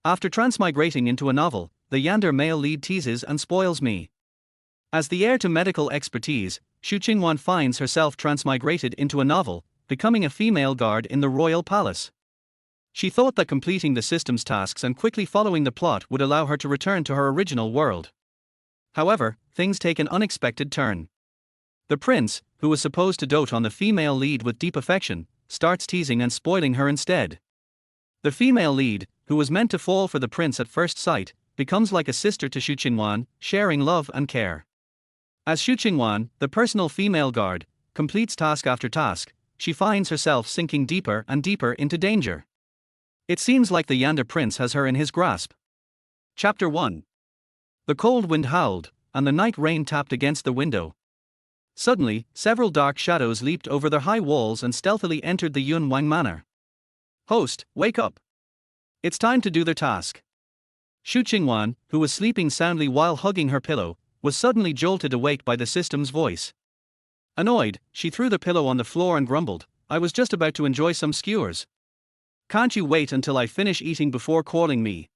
After transmigrating into a novel, the yandere male lead teases and spoils me. As the heir to medical expertise, Xu Qingwan finds herself transmigrated into a novel, becoming a female guard in the royal palace. She thought that completing the system's tasks and quickly following the plot would allow her to return to her original world. However, things take an unexpected turn. The prince, who was supposed to dote on the female lead with deep affection, starts teasing and spoiling her instead. The female lead, who was meant to fall for the prince at first sight, becomes like a sister to Xu Qingwan, sharing love and care. As Xu Qingwan, the personal female guard, completes task after task, she finds herself sinking deeper and deeper into danger. It seems like the yandere prince has her in his grasp. Chapter 1. The cold wind howled, and the night rain tapped against the window. Suddenly, several dark shadows leaped over their high walls and stealthily entered the Yunwang manor. "Host, wake up! It's time to do their task." Xu Qingwan, who was sleeping soundly while hugging her pillow, was suddenly jolted awake by the system's voice. Annoyed, she threw the pillow on the floor and grumbled, "I was just about to enjoy some skewers. Can't you wait until I finish eating before calling me?"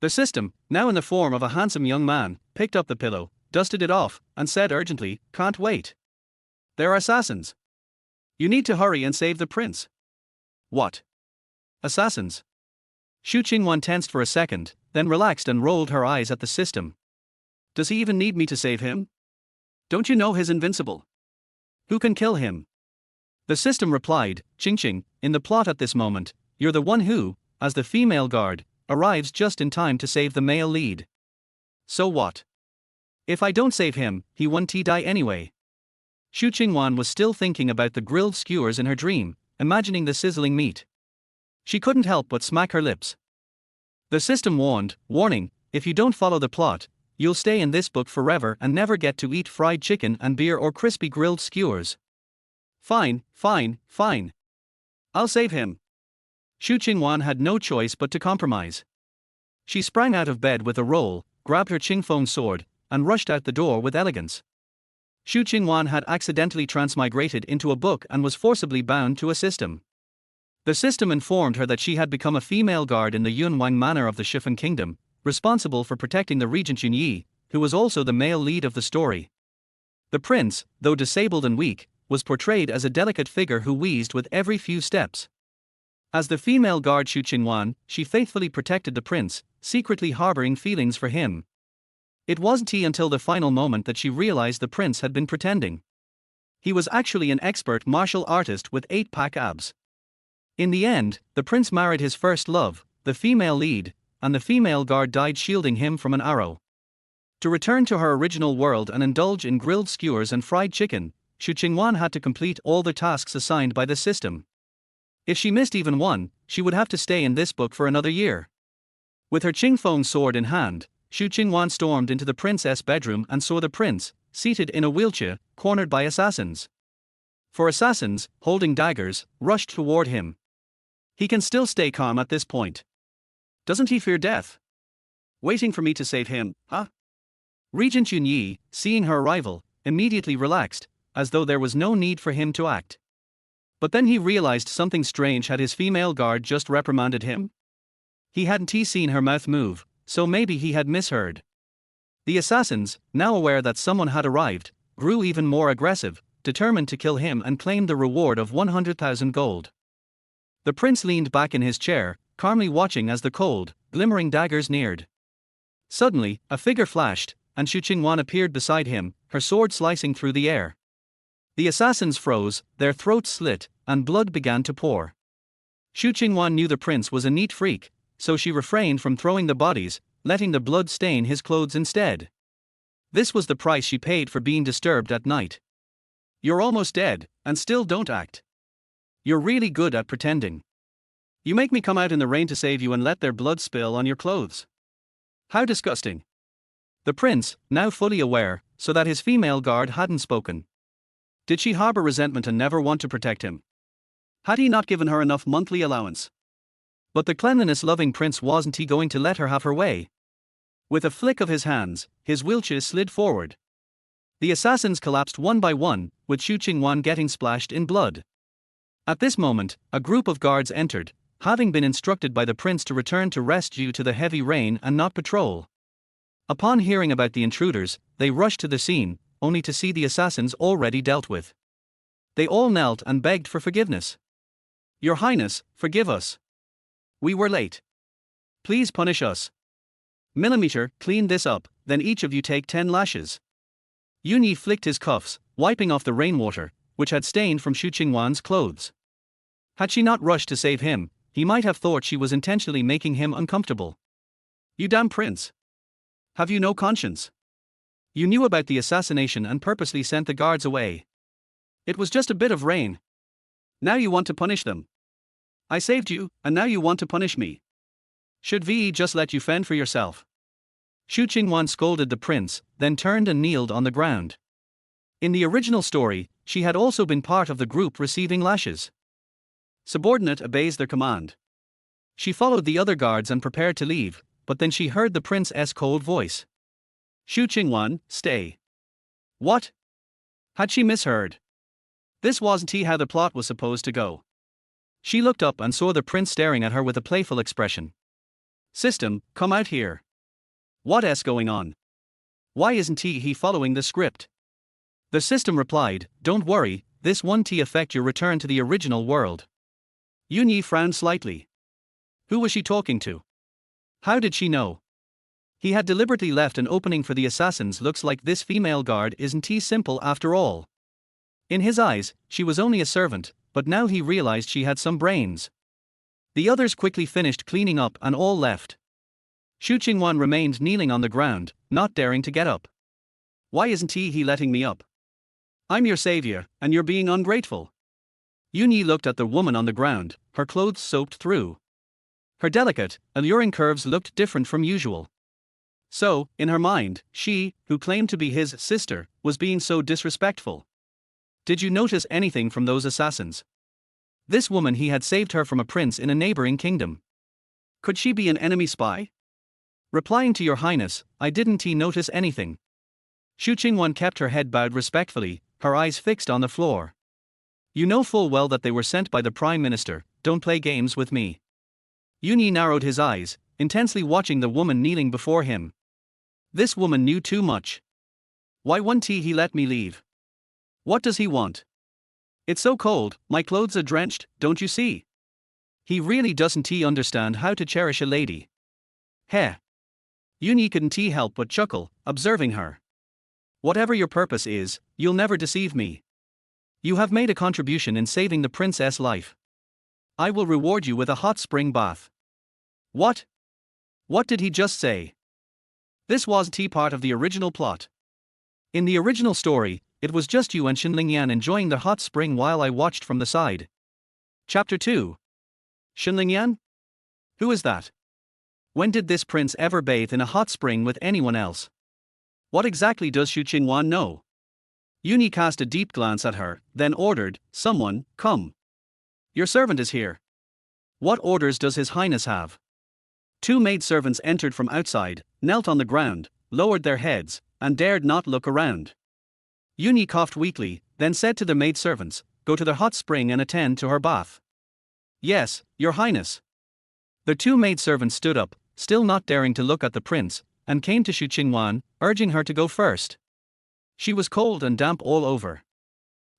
The system, now in the form of a handsome young man, picked up the pillow, dusted it off, and said urgently, "Can't wait. There are assassins. You need to hurry and save the prince." "What? Assassins?" Xu Qingwan tensed for a second, then relaxed and rolled her eyes at the system. "Does he even need me to save him? Don't you know he's invincible? Who can kill him?" The system replied, "Qingqing, in the plot at this moment, you're the one who, as the female guard, arrives just in time to save the male lead. So what? If I don't save him, he won't die anyway." Xu Qingwan was still thinking about the grilled skewers in her dream, imagining the sizzling meat. She couldn't help but smack her lips. The system warned, "Warning, if you don't follow the plot, you'll stay in this book forever and never get to eat fried chicken and beer or crispy grilled skewers." Fine. I'll save him." Xu Qingwan had no choice but to compromise. She sprang out of bed with a roll, grabbed her Qingfeng sword, and rushed out the door with elegance. Xu Qingwan had accidentally transmigrated into a book and was forcibly bound to a system. The system informed her that she had become a female guard in the Yunwang manor of the Shifeng kingdom, responsible for protecting the regent Yunyi, who was also the male lead of the story. The prince, though disabled and weak, was portrayed as a delicate figure who wheezed with every few steps. As the female guard Xu Qingwan, she faithfully protected the prince, secretly harboring feelings for him. It wasn't until the final moment that she realized the prince had been pretending. He was actually an expert martial artist with 8-pack abs. In the end, the prince married his first love, the female lead, and the female guard died shielding him from an arrow. To return to her original world and indulge in grilled skewers and fried chicken, Xu Qingwan had to complete all the tasks assigned by the system. If she missed even one, she would have to stay in this book for another year. With her Qingfeng sword in hand, Xu Qingwan stormed into the prince's bedroom and saw the prince, seated in a wheelchair, cornered by assassins. 4 assassins, holding daggers, rushed toward him. He can still stay calm at this point. Doesn't he fear death? Waiting for me to save him, huh? Regent Yunyi, seeing her arrival, immediately relaxed, as though there was no need for him to act. But then he realized something strange. Had his female guard just reprimanded him? He hadn't seen her mouth move, so maybe he had misheard. The assassins, now aware that someone had arrived, grew even more aggressive, determined to kill him and claim the reward of 100,000 gold. The prince leaned back in his chair, calmly watching as the cold, glimmering daggers neared. Suddenly, a figure flashed, and Xu Qingwan appeared beside him, her sword slicing through the air. The assassins froze, their throats slit, and blood began to pour. Xu Qingwan knew the prince was a neat freak, so she refrained from throwing the bodies, letting the blood stain his clothes instead. This was the price she paid for being disturbed at night. You're almost dead, and still don't act. You're really good at pretending. You make me come out in the rain to save you and let their blood spill on your clothes. How disgusting. The prince, now fully aware, so that his female guard hadn't spoken. Did she harbor resentment and never want to protect him? Had he not given her enough monthly allowance? But the cleanliness-loving prince wasn't he going to let her have her way? With a flick of his hands, his wheelchair slid forward. The assassins collapsed one by one, with Xu Qingwan getting splashed in blood. At this moment, a group of guards entered, having been instructed by the prince to return to rest due to the heavy rain and not patrol. Upon hearing about the intruders, they rushed to the scene, only to see the assassins already dealt with. They all knelt and begged for forgiveness. "Your Highness, forgive us. We were late. Please punish us. Millimeter, clean this up, then each of you take 10 lashes." Yuni flicked his cuffs, wiping off the rainwater, which had stained from Xu Qingwan's clothes. Had she not rushed to save him, he might have thought she was intentionally making him uncomfortable. "You damn prince! Have you no conscience? You knew about the assassination and purposely sent the guards away. It was just a bit of rain. Now you want to punish them. I saved you, and now you want to punish me. Should we just let you fend for yourself?" Xu Qingwan scolded the prince, then turned and kneeled on the ground. In the original story, she had also been part of the group receiving lashes. Subordinate obeys their command. She followed the other guards and prepared to leave, but then she heard the prince's cold voice. "Xu Qingwan, stay." What? Had she misheard? This wasn't how the plot was supposed to go. She looked up and saw the prince staring at her with a playful expression. "System, come out here. What's going on? Why isn't he following the script?" The system replied, "Don't worry, this won't affect your return to the original world." Yuni frowned slightly. Who was she talking to? How did she know? He had deliberately left an opening for the assassins. Looks like this female guard isn't simple after all. In his eyes, she was only a servant, but now he realized she had some brains. The others quickly finished cleaning up and all left. Xu Qingwan remained kneeling on the ground, not daring to get up. "Why isn't he letting me up? I'm your savior, and you're being ungrateful." Yuni looked at the woman on the ground, her clothes soaked through. Her delicate, alluring curves looked different from usual. So, in her mind, she, who claimed to be his sister, was being so disrespectful. Did you notice anything from those assassins? This woman, he had saved her from a prince in a neighboring kingdom. Could she be an enemy spy? Replying to your highness, I didn't notice anything. Xu Qingwan kept her head bowed respectfully, her eyes fixed on the floor. You know full well that they were sent by the prime minister, don't play games with me. Yuni narrowed his eyes, intensely watching the woman kneeling before him. This woman knew too much. Why won't he let me leave? What does he want? It's so cold, my clothes are drenched, don't you see? He really doesn't understand how to cherish a lady. Heh. Yuni couldn't help but chuckle, observing her. Whatever your purpose is, you'll never deceive me. You have made a contribution in saving the princess' life. I will reward you with a hot spring bath. What? What did he just say? This wasn't part of the original plot. In the original story, it was just you and Xinlingyan enjoying the hot spring while I watched from the side. Chapter 2. Xinlingyan? Who is that? When did this prince ever bathe in a hot spring with anyone else? What exactly does Xu Qingwan know? Yuni cast a deep glance at her, then ordered, "Someone, come. Your servant is here." What orders does his highness have? Two maidservants entered from outside, knelt on the ground, lowered their heads, and dared not look around. Yuni coughed weakly, then said to the maidservants, "Go to the hot spring and attend to her bath." "Yes, your highness." The two maidservants stood up, still not daring to look at the prince, and came to Xu Qingwan, urging her to go first. She was cold and damp all over.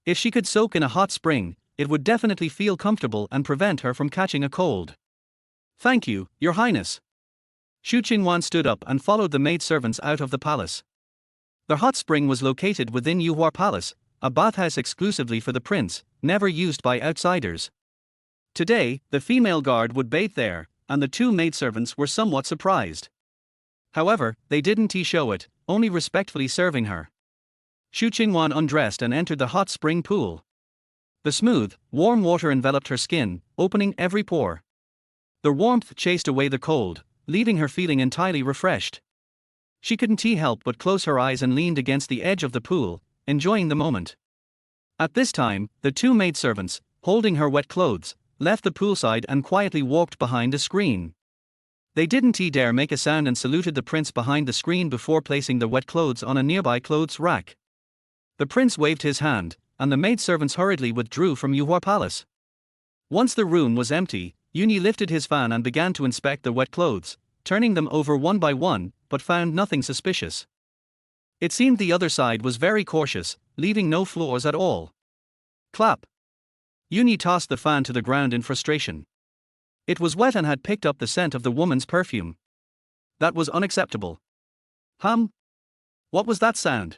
If she could soak in a hot spring, it would definitely feel comfortable and prevent her from catching a cold. "Thank you, your highness." Xu Qingwan stood up and followed the maidservants out of the palace. The hot spring was located within Yuhua Palace, a bathhouse exclusively for the prince, never used by outsiders. Today, the female guard would bathe there, and the two maidservants were somewhat surprised. However, they didn't show it, only respectfully serving her. Xu Qingwan undressed and entered the hot spring pool. The smooth, warm water enveloped her skin, opening every pore. The warmth chased away the cold, leaving her feeling entirely refreshed. She couldn't help but close her eyes and leaned against the edge of the pool, enjoying the moment. At this time, the two maidservants, holding her wet clothes, left the poolside and quietly walked behind a screen. They didn't dare make a sound and saluted the prince behind the screen before placing the wet clothes on a nearby clothes rack. The prince waved his hand, and the maidservants hurriedly withdrew from Yuhua Palace. Once the room was empty, Yuni lifted his fan and began to inspect the wet clothes, turning them over one by one, but found nothing suspicious. It seemed the other side was very cautious, leaving no flaws at all. Clap. Yuni tossed the fan to the ground in frustration. It was wet and had picked up the scent of the woman's perfume. That was unacceptable. Hum? What was that sound?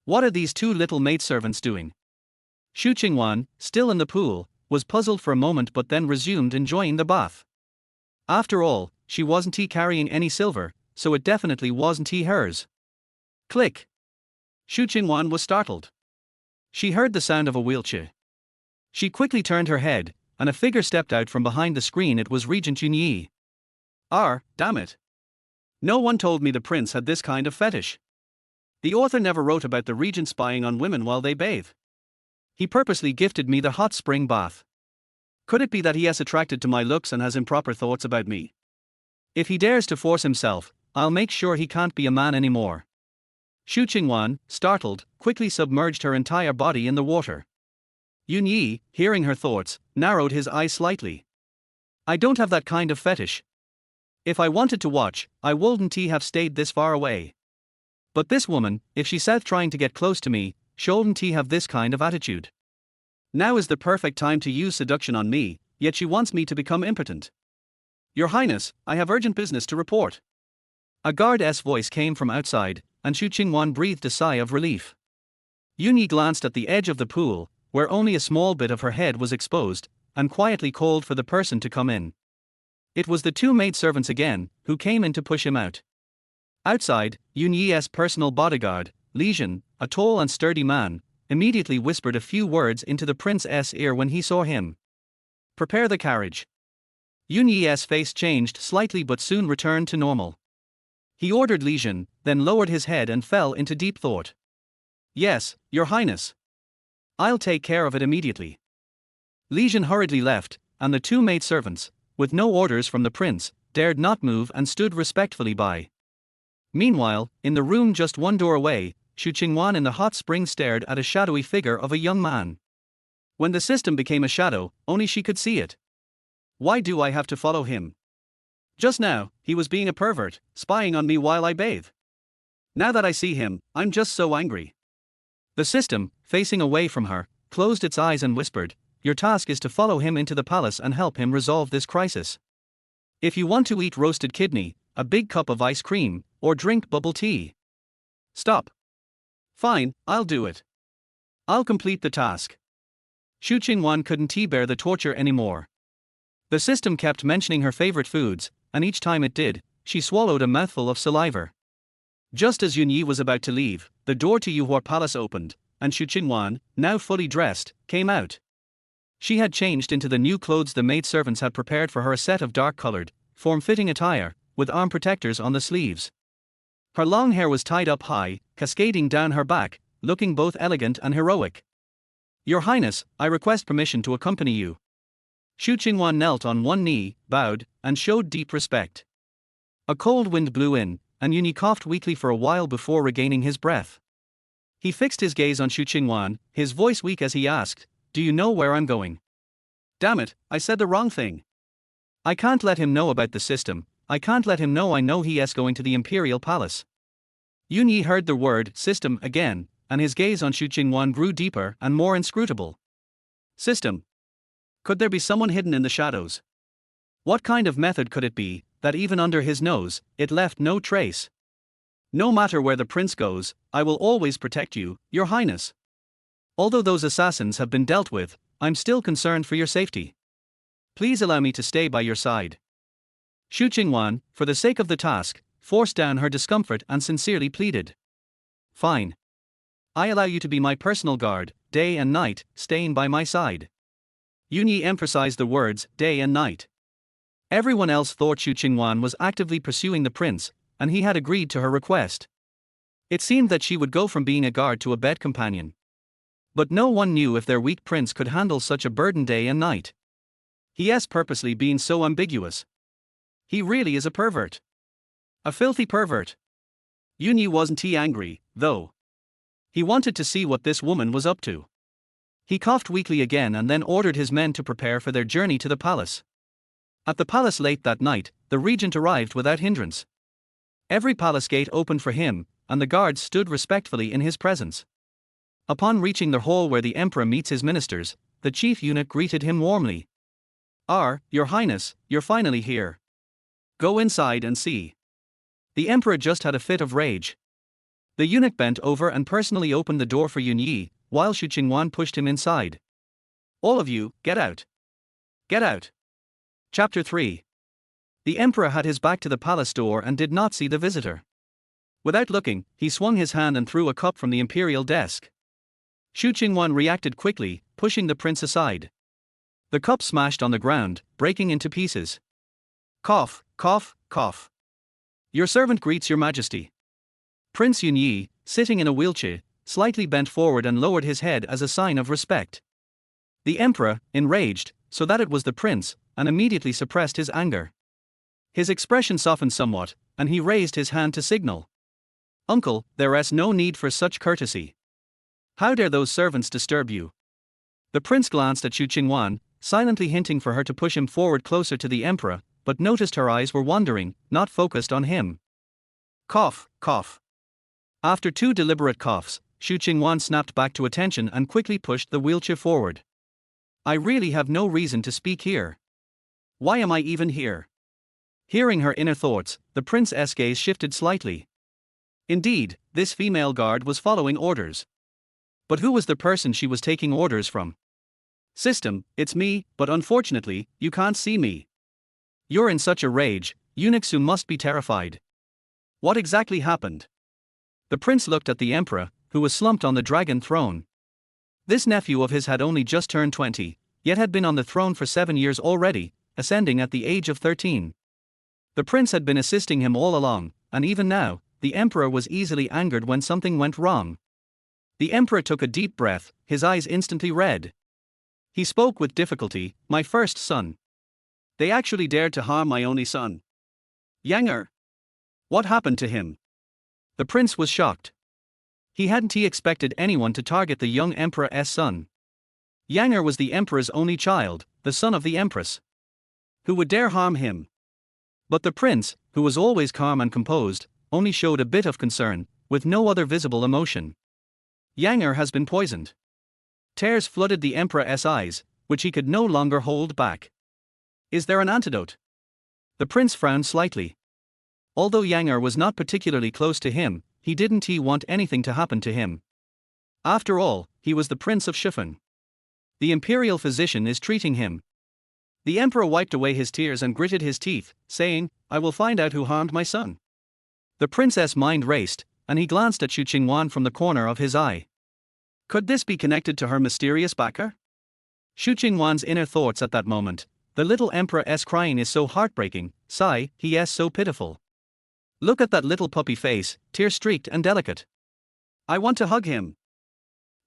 What are these two little maidservants doing? Xu Qingwan, still in the pool, was puzzled for a moment but then resumed enjoying the bath. After all, she wasn't carrying any silver, so it definitely wasn't hers. Click. Xu Qingwan was startled. She heard the sound of a wheelchair. She quickly turned her head, and a figure stepped out from behind the screen. It was Regent Yunyi. Damn it. No one told me the prince had this kind of fetish. The author never wrote about the regent spying on women while they bathe. He purposely gifted me the hot spring bath. Could it be that he is attracted to my looks and has improper thoughts about me? If he dares to force himself, I'll make sure he can't be a man anymore. Xu Qingwan, startled, quickly submerged her entire body in the water. Yunyi, hearing her thoughts, narrowed his eyes slightly. I don't have that kind of fetish. If I wanted to watch, I wouldn't have stayed this far away. But this woman, if she said trying to get close to me, shouldn't have this kind of attitude. Now is the perfect time to use seduction on me, yet she wants me to become impotent. Your Highness, I have urgent business to report. A guard's voice came from outside, and Xu Qingwan breathed a sigh of relief. Yunyi glanced at the edge of the pool, where only a small bit of her head was exposed, and quietly called for the person to come in. It was the two maidservants again, who came in to push him out. Outside, Yunyi's personal bodyguard, Lijian, a tall and sturdy man, immediately whispered a few words into the prince's ear when he saw him. Prepare the carriage. Yunyi's face changed slightly but soon returned to normal. He ordered Lijian, then lowered his head and fell into deep thought. Yes, Your Highness. I'll take care of it immediately. Lijian hurriedly left, and the two maidservants, with no orders from the prince, dared not move and stood respectfully by. Meanwhile, in the room just one door away, Xu Qingwan in the hot spring stared at a shadowy figure of a young man. When the system became a shadow, only she could see it. Why do I have to follow him? Just now, he was being a pervert, spying on me while I bathe. Now that I see him, I'm just so angry. The system, facing away from her, closed its eyes and whispered, Your task is to follow him into the palace and help him resolve this crisis. If you want to eat roasted kidney, a big cup of ice cream, or drink bubble tea. Stop. Fine, I'll do it. I'll complete the task. Xu Qingwan couldn't bear the torture anymore. The system kept mentioning her favorite foods, and each time it did, she swallowed a mouthful of saliva. Just as Yunyi was about to leave, the door to Yuhua Palace opened, and Xu Qingwan, now fully dressed, came out. She had changed into the new clothes the maidservants had prepared for her, a set of dark-colored, form-fitting attire, with arm protectors on the sleeves. Her long hair was tied up high, cascading down her back, looking both elegant and heroic. Your Highness, I request permission to accompany you. Xu Qingwan knelt on one knee, bowed, and showed deep respect. A cold wind blew in, and Yunyi coughed weakly for a while before regaining his breath. He fixed his gaze on Xu Qingwan, his voice weak as he asked, Do you know where I'm going? Damn it, I said the wrong thing. I can't let him know about the system, I can't let him know I know he is going to the imperial palace. Yunyi heard the word system again, and his gaze on Xu Qingwan grew deeper and more inscrutable. System. Could there be someone hidden in the shadows? What kind of method could it be, that even under his nose, it left no trace? No matter where the prince goes, I will always protect you, Your Highness. Although those assassins have been dealt with, I'm still concerned for your safety. Please allow me to stay by your side. Xu Qingwan, for the sake of the task, forced down her discomfort and sincerely pleaded. Fine. I allow you to be my personal guard, day and night, staying by my side. Yunyi emphasized the words, day and night. Everyone else thought Xu Qingwan was actively pursuing the prince, and he had agreed to her request. It seemed that she would go from being a guard to a bed companion. But no one knew if their weak prince could handle such a burden day and night. He has purposely been so ambiguous. He really is a pervert. A filthy pervert. Yunyi wasn't angry, though. He wanted to see what this woman was up to. He coughed weakly again and then ordered his men to prepare for their journey to the palace. At the palace late that night, the regent arrived without hindrance. Every palace gate opened for him, and the guards stood respectfully in his presence. Upon reaching the hall where the emperor meets his ministers, the chief eunuch greeted him warmly. Your Highness, you're finally here. Go inside and see. The emperor just had a fit of rage. The eunuch bent over and personally opened the door for Yun Yi, while Xu Qingwan pushed him inside. All of you, get out. Get out. Chapter 3. The emperor had his back to the palace door and did not see the visitor. Without looking, he swung his hand and threw a cup from the imperial desk. Xu Qingwan reacted quickly, pushing the prince aside. The cup smashed on the ground, breaking into pieces. Cough, cough, cough. Your servant greets your majesty. Prince Yun Yi, sitting in a wheelchair, slightly bent forward and lowered his head as a sign of respect. The emperor, enraged, saw that it was the prince, and immediately suppressed his anger. His expression softened somewhat, and he raised his hand to signal. Uncle, there is no need for such courtesy. How dare those servants disturb you? The prince glanced at Xu Qingwan, silently hinting for her to push him forward closer to the emperor, but noticed her eyes were wandering, not focused on him. Cough, cough. After 2 deliberate coughs, Xu Qingwan snapped back to attention and quickly pushed the wheelchair forward. I really have no reason to speak here. Why am I even here? Hearing her inner thoughts, the prince's gaze shifted slightly. Indeed, this female guard was following orders. But who was the person she was taking orders from? System, it's me, but unfortunately, you can't see me. You're in such a rage, eunuch Xu must be terrified. What exactly happened? The prince looked at the emperor, who was slumped on the dragon throne. This nephew of his had only just turned 20, yet had been on the throne for 7 years already, ascending at the age of 13. The prince had been assisting him all along, and even now, the emperor was easily angered when something went wrong. The emperor took a deep breath, his eyes instantly red. He spoke with difficulty, my first son. They actually dared to harm my only son. Yandere. What happened to him? The prince was shocked. He hadn't expected anyone to target the young emperor's son. Yandere was the emperor's only child, the son of the empress. Who would dare harm him? But the prince, who was always calm and composed, only showed a bit of concern, with no other visible emotion. Yandere has been poisoned. Tears flooded the emperor's eyes, which he could no longer hold back. Is there an antidote? The prince frowned slightly. Although Yandere was not particularly close to him, he didn't want anything to happen to him. After all, he was the prince of Xifan. The imperial physician is treating him. The emperor wiped away his tears and gritted his teeth, saying, I will find out who harmed my son. The prince's mind raced, and he glanced at Xu Qingwan from the corner of his eye. Could this be connected to her mysterious backer? Xu Qingwan's inner thoughts at that moment. The little emperor's crying is so heartbreaking, sigh, he is so pitiful. Look at that little puppy face, tear-streaked and delicate. I want to hug him.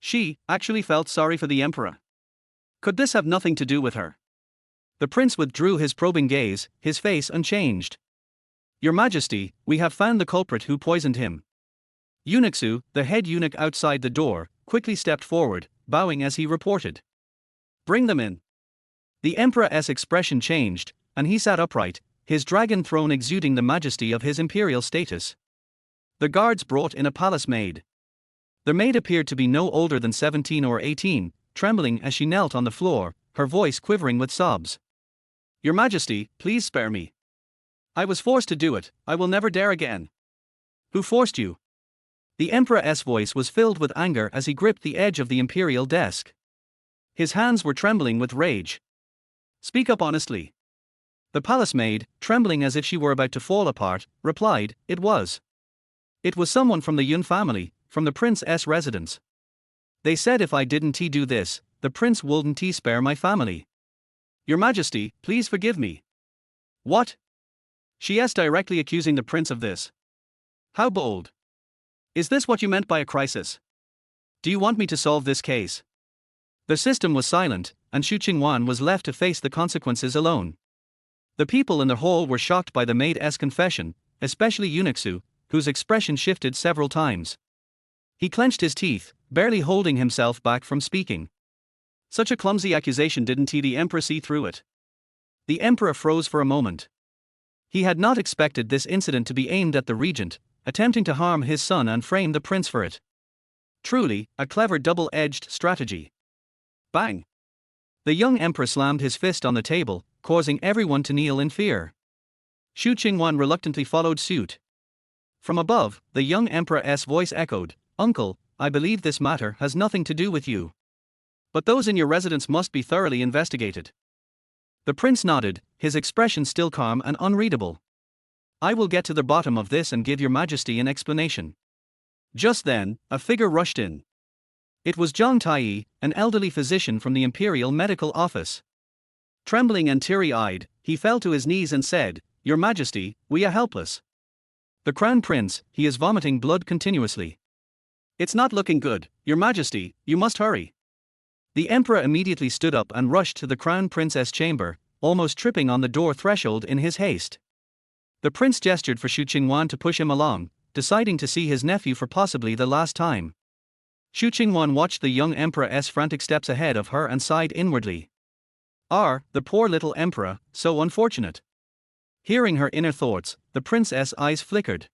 She actually felt sorry for the emperor. Could this have nothing to do with her? The prince withdrew his probing gaze, his face unchanged. Your Majesty, we have found the culprit who poisoned him. Eunuch Xu, the head eunuch outside the door, quickly stepped forward, bowing as he reported. Bring them in. The emperor's expression changed, and he sat upright, his dragon throne exuding the majesty of his imperial status. The guards brought in a palace maid. The maid appeared to be no older than 17 or 18, trembling as she knelt on the floor, her voice quivering with sobs. Your Majesty, please spare me. I was forced to do it, I will never dare again. Who forced you? The emperor's voice was filled with anger as he gripped the edge of the imperial desk. His hands were trembling with rage. Speak up honestly. The palace maid, trembling as if she were about to fall apart, replied, It was someone from the Yun family, from the prince's residence. They said if I didn't do this, the prince wouldn't spare my family. Your Majesty, please forgive me. What? She is directly accusing the prince of this. How bold. Is this what you meant by a crisis? Do you want me to solve this case? The system was silent, and Xu Qingwan was left to face the consequences alone. The people in the hall were shocked by the maid's confession, especially Eunuch Xu, whose expression shifted several times. He clenched his teeth, barely holding himself back from speaking. Such a clumsy accusation, didn't the emperor see through it? The emperor froze for a moment. He had not expected this incident to be aimed at the regent, attempting to harm his son and frame the prince for it. Truly, a clever double-edged strategy. Bang! The young emperor slammed his fist on the table, causing everyone to kneel in fear. Xu Qingwan reluctantly followed suit. From above, the young emperor's voice echoed, "Uncle, I believe this matter has nothing to do with you. But those in your residence must be thoroughly investigated." The prince nodded, his expression still calm and unreadable. "I will get to the bottom of this and give your majesty an explanation." Just then, a figure rushed in. It was Zhang Tai, an elderly physician from the Imperial Medical Office. Trembling and teary-eyed, he fell to his knees and said, "Your Majesty, we are helpless. The Crown Prince, he is vomiting blood continuously. It's not looking good, Your Majesty, you must hurry." The Emperor immediately stood up and rushed to the Crown Prince's chamber, almost tripping on the door threshold in his haste. The prince gestured for Xu Qingwan to push him along, deciding to see his nephew for possibly the last time. Xu Qingwan watched the young emperor's frantic steps ahead of her and sighed inwardly. The poor little emperor, so unfortunate. Hearing her inner thoughts, the prince's eyes flickered.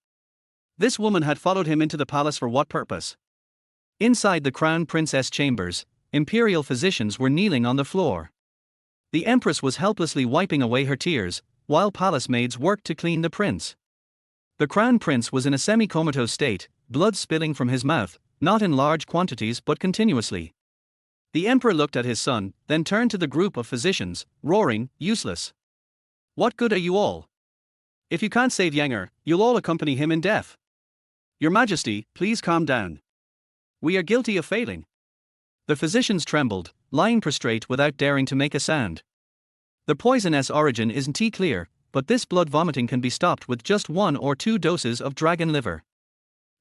This woman had followed him into the palace for what purpose? Inside the crown princess chambers, imperial physicians were kneeling on the floor. The empress was helplessly wiping away her tears, while palace maids worked to clean the prince. The crown prince was in a semi-comatose state, blood spilling from his mouth, not in large quantities but continuously. The emperor looked at his son, then turned to the group of physicians, roaring, "Useless! What good are you all? If you can't save Yanger, you'll all accompany him in death. Your Majesty, please calm down. We are guilty of failing." The physicians trembled, lying prostrate without daring to make a sound. The poison's origin isn't clear, but this blood vomiting can be stopped with just 1 or 2 doses of dragon liver.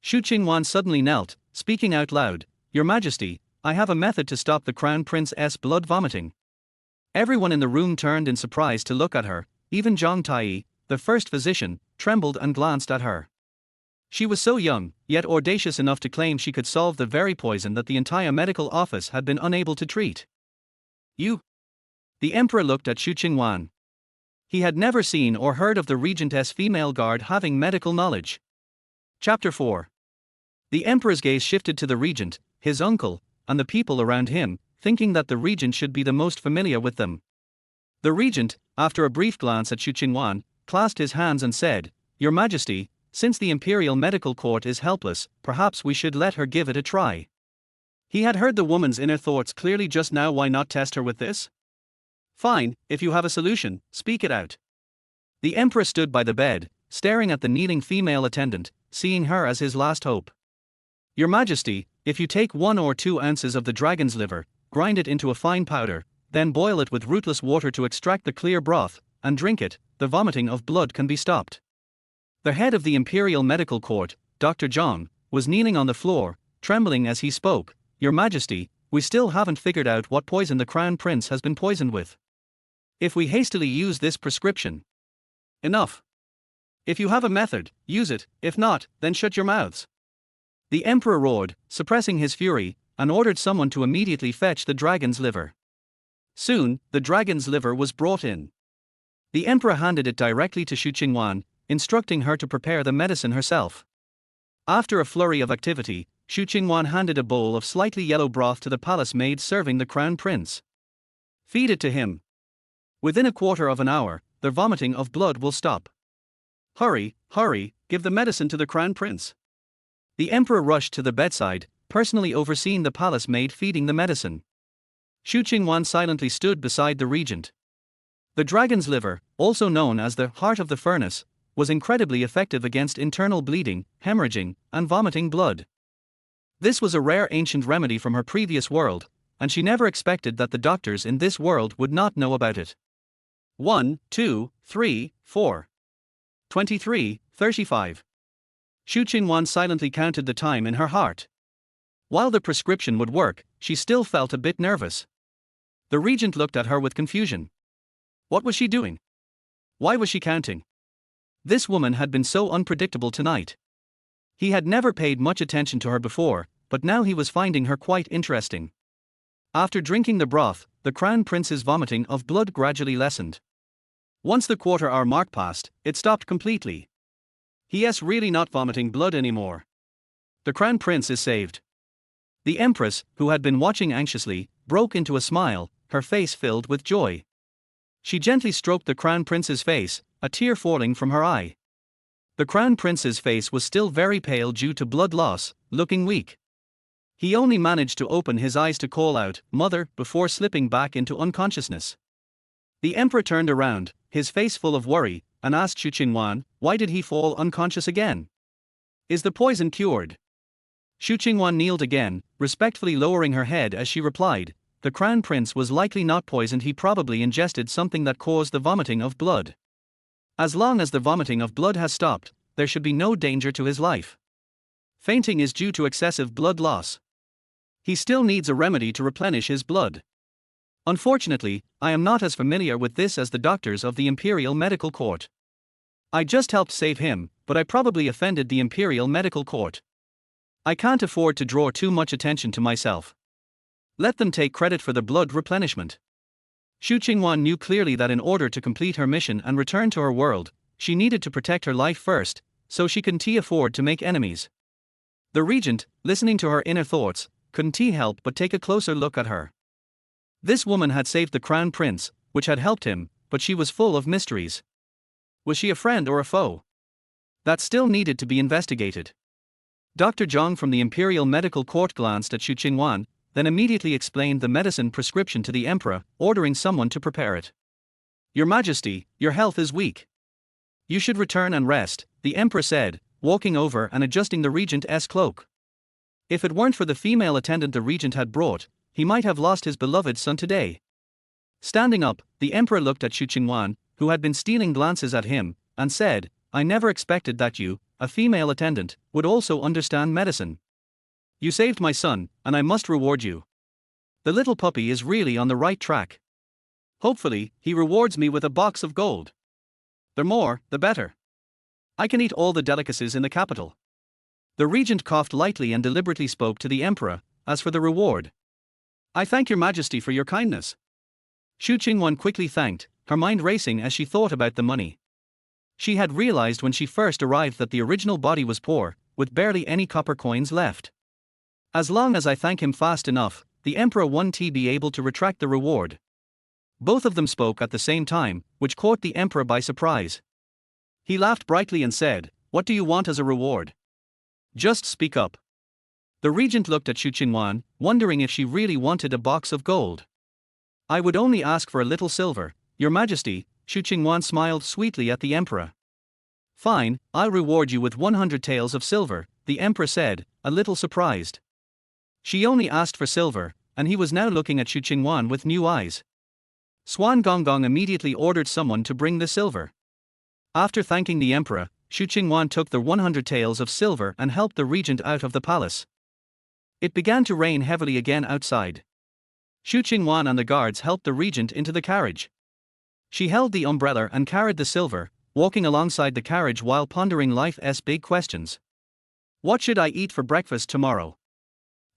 Xu Qingwan suddenly knelt, speaking out loud, "Your Majesty, I have a method to stop the crown prince's blood vomiting." Everyone in the room turned in surprise to look at her, even Zhang Tai, the first physician, trembled and glanced at her. She was so young, yet audacious enough to claim she could solve the very poison that the entire medical office had been unable to treat. "You?" The emperor looked at Xu Qingwan. He had never seen or heard of the regent's female guard having medical knowledge. Chapter 4. The emperor's gaze shifted to the regent, his uncle, and the people around him, thinking that the regent should be the most familiar with them. The regent, after a brief glance at Xu Qingwan, clasped his hands and said, "Your Majesty, since the Imperial Medical Court is helpless, perhaps we should let her give it a try." He had heard the woman's inner thoughts clearly just now. Why not test her with this? "Fine, if you have a solution, speak it out." The emperor stood by the bed, staring at the kneeling female attendant, seeing her as his last hope. "Your Majesty, if you take 1 or 2 ounces of the dragon's liver, grind it into a fine powder, then boil it with rootless water to extract the clear broth, and drink it, the vomiting of blood can be stopped." The head of the Imperial Medical Court, Dr. Zhang, was kneeling on the floor, trembling as he spoke, "Your Majesty, we still haven't figured out what poison the crown prince has been poisoned with. If we hastily use this prescription..." "Enough. If you have a method, use it, if not, then shut your mouths." The emperor roared, suppressing his fury, and ordered someone to immediately fetch the dragon's liver. Soon, the dragon's liver was brought in. The emperor handed it directly to Xu Qingwan, instructing her to prepare the medicine herself. After a flurry of activity, Xu Qingwan handed a bowl of slightly yellow broth to the palace maid serving the crown prince. "Feed it to him. Within a quarter of an hour, the vomiting of blood will stop. Hurry, hurry, give the medicine to the crown prince." The emperor rushed to the bedside, personally overseeing the palace maid feeding the medicine. Xu Qingwan silently stood beside the regent. The dragon's liver, also known as the heart of the furnace, was incredibly effective against internal bleeding, hemorrhaging, and vomiting blood. This was a rare ancient remedy from her previous world, and she never expected that the doctors in this world would not know about it. 1, 2, 3, 4. 23, 35. Xu Qingwan silently counted the time in her heart. While the prescription would work, she still felt a bit nervous. The regent looked at her with confusion. What was she doing? Why was she counting? This woman had been so unpredictable tonight. He had never paid much attention to her before, but now he was finding her quite interesting. After drinking the broth, the crown prince's vomiting of blood gradually lessened. Once the quarter-hour mark passed, it stopped completely. He's really not vomiting blood anymore. The crown prince is saved. The empress, who had been watching anxiously, broke into a smile, her face filled with joy. She gently stroked the crown prince's face, a tear falling from her eye. The crown prince's face was still very pale due to blood loss, looking weak. He only managed to open his eyes to call out, "Mother," before slipping back into unconsciousness. The emperor turned around, his face full of worry, and asked Xu Qingwan, "Why did he fall unconscious again? Is the poison cured?" Xu Qingwan kneeled again, respectfully lowering her head as she replied, "The crown prince was likely not poisoned, he probably ingested something that caused the vomiting of blood. As long as the vomiting of blood has stopped, there should be no danger to his life. Fainting is due to excessive blood loss. He still needs a remedy to replenish his blood. Unfortunately, I am not as familiar with this as the doctors of the Imperial Medical Court. I just helped save him, but I probably offended the Imperial Medical Court. I can't afford to draw too much attention to myself. Let them take credit for the blood replenishment." Xu Qingwan knew clearly that in order to complete her mission and return to her world, she needed to protect her life first, so she couldn't afford to make enemies. The regent, listening to her inner thoughts, couldn't help but take a closer look at her. This woman had saved the crown prince, which had helped him, but she was full of mysteries. Was she a friend or a foe? That still needed to be investigated. Dr. Zhang from the Imperial Medical Court glanced at Xu Qingwan, then immediately explained the medicine prescription to the emperor, ordering someone to prepare it. "Your Majesty, your health is weak. You should return and rest," the emperor said, walking over and adjusting the regent's cloak. If it weren't for the female attendant the regent had brought, he might have lost his beloved son today. Standing up, the emperor looked at Xu Qingwan, who had been stealing glances at him, and said, "I never expected that you, a female attendant, would also understand medicine. You saved my son, and I must reward you. The little puppy is really on the right track. Hopefully, he rewards me with a box of gold. The more, the better. I can eat all the delicacies in the capital." The regent coughed lightly and deliberately spoke to the emperor, "As for the reward, I thank your Majesty for your kindness." Xu Qingwan quickly thanked, her mind racing as she thought about the money. She had realized when she first arrived that the original body was poor, with barely any copper coins left. "As long as I thank him fast enough, the emperor won't be able to retract the reward." Both of them spoke at the same time, which caught the emperor by surprise. He laughed brightly and said, "What do you want as a reward? Just speak up." The regent looked at Xu Qingwan, wondering if she really wanted a box of gold. "I would only ask for a little silver, your Majesty." Xu Qingwan smiled sweetly at the emperor. "Fine, I'll reward you with 100 taels of silver," the emperor said, a little surprised. She only asked for silver, and he was now looking at Xu Qingwan with new eyes. Swan Gonggong immediately ordered someone to bring the silver. After thanking the emperor, Xu Qingwan took the 100 taels of silver and helped the regent out of the palace. It began to rain heavily again outside. Xu Qingwan and the guards helped the regent into the carriage. She held the umbrella and carried the silver, walking alongside the carriage while pondering life's big questions. What should I eat for breakfast tomorrow?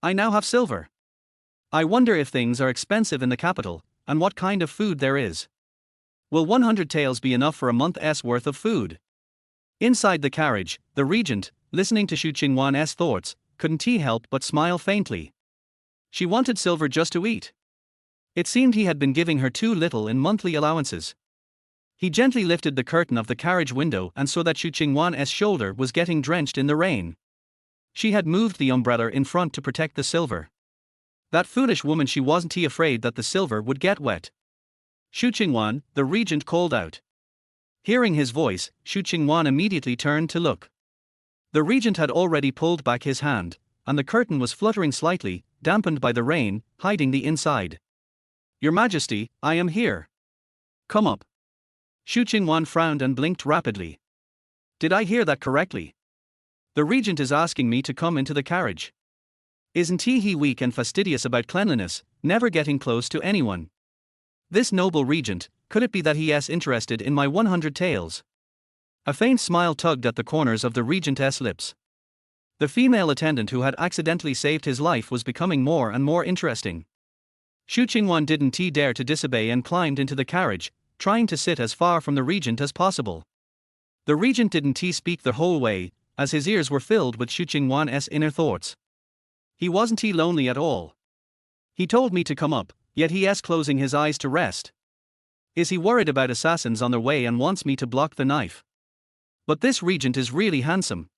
I now have silver. I wonder if things are expensive in the capital, and what kind of food there is. Will 100 taels be enough for a month's worth of food? Inside the carriage, the regent, listening to Xu Qingwan's thoughts, couldn't help but smile faintly. She wanted silver just to eat. It seemed he had been giving her too little in monthly allowances. He gently lifted the curtain of the carriage window and saw that Xu Qingwan's shoulder was getting drenched in the rain. She had moved the umbrella in front to protect the silver. That foolish woman, she wasn't afraid that the silver would get wet. "Xu Qingwan," the regent called out. Hearing his voice, Xu Qingwan immediately turned to look. The regent had already pulled back his hand, and the curtain was fluttering slightly, dampened by the rain, hiding the inside. "Your Majesty, I am here. Come up." Xu Qingwan frowned and blinked rapidly. "Did I hear that correctly? The regent is asking me to come into the carriage. Isn't he weak and fastidious about cleanliness, never getting close to anyone? This noble regent, could it be that he is interested in my 100 taels?" A faint smile tugged at the corners of the regent's lips. The female attendant who had accidentally saved his life was becoming more and more interesting. Xu Qingwan didn't dare to disobey and climbed into the carriage, trying to sit as far from the regent as possible. The regent didn't speak the whole way, as his ears were filled with Xu Qingwan's inner thoughts. He wasn't lonely at all. He told me to come up, yet he is closing his eyes to rest. Is he worried about assassins on their way and wants me to block the knife? But this regent is really handsome.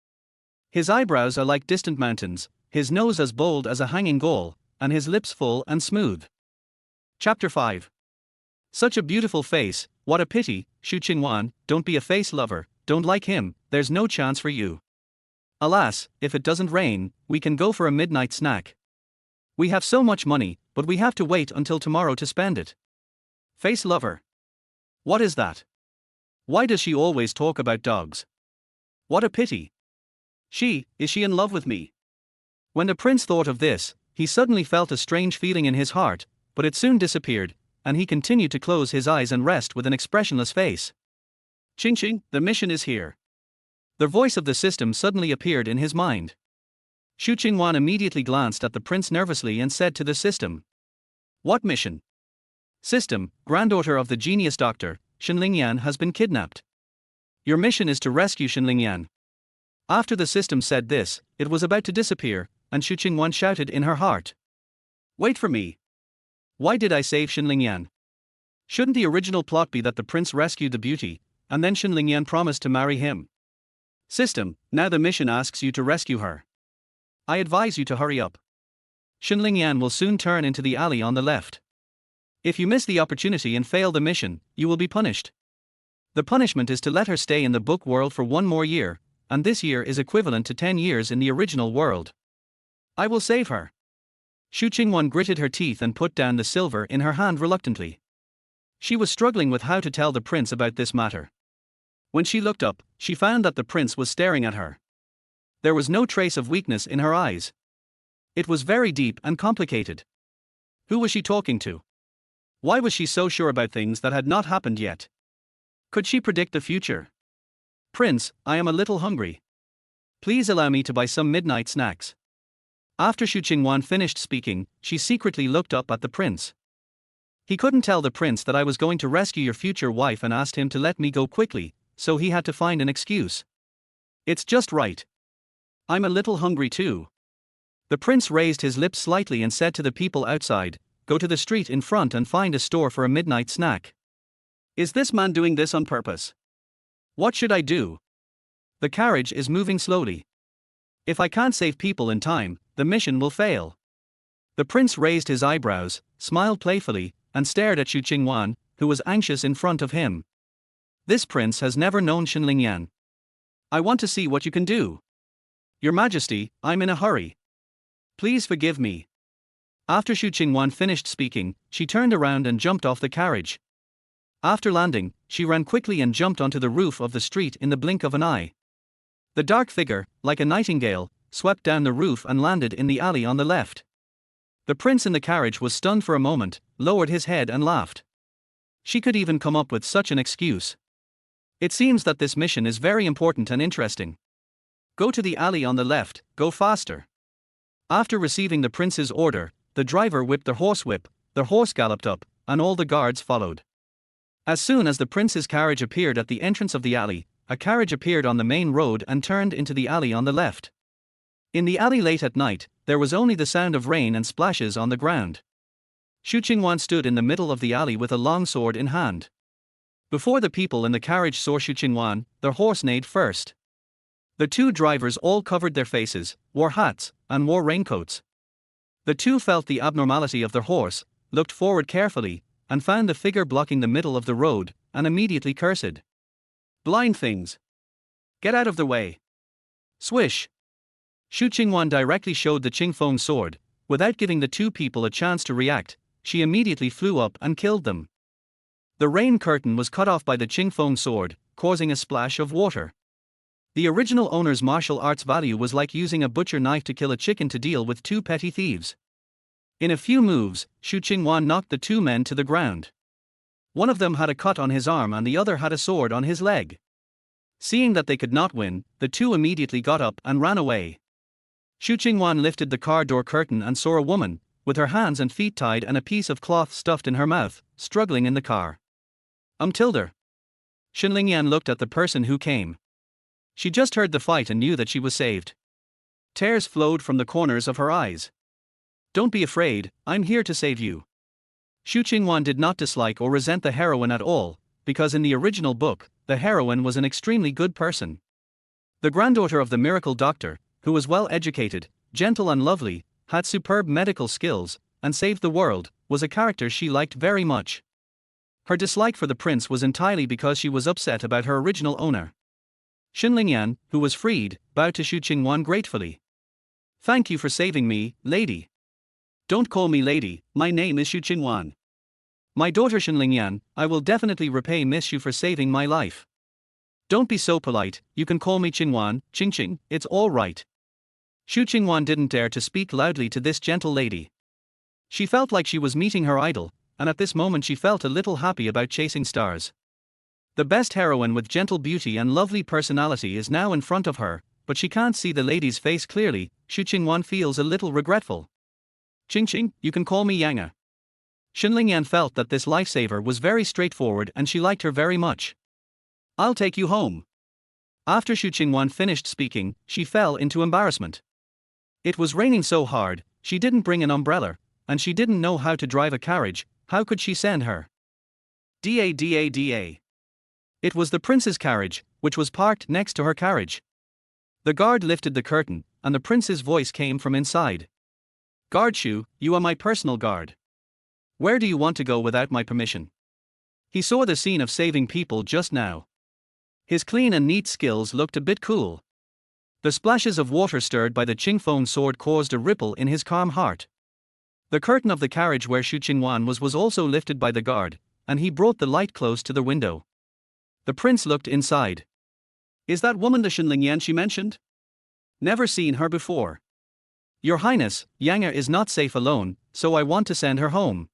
His eyebrows are like distant mountains, his nose as bold as a hanging gull, and his lips full and smooth. Chapter 5. Such a beautiful face, what a pity, Xu Qingwan, don't be a face lover, don't like him, there's no chance for you. Alas, if it doesn't rain, we can go for a midnight snack. We have so much money, but we have to wait until tomorrow to spend it. Face lover. What is that? Why does she always talk about dogs? What a pity. Is she in love with me? When the prince thought of this, he suddenly felt a strange feeling in his heart, but it soon disappeared, and he continued to close his eyes and rest with an expressionless face. Ching, the mission is here. The voice of the system suddenly appeared in his mind. Xu Qingwan immediately glanced at the prince nervously and said to the system. What mission? System, granddaughter of the genius doctor, Xinlingyan has been kidnapped. Your mission is to rescue Xinlingyan. After the system said this, it was about to disappear, and Xu Qingwan shouted in her heart. Wait for me. Why did I save Xinlingyan? Shouldn't the original plot be that the prince rescued the beauty, and then Xinlingyan promised to marry him? System, now the mission asks you to rescue her. I advise you to hurry up. Xinlingyan will soon turn into the alley on the left. If you miss the opportunity and fail the mission, you will be punished. The punishment is to let her stay in the book world for 1 more year, and this year is equivalent to 10 years in the original world. I will save her. Xu Qingwan gritted her teeth and put down the silver in her hand reluctantly. She was struggling with how to tell the prince about this matter. When she looked up, she found that the prince was staring at her. There was no trace of weakness in her eyes. It was very deep and complicated. Who was she talking to? Why was she so sure about things that had not happened yet? Could she predict the future? Prince, I am a little hungry. Please allow me to buy some midnight snacks. After Xu Qingwan finished speaking, she secretly looked up at the prince. He couldn't tell the prince that I was going to rescue your future wife and asked him to let me go quickly, so he had to find an excuse. It's just right. I'm a little hungry too. The prince raised his lips slightly and said to the people outside, go to the street in front and find a store for a midnight snack. Is this man doing this on purpose? What should I do? The carriage is moving slowly. If I can't save people in time, the mission will fail. The prince raised his eyebrows, smiled playfully, and stared at Xu Qingwan, who was anxious in front of him. This prince has never known Xinlingyan. I want to see what you can do. Your Majesty, I'm in a hurry. Please forgive me. After Xu Qingwan finished speaking, she turned around and jumped off the carriage. After landing, she ran quickly and jumped onto the roof of the street in the blink of an eye. The dark figure, like a nightingale, swept down the roof and landed in the alley on the left. The prince in the carriage was stunned for a moment, lowered his head and laughed. She could even come up with such an excuse. It seems that this mission is very important and interesting. Go to the alley on the left, go faster. After receiving the prince's order, the driver whipped the horsewhip, the horse galloped up, and all the guards followed. As soon as the prince's carriage appeared at the entrance of the alley, a carriage appeared on the main road and turned into the alley on the left. In the alley late at night, there was only the sound of rain and splashes on the ground. Xu Qingwan stood in the middle of the alley with a long sword in hand. Before the people in the carriage saw Xu Qingwan, their horse neighed first. The two drivers all covered their faces, wore hats, and wore raincoats. The two felt the abnormality of their horse, looked forward carefully, and found the figure blocking the middle of the road, and immediately cursed. Blind things! Get out of the way! Swish! Xu Qingwan directly showed the Qingfeng sword. Without giving the two people a chance to react, she immediately flew up and killed them. The rain curtain was cut off by the Qingfeng sword, causing a splash of water. The original owner's martial arts value was like using a butcher knife to kill a chicken to deal with two petty thieves. In a few moves, Xu Qingwan knocked the two men to the ground. One of them had a cut on his arm and the other had a sword on his leg. Seeing that they could not win, the two immediately got up and ran away. Xu Qingwan lifted the car door curtain and saw a woman, with her hands and feet tied and a piece of cloth stuffed in her mouth, struggling in the car. Tilda. Xinlingyan looked at the person who came. She just heard the fight and knew that she was saved. Tears flowed from the corners of her eyes. Don't be afraid, I'm here to save you. Xu Qingwan did not dislike or resent the heroine at all, because in the original book, the heroine was an extremely good person. The granddaughter of the miracle doctor, who was well educated, gentle and lovely, had superb medical skills, and saved the world, was a character she liked very much. Her dislike for the prince was entirely because she was upset about her original owner. Xinlingyan, who was freed, bowed to Xu Qingwan gratefully. Thank you for saving me, lady. Don't call me lady, my name is Xu Qingwan. My daughter Xinlingyan, I will definitely repay Miss Xu for saving my life. Don't be so polite, you can call me Qingwan, Qingqing, it's all right. Xu Qingwan didn't dare to speak loudly to this gentle lady. She felt like she was meeting her idol, and at this moment she felt a little happy about chasing stars. The best heroine with gentle beauty and lovely personality is now in front of her, but she can't see the lady's face clearly. Xu Qingwan feels a little regretful. Qingqing, you can call me Yanga. Xinlingyan felt that this lifesaver was very straightforward and she liked her very much. I'll take you home. After Xu Qingwan finished speaking, she fell into embarrassment. It was raining so hard, she didn't bring an umbrella, and she didn't know how to drive a carriage. How could she send her? Da. It was the prince's carriage, which was parked next to her carriage. The guard lifted the curtain, and the prince's voice came from inside. Guard Xu, you are my personal guard. Where do you want to go without my permission? He saw the scene of saving people just now. His clean and neat skills looked a bit cool. The splashes of water stirred by the Qingfeng sword caused a ripple in his calm heart. The curtain of the carriage where Xu Qingwan was also lifted by the guard, and he brought the light close to the window. The prince looked inside. Is that woman the Xinlingyan she mentioned? Never seen her before. Your Highness, Yanga is not safe alone, so I want to send her home.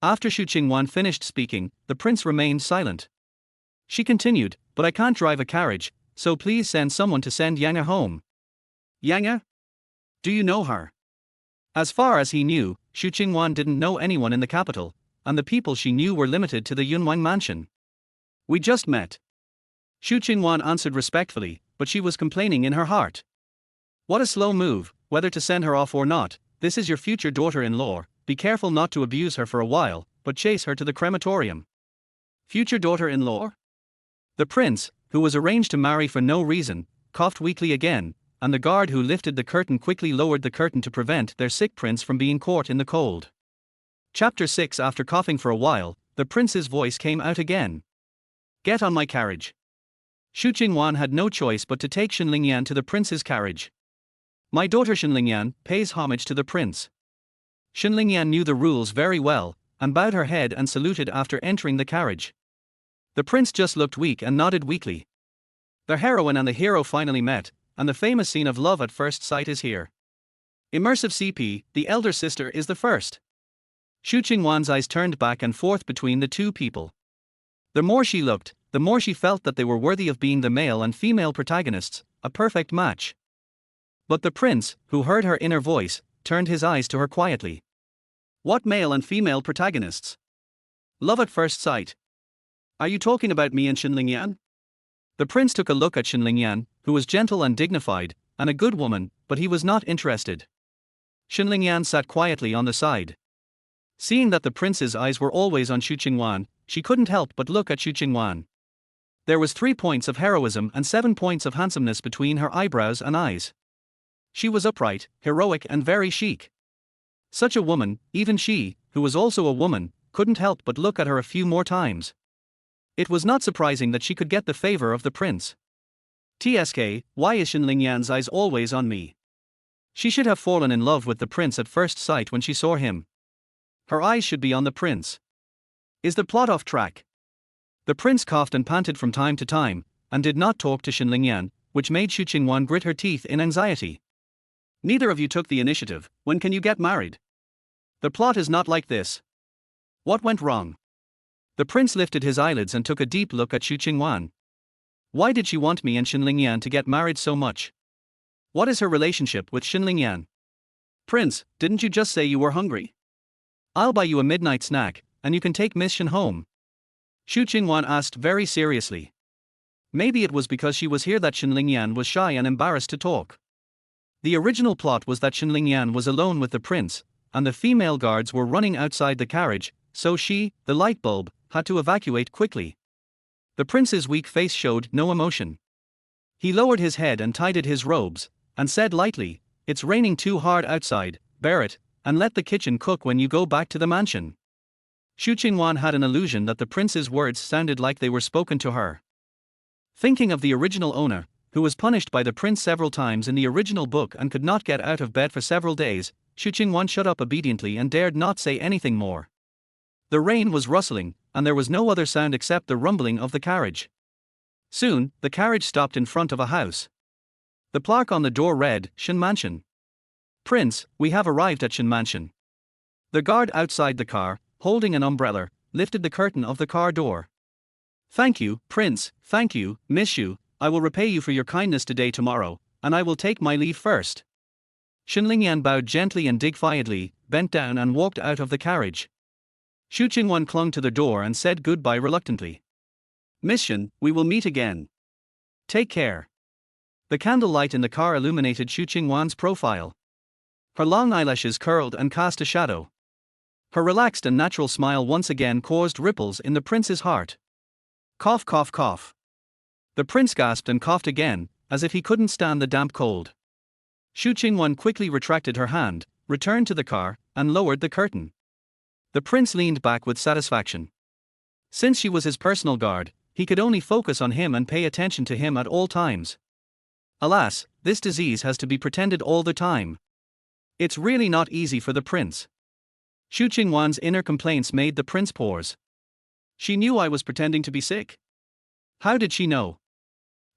After Xu Qingwan finished speaking, the prince remained silent. She continued, but I can't drive a carriage, so please send someone to send Yanga home. Yanga? Do you know her? As far as he knew, Xu Qingwan didn't know anyone in the capital, and the people she knew were limited to the Yunwang mansion. We just met. Xu Qingwan answered respectfully, but she was complaining in her heart. What a slow move, whether to send her off or not. This is your future daughter-in-law, be careful not to abuse her for a while, but chase her to the crematorium. Future daughter-in-law? The prince, who was arranged to marry for no reason, coughed weakly again, and the guard who lifted the curtain quickly lowered the curtain to prevent their sick prince from being caught in the cold. Chapter 6. After coughing for a while, the prince's voice came out again. Get on my carriage. Xu Qingwan had no choice but to take Xinlingyan to the prince's carriage. My daughter Xinlingyan pays homage to the prince. Xinlingyan knew the rules very well, and bowed her head and saluted after entering the carriage. The prince just looked weak and nodded weakly. The heroine and the hero finally met, and the famous scene of love at first sight is here. Immersive CP, the elder sister is the first. Xu Qingwan's eyes turned back and forth between the two people. The more she looked, the more she felt that they were worthy of being the male and female protagonists, a perfect match. But the prince, who heard her inner voice, turned his eyes to her quietly. What male and female protagonists? Love at first sight. Are you talking about me and Xinlingyan? The prince took a look at Xinlingyan, who was gentle and dignified, and a good woman, but he was not interested. Xinlingyan sat quietly on the side. Seeing that the prince's eyes were always on Xu Qingwan, she couldn't help but look at Xu Qingwan. There was 3 points of heroism and 7 points of handsomeness between her eyebrows and eyes. She was upright, heroic and very chic. Such a woman, even she, who was also a woman, couldn't help but look at her a few more times. It was not surprising that she could get the favor of the prince. TSK, why is Xinlingyan's eyes always on me? She should have fallen in love with the prince at first sight when she saw him. Her eyes should be on the prince. Is the plot off track? The prince coughed and panted from time to time, and did not talk to Xinlingyan, which made Xu Qingwan grit her teeth in anxiety. Neither of you took the initiative. When can you get married? The plot is not like this. What went wrong? The prince lifted his eyelids and took a deep look at Xu Qingwan. Why did she want me and Xinlingyan to get married so much? What is her relationship with Xinlingyan? Prince, didn't you just say you were hungry? I'll buy you a midnight snack, and you can take Miss Xin home. Xu Qingwan asked very seriously. Maybe it was because she was here that Xu Qingwan was shy and embarrassed to talk. The original plot was that Xu Qingwan was alone with the prince, and the female guards were running outside the carriage, so she, the light bulb, had to evacuate quickly. The prince's weak face showed no emotion. He lowered his head and tidied his robes, and said lightly, "It's raining too hard outside, bear it, and let the kitchen cook when you go back to the mansion." Xu Qingwan had an illusion that the prince's words sounded like they were spoken to her. Thinking of the original owner, who was punished by the prince several times in the original book and could not get out of bed for several days, Xu Qingwan shut up obediently and dared not say anything more. The rain was rustling, and there was no other sound except the rumbling of the carriage. Soon, the carriage stopped in front of a house. The plaque on the door read, "Shen Mansion." "Prince, we have arrived at Shen Mansion." The guard outside the car, holding an umbrella, lifted the curtain of the car door. "Thank you, Prince, thank you, Miss Xu, I will repay you for your kindness today tomorrow, and I will take my leave first." Xu Qingwan bowed gently and dignifiedly, bent down and walked out of the carriage. Xu Qingwan clung to the door and said goodbye reluctantly. "Miss Xu, we will meet again. Take care." The candlelight in the car illuminated Xu Qingwan's profile. Her long eyelashes curled and cast a shadow. Her relaxed and natural smile once again caused ripples in the prince's heart. Cough, cough, cough. The prince gasped and coughed again, as if he couldn't stand the damp cold. Xu Qingwan quickly retracted her hand, returned to the car, and lowered the curtain. The prince leaned back with satisfaction. Since she was his personal guard, he could only focus on him and pay attention to him at all times. Alas, this disease has to be pretended all the time. It's really not easy for the prince. Xu Qingwan's inner complaints made the prince pause. She knew I was pretending to be sick? How did she know?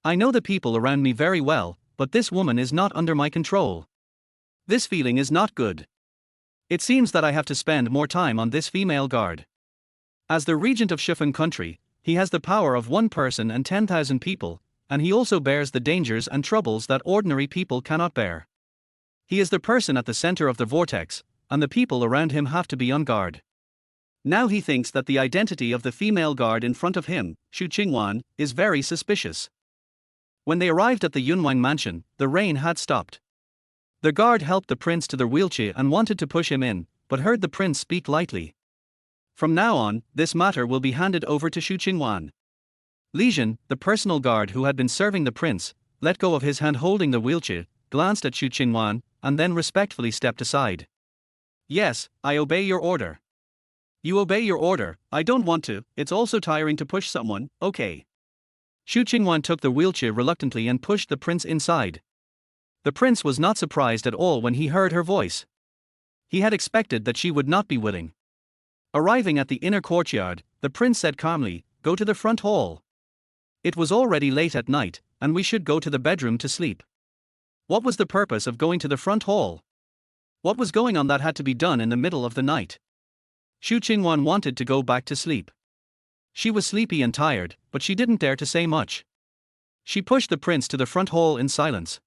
I know the people around me very well, but this woman is not under my control. This feeling is not good. It seems that I have to spend more time on this female guard. As the regent of Shifeng country, he has the power of one person and 10,000 people, and he also bears the dangers and troubles that ordinary people cannot bear. He is the person at the center of the vortex, and the people around him have to be on guard. Now he thinks that the identity of the female guard in front of him, Xu Qingwan, is very suspicious. When they arrived at the Yunwang mansion, the rain had stopped. The guard helped the prince to the wheelchair and wanted to push him in, but heard the prince speak lightly. From now on, this matter will be handed over to Xu Qingwan. Li Jin, the personal guard who had been serving the prince, let go of his hand holding the wheelchair, glanced at Xu Qingwan, and then respectfully stepped aside. "Yes, I obey your order." "You obey your order, I don't want to, it's also tiring to push someone, okay." Xu Qingwan took the wheelchair reluctantly and pushed the prince inside. The prince was not surprised at all when he heard her voice. He had expected that she would not be willing. Arriving at the inner courtyard, the prince said calmly, "Go to the front hall. It was already late at night, and we should go to the bedroom to sleep." What was the purpose of going to the front hall? What was going on that had to be done in the middle of the night? Xu Qingwan wanted to go back to sleep. She was sleepy and tired, but she didn't dare to say much. She pushed the prince to the front hall in silence.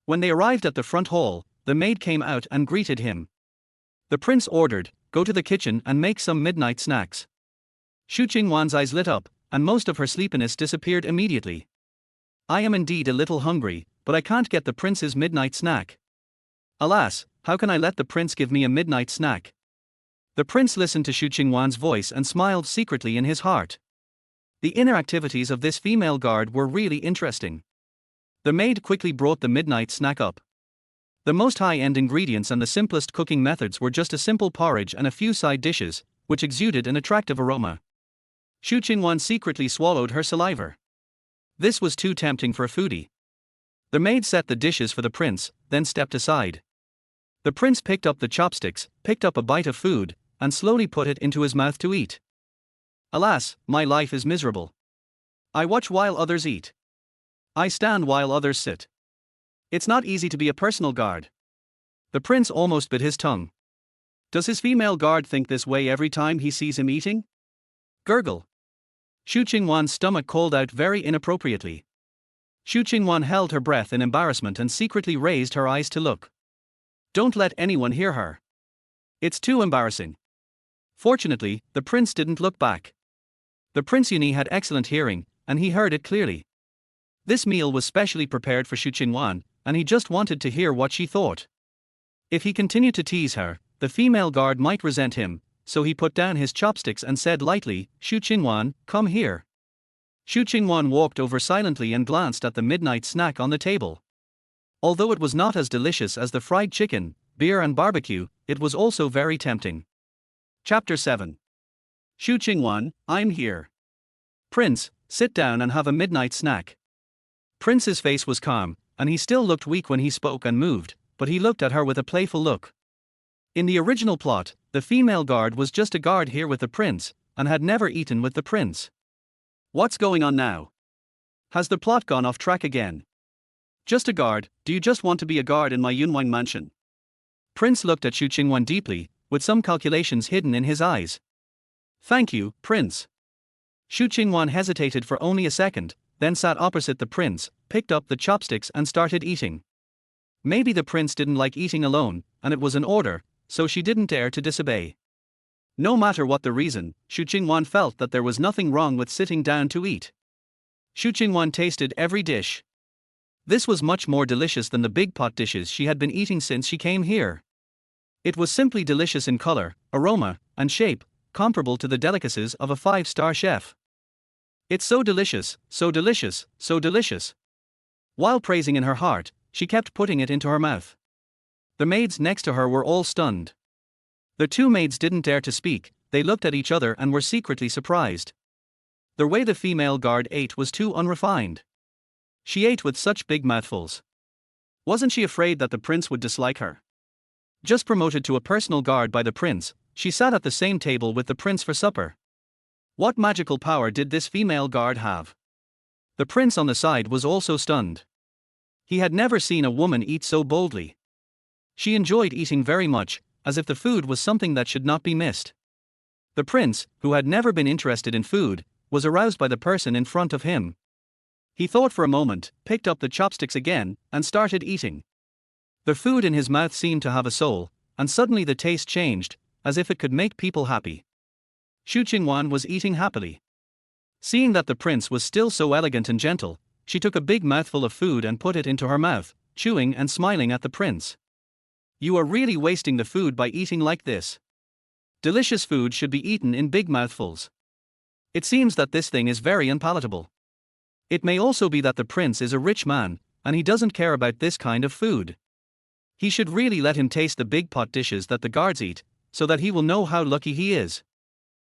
When they arrived at the front hall, the maid came out and greeted him. The prince ordered, "Go to the kitchen and make some midnight snacks." Xu Qingwan's eyes lit up, and most of her sleepiness disappeared immediately. "I am indeed a little hungry, but I can't get the prince's midnight snack. Alas, how can I let the prince give me a midnight snack?" The prince listened to Xu Qingwan's voice and smiled secretly in his heart. The inner activities of this female guard were really interesting. The maid quickly brought the midnight snack up. The most high-end ingredients and the simplest cooking methods were just a simple porridge and a few side dishes, which exuded an attractive aroma. Xu Qingwan secretly swallowed her saliva. This was too tempting for a foodie. The maid set the dishes for the prince, then stepped aside. The prince picked up the chopsticks, picked up a bite of food, and slowly put it into his mouth to eat. Alas, my life is miserable. I watch while others eat. I stand while others sit. It's not easy to be a personal guard. The prince almost bit his tongue. Does his female guard think this way every time he sees him eating? Gurgle. Xu Qingwan's stomach called out very inappropriately. Xu Qingwan held her breath in embarrassment and secretly raised her eyes to look. Don't let anyone hear her. It's too embarrassing. Fortunately, the prince didn't look back. The Prince Yuni had excellent hearing, and he heard it clearly. This meal was specially prepared for Xu Qingwan, and he just wanted to hear what she thought. If he continued to tease her, the female guard might resent him, so he put down his chopsticks and said lightly, "Xu Qingwan, come here." Xu Qingwan walked over silently and glanced at the midnight snack on the table. Although it was not as delicious as the fried chicken, beer and barbecue, it was also very tempting. Chapter 7. Xu Qingwan, I'm here. Prince, sit down and have a midnight snack. Prince's face was calm, and he still looked weak when he spoke and moved, but he looked at her with a playful look. In the original plot, the female guard was just a guard here with the prince, and had never eaten with the prince. What's going on now? Has the plot gone off track again? Just a guard, do you just want to be a guard in my Yunwang mansion? Prince looked at Xu Qingwan deeply, with some calculations hidden in his eyes. Thank you, Prince. Xu Qingwan hesitated for only a second, then sat opposite the prince, picked up the chopsticks and started eating. Maybe the prince didn't like eating alone, and it was an order, so she didn't dare to disobey. No matter what the reason, Xu Qingwan felt that there was nothing wrong with sitting down to eat. Xu Qingwan tasted every dish. This was much more delicious than the big pot dishes she had been eating since she came here. It was simply delicious in color, aroma, and shape, comparable to the delicacies of a 5-star chef. It's so delicious, so delicious, so delicious. While praising in her heart, she kept putting it into her mouth. The maids next to her were all stunned. The two maids didn't dare to speak, they looked at each other and were secretly surprised. The way the female guard ate was too unrefined. She ate with such big mouthfuls. Wasn't she afraid that the prince would dislike her? Just promoted to a personal guard by the prince, she sat at the same table with the prince for supper. What magical power did this female guard have? The prince on the side was also stunned. He had never seen a woman eat so boldly. She enjoyed eating very much, as if the food was something that should not be missed. The prince, who had never been interested in food, was aroused by the person in front of him. He thought for a moment, picked up the chopsticks again, and started eating. The food in his mouth seemed to have a soul, and suddenly the taste changed, as if it could make people happy. Xu Qingwan was eating happily. Seeing that the prince was still so elegant and gentle, she took a big mouthful of food and put it into her mouth, chewing and smiling at the prince. You are really wasting the food by eating like this. Delicious food should be eaten in big mouthfuls. It seems that this thing is very unpalatable. It may also be that the prince is a rich man, and he doesn't care about this kind of food. He should really let him taste the big pot dishes that the guards eat, so that he will know how lucky he is.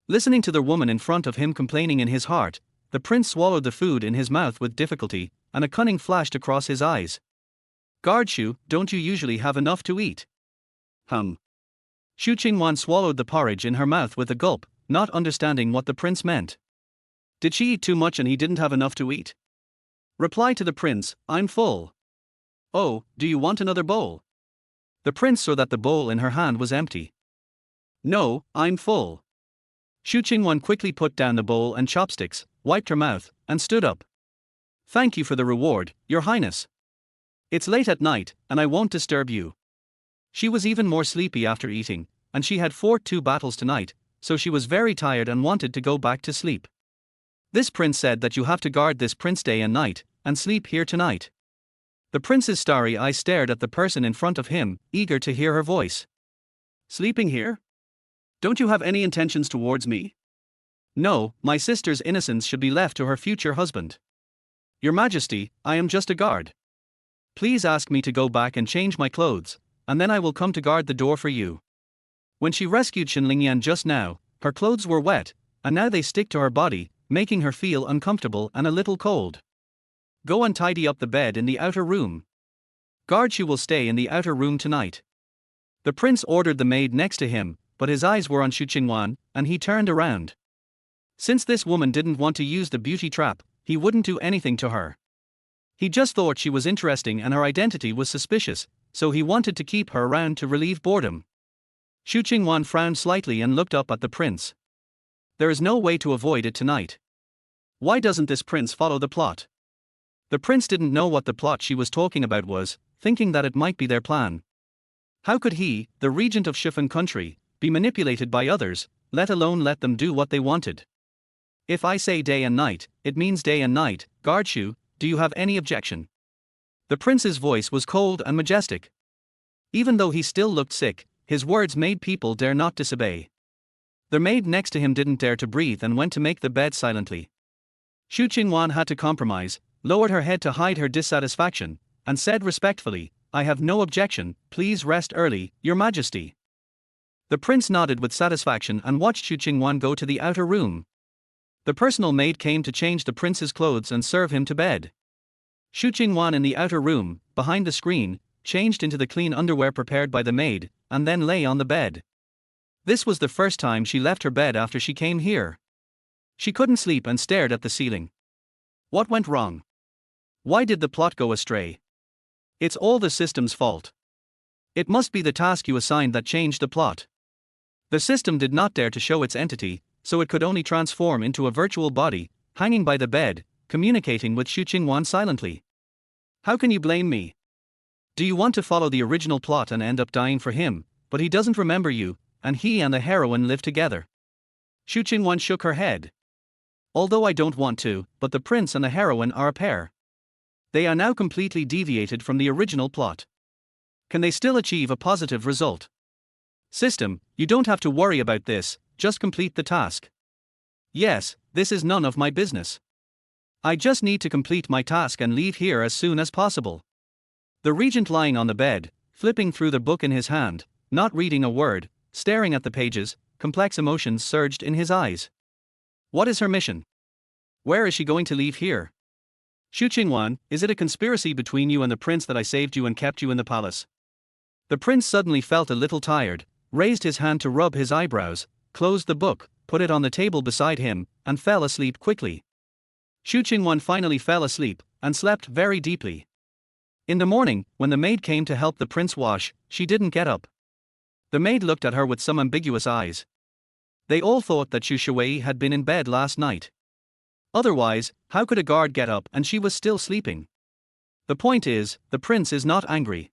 Listening to the woman in front of him complaining in his heart, the prince swallowed the food in his mouth with difficulty, and a cunning flashed across his eyes. Guard Xu, don't you usually have enough to eat? Xu Qingwan swallowed the porridge in her mouth with a gulp, not understanding what the prince meant. Did she eat too much and he didn't have enough to eat? Reply to the prince, I'm full. Oh, do you want another bowl? The prince saw that the bowl in her hand was empty. No, I'm full. Xu Qingwan quickly put down the bowl and chopsticks, wiped her mouth, and stood up. Thank you for the reward, Your Highness. It's late at night, and I won't disturb you. She was even more sleepy after eating, and she had fought 2 battles tonight, so she was very tired and wanted to go back to sleep. This prince said that you have to guard this prince day and night, and sleep here tonight. The prince's starry eyes stared at the person in front of him, eager to hear her voice. Sleeping here? Don't you have any intentions towards me? No, my sister's innocence should be left to her future husband. Your Majesty, I am just a guard. Please ask me to go back and change my clothes, and then I will come to guard the door for you. When she rescued Xinlingyan just now, her clothes were wet, and now they stick to her body, making her feel uncomfortable and a little cold. Go and tidy up the bed in the outer room. Guard Xu will stay in the outer room tonight. The prince ordered the maid next to him, but his eyes were on Xu Qingwan, and he turned around. Since this woman didn't want to use the beauty trap, he wouldn't do anything to her. He just thought she was interesting and her identity was suspicious, so he wanted to keep her around to relieve boredom. Xu Qingwan frowned slightly and looked up at the prince. There is no way to avoid it tonight. Why doesn't this prince follow the plot? The prince didn't know what the plot she was talking about was, thinking that it might be their plan. How could he, the regent of Shifan country, be manipulated by others, let alone let them do what they wanted? If I say day and night, it means day and night. Guard Xu, do you have any objection? The prince's voice was cold and majestic. Even though he still looked sick, his words made people dare not disobey. The maid next to him didn't dare to breathe and went to make the bed silently. Xu Qingwan had to compromise, lowered her head to hide her dissatisfaction, and said respectfully, I have no objection, please rest early, your majesty. The prince nodded with satisfaction and watched Xu Qingwan go to the outer room. The personal maid came to change the prince's clothes and serve him to bed. Xu Qingwan in the outer room, behind the screen, changed into the clean underwear prepared by the maid, and then lay on the bed. This was the first time she left her bed after she came here. She couldn't sleep and stared at the ceiling. What went wrong? Why did the plot go astray? It's all the system's fault. It must be the task you assigned that changed the plot. The system did not dare to show its entity, so it could only transform into a virtual body, hanging by the bed, communicating with Xu Qingwan silently. How can you blame me? Do you want to follow the original plot and end up dying for him, but he doesn't remember you, and he and the heroine live together? Xu Qingwan shook her head. Although I don't want to, but the prince and the heroine are a pair. They are now completely deviated from the original plot. Can they still achieve a positive result? System, you don't have to worry about this, just complete the task. Yes, this is none of my business. I just need to complete my task and leave here as soon as possible. The regent lying on the bed, flipping through the book in his hand, not reading a word, staring at the pages, complex emotions surged in his eyes. What is her mission? Where is she going to leave here? Xu Qingwan, is it a conspiracy between you and the prince that I saved you and kept you in the palace? The prince suddenly felt a little tired, raised his hand to rub his eyebrows, closed the book, put it on the table beside him, and fell asleep quickly. Xu Qingwan finally fell asleep, and slept very deeply. In the morning, when the maid came to help the prince wash, she didn't get up. The maid looked at her with some ambiguous eyes. They all thought that Xu Shui had been in bed last night. Otherwise, how could a guard get up and she was still sleeping? The point is, the prince is not angry.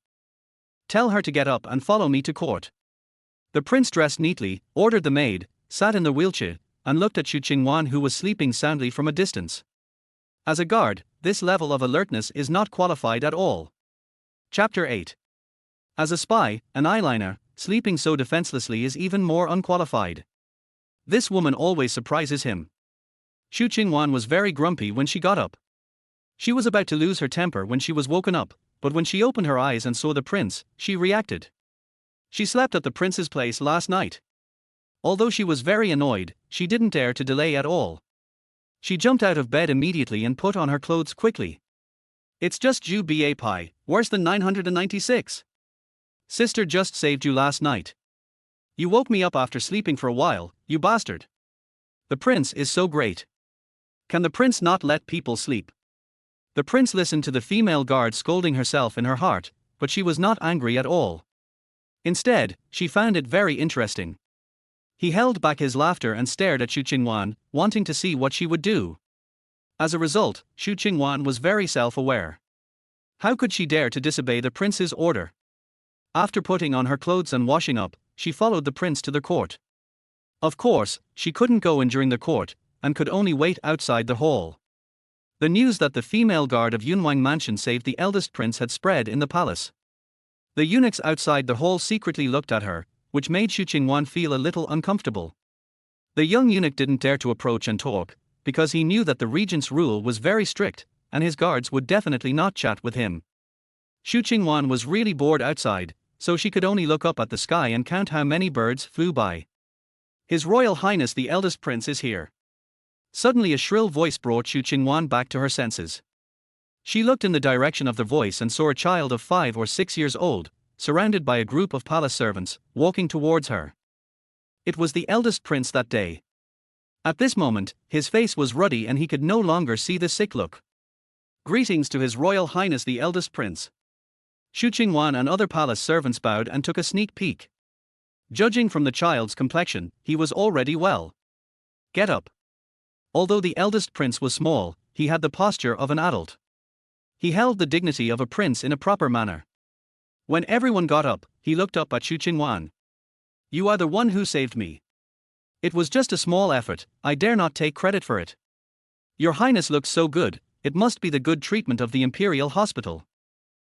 Tell her to get up and follow me to court. The prince dressed neatly, ordered the maid, sat in the wheelchair, and looked at Xu Qingwan who was sleeping soundly from a distance. As a guard, this level of alertness is not qualified at all. Chapter 8. As a spy, an eyeliner, sleeping so defenselessly is even more unqualified. This woman always surprises him. Xu Qingwan was very grumpy when she got up. She was about to lose her temper when she was woken up, but when she opened her eyes and saw the prince, she reacted. She slept at the prince's place last night. Although she was very annoyed, she didn't dare to delay at all. She jumped out of bed immediately and put on her clothes quickly. It's just Ju Ba Pi, worse than 996. Sister just saved you last night. You woke me up after sleeping for a while, you bastard. The prince is so great. Can the prince not let people sleep? The prince listened to the female guard scolding herself in her heart, but she was not angry at all. Instead, she found it very interesting. He held back his laughter and stared at Xu Qingwan, wanting to see what she would do. As a result, Xu Qingwan was very self-aware. How could she dare to disobey the prince's order? After putting on her clothes and washing up, she followed the prince to the court. Of course, she couldn't go in during the court, and could only wait outside the hall. The news that the female guard of Yunwang Mansion saved the eldest prince had spread in the palace. The eunuchs outside the hall secretly looked at her, which made Xu Qingwan feel a little uncomfortable. The young eunuch didn't dare to approach and talk, because he knew that the regent's rule was very strict, and his guards would definitely not chat with him. Xu Qingwan was really bored outside, so she could only look up at the sky and count how many birds flew by. His Royal Highness the eldest prince is here. Suddenly a shrill voice brought Xu Qingwan back to her senses. She looked in the direction of the voice and saw a child of 5 or 6 years old, surrounded by a group of palace servants, walking towards her. It was the eldest prince that day. At this moment, his face was ruddy and he could no longer see the sick look. Greetings to His Royal Highness the eldest prince. Xu Qingwan and other palace servants bowed and took a sneak peek. Judging from the child's complexion, he was already well. Get up. Although the eldest prince was small, he had the posture of an adult. He held the dignity of a prince in a proper manner. When everyone got up, he looked up at Xu Qingwan. You are the one who saved me. It was just a small effort, I dare not take credit for it. Your Highness looks so good, it must be the good treatment of the Imperial Hospital.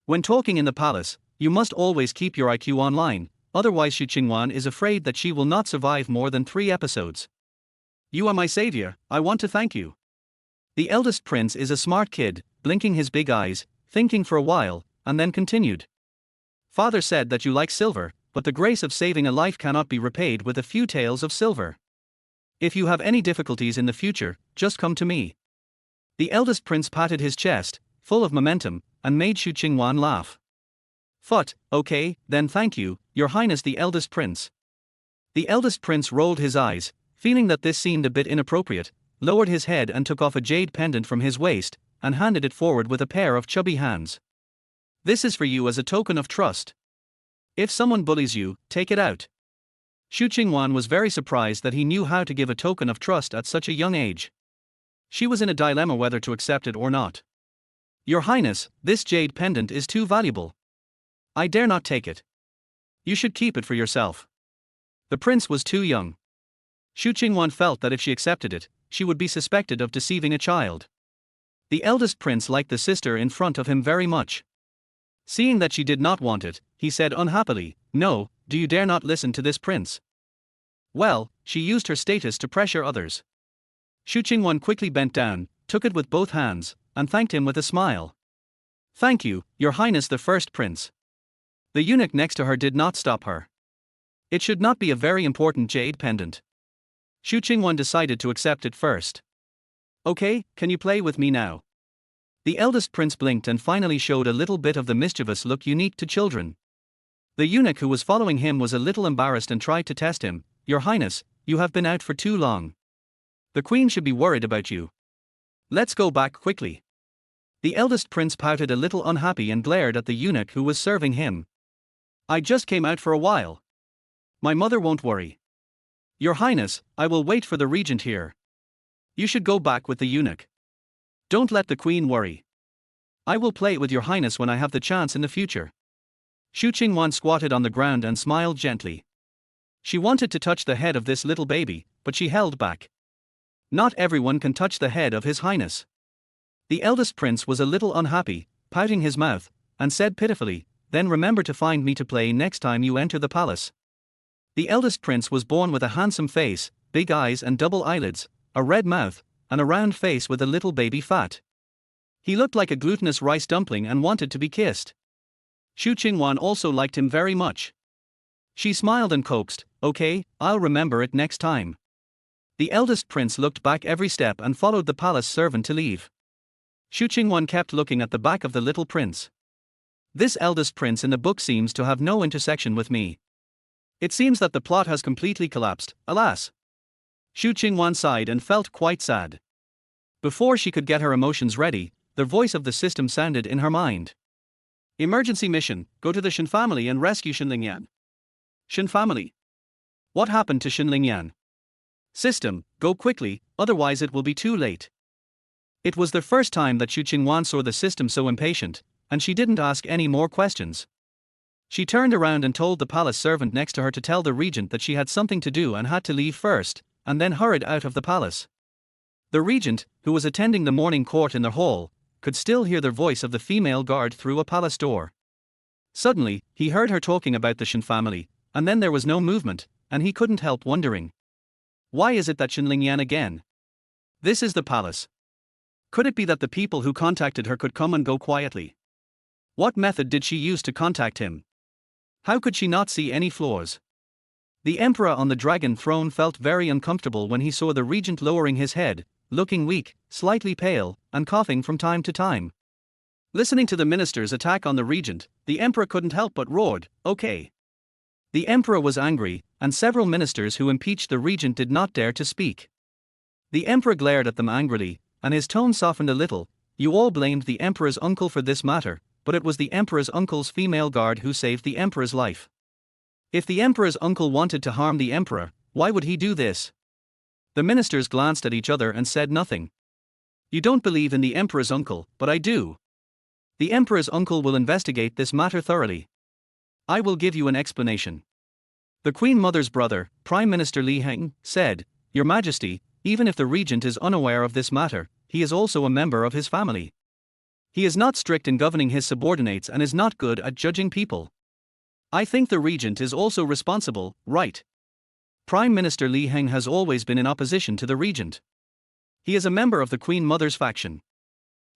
When talking in the palace, you must always keep your IQ online, otherwise Xu Qingwan is afraid that she will not survive more than 3 episodes. You are my savior, I want to thank you. The eldest prince is a smart kid, blinking his big eyes, thinking for a while, and then continued. Father said that you like silver, but the grace of saving a life cannot be repaid with a few taels of silver. If you have any difficulties in the future, just come to me. The eldest prince patted his chest, full of momentum, and made Xu Qingwan laugh. Phut, okay, then thank you, Your Highness the eldest prince. The eldest prince rolled his eyes, feeling that this seemed a bit inappropriate, lowered his head and took off a jade pendant from his waist, and handed it forward with a pair of chubby hands. This is for you as a token of trust. If someone bullies you, take it out. Xu Qingwan was very surprised that he knew how to give a token of trust at such a young age. She was in a dilemma whether to accept it or not. Your Highness, this jade pendant is too valuable. I dare not take it. You should keep it for yourself. The prince was too young. Xu Qingwan felt that if she accepted it, she would be suspected of deceiving a child. The eldest prince liked the sister in front of him very much. Seeing that she did not want it, he said unhappily, No, do you dare not listen to this prince? Well, she used her status to pressure others. Xu Qingwan quickly bent down, took it with both hands, and thanked him with a smile. Thank you, Your Highness the first prince. The eunuch next to her did not stop her. It should not be a very important jade pendant. Xu Qingwan decided to accept it first. Okay, can you play with me now? The eldest prince blinked and finally showed a little bit of the mischievous look unique to children. The eunuch who was following him was a little embarrassed and tried to test him. Your Highness, you have been out for too long. The queen should be worried about you. Let's go back quickly. The eldest prince pouted a little unhappy and glared at the eunuch who was serving him. I just came out for a while. My mother won't worry. Your Highness, I will wait for the regent here. You should go back with the eunuch. Don't let the queen worry. I will play with Your Highness when I have the chance in the future. Xu Qingwan squatted on the ground and smiled gently. She wanted to touch the head of this little baby, but she held back. Not everyone can touch the head of His Highness. The eldest prince was a little unhappy, pouting his mouth, and said pitifully, Then remember to find me to play next time you enter the palace. The eldest prince was born with a handsome face, big eyes and double eyelids, a red mouth, and a round face with a little baby fat. He looked like a glutinous rice dumpling and wanted to be kissed. Xu Qingwan also liked him very much. She smiled and coaxed, Okay, I'll remember it next time. The eldest prince looked back every step and followed the palace servant to leave. Xu Qingwan kept looking at the back of the little prince. This eldest prince in the book seems to have no intersection with me. It seems that the plot has completely collapsed, alas. Xu Qingwan sighed and felt quite sad. Before she could get her emotions ready, the voice of the system sounded in her mind. Emergency mission, go to the Shen family and rescue Xinlingyan. Shen family. What happened to Xinlingyan? System, go quickly, otherwise it will be too late. It was the first time that Xu Qingwan saw the system so impatient, and she didn't ask any more questions. She turned around and told the palace servant next to her to tell the regent that she had something to do and had to leave first, and then hurried out of the palace. The regent, who was attending the morning court in the hall, could still hear the voice of the female guard through a palace door. Suddenly, he heard her talking about the Shen family, and then there was no movement, and he couldn't help wondering. Why is it that Xinlingyan again? This is the palace. Could it be that the people who contacted her could come and go quietly? What method did she use to contact him? How could she not see any flaws? The emperor on the dragon throne felt very uncomfortable when he saw the regent lowering his head, looking weak, slightly pale, and coughing from time to time. Listening to the minister's attack on the regent, the emperor couldn't help but roared, Okay. The emperor was angry, and several ministers who impeached the regent did not dare to speak. The emperor glared at them angrily, and his tone softened a little. You all blamed the emperor's uncle for this matter, but it was the emperor's uncle's female guard who saved the emperor's life. If the emperor's uncle wanted to harm the emperor, why would he do this? The ministers glanced at each other and said nothing. You don't believe in the emperor's uncle, but I do. The emperor's uncle will investigate this matter thoroughly. I will give you an explanation. The Queen Mother's brother, Prime Minister Li Heng, said, "Your Majesty, even if the regent is unaware of this matter, he is also a member of his family. He is not strict in governing his subordinates and is not good at judging people. I think the regent is also responsible, right?" Prime Minister Li Heng has always been in opposition to the regent. He is a member of the Queen Mother's faction.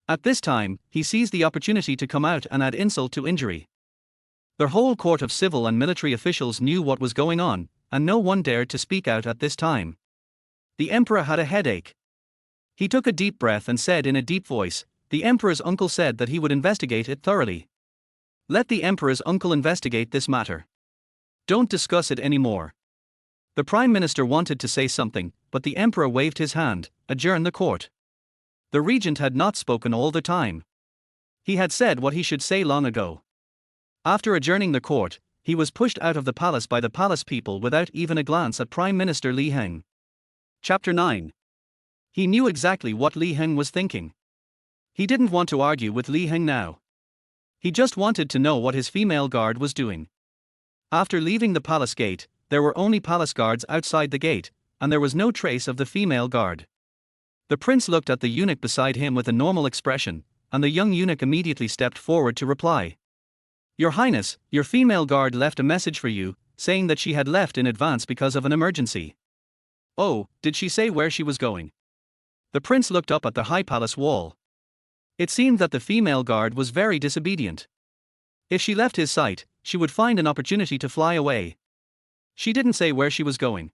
At this time, he seized the opportunity to come out and add insult to injury. The whole court of civil and military officials knew what was going on, and no one dared to speak out at this time. The emperor had a headache. He took a deep breath and said in a deep voice, "The emperor's uncle said that he would investigate it thoroughly. Let the emperor's uncle investigate this matter. Don't discuss it anymore." The prime minister wanted to say something, but the emperor waved his hand, "Adjourn the court." The regent had not spoken all the time. He had said what he should say long ago. After adjourning the court, he was pushed out of the palace by the palace people without even a glance at Prime Minister Li Heng. Chapter 9. He knew exactly what Li Heng was thinking. He didn't want to argue with Li Heng now. He just wanted to know what his female guard was doing. After leaving the palace gate, there were only palace guards outside the gate, and there was no trace of the female guard. The prince looked at the eunuch beside him with a normal expression, and the young eunuch immediately stepped forward to reply. "Your Highness, your female guard left a message for you, saying that she had left in advance because of an emergency." "Oh, did she say where she was going?" The prince looked up at the high palace wall. It seemed that the female guard was very disobedient. If she left his sight, she would find an opportunity to fly away. She didn't say where she was going.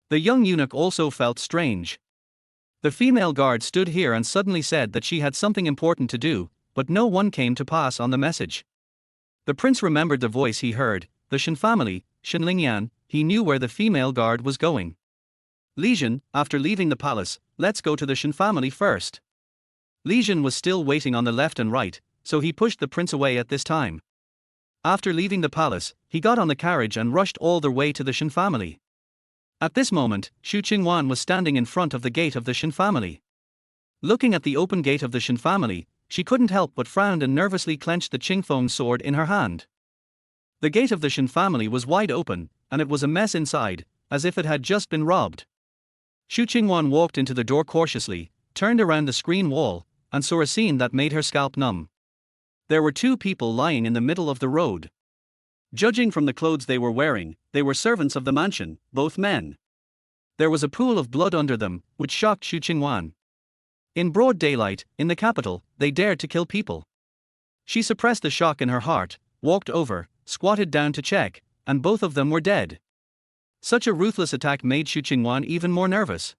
The young eunuch also felt strange. The female guard stood here and suddenly said that she had something important to do, but no one came to pass on the message. The prince remembered the voice he heard, the Shen family, Shen Lingyan. He knew where the female guard was going. "Li Jin, after leaving the palace, let's go to the Shen family first." Li Jin was still waiting on the left and right, so he pushed the prince away at this time. After leaving the palace, he got on the carriage and rushed all the way to the Shen family. At this moment, Xu Qingwan was standing in front of the gate of the Shen family. Looking at the open gate of the Shen family, she couldn't help but frown and nervously clenched the Qingfeng sword in her hand. The gate of the Shen family was wide open, and it was a mess inside, as if it had just been robbed. Xu Qingwan walked into the door cautiously, turned around the screen wall, and saw a scene that made her scalp numb. There were two people lying in the middle of the road. Judging from the clothes they were wearing, they were servants of the mansion, both men. There was a pool of blood under them, which shocked Xu Qingwan. In broad daylight, in the capital, they dared to kill people. She suppressed the shock in her heart, walked over, squatted down to check, and both of them were dead. Such a ruthless attack made Xu Qingwan even more nervous.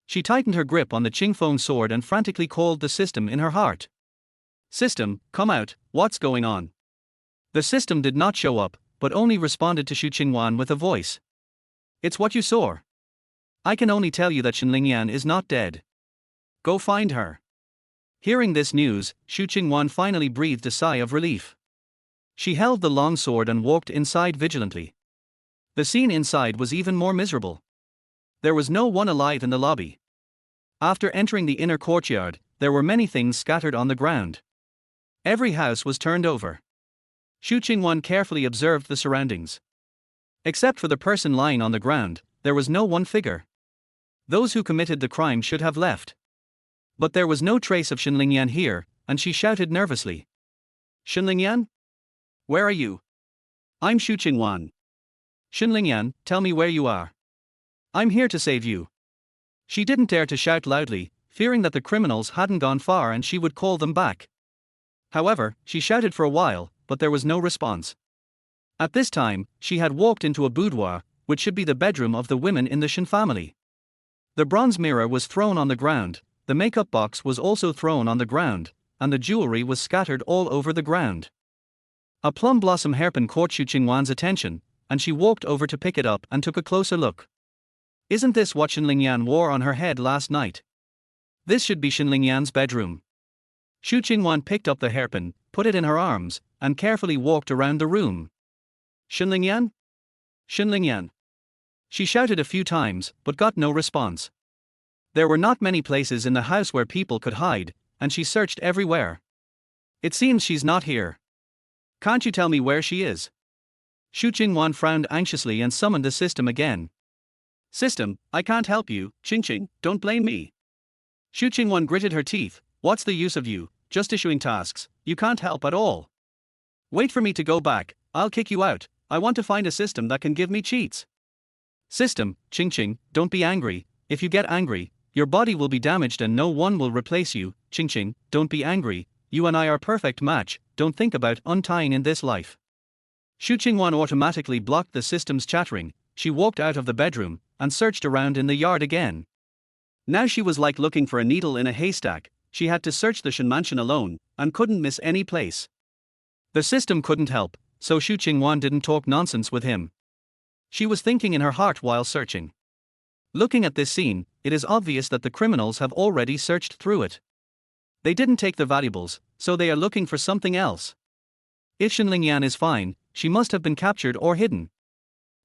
She tightened her grip on the Qingfeng sword and frantically called the system in her heart. "System, come out, what's going on?" The system did not show up, but only responded to Xu Qingwan with a voice. "It's what you saw. I can only tell you that Shen Lingyan is not dead. Go find her." Hearing this news, Xu Qingwan finally breathed a sigh of relief. She held the long sword and walked inside vigilantly. The scene inside was even more miserable. There was no one alive in the lobby. After entering the inner courtyard, there were many things scattered on the ground. Every house was turned over. Xu Qingwan carefully observed the surroundings. Except for the person lying on the ground, there was no one figure. Those who committed the crime should have left. But there was no trace of Shen Lingyan here, and she shouted nervously. "Shen Lingyan? Where are you?" "I'm Xu Qingwan." "Shen Lingyan, tell me where you are. I'm here to save you." She didn't dare to shout loudly, fearing that the criminals hadn't gone far and she would call them back. However, she shouted for a while, but there was no response. At this time, she had walked into a boudoir, which should be the bedroom of the women in the Shen family. The bronze mirror was thrown on the ground, the makeup box was also thrown on the ground, and the jewelry was scattered all over the ground. A plum blossom hairpin caught Xu Qingwan's attention, and she walked over to pick it up and took a closer look. Isn't this what Shen Lingyan wore on her head last night? This should be Shen Lingyan's bedroom. Xu Qingwan picked up the hairpin, put it in her arms, and carefully walked around the room. "Shen Lingyan? Shen Lingyan?" She shouted a few times, but got no response. There were not many places in the house where people could hide, and she searched everywhere. "It seems she's not here. Can't you tell me where she is?" Xu Qingwan frowned anxiously and summoned the system again. System, I can't help you, Qing, don't blame me. Xu Qingwan gritted her teeth, what's the use of you, just issuing tasks, you can't help at all. Wait for me to go back, I'll kick you out, I want to find a system that can give me cheats. System, Qing, don't be angry, if you get angry, your body will be damaged and no one will replace you, Qing, don't be angry, you and I are a perfect match, don't think about untying in this life. Xu Qingwan automatically blocked the system's chattering, she walked out of the bedroom, and searched around in the yard again. Now she was like looking for a needle in a haystack, she had to search the Shen mansion alone, and couldn't miss any place. The system couldn't help, so Xu Qingwan didn't talk nonsense with him. She was thinking in her heart while searching. Looking at this scene, it is obvious that the criminals have already searched through it. They didn't take the valuables, so they are looking for something else. If Shen Lingyan is fine, she must have been captured or hidden.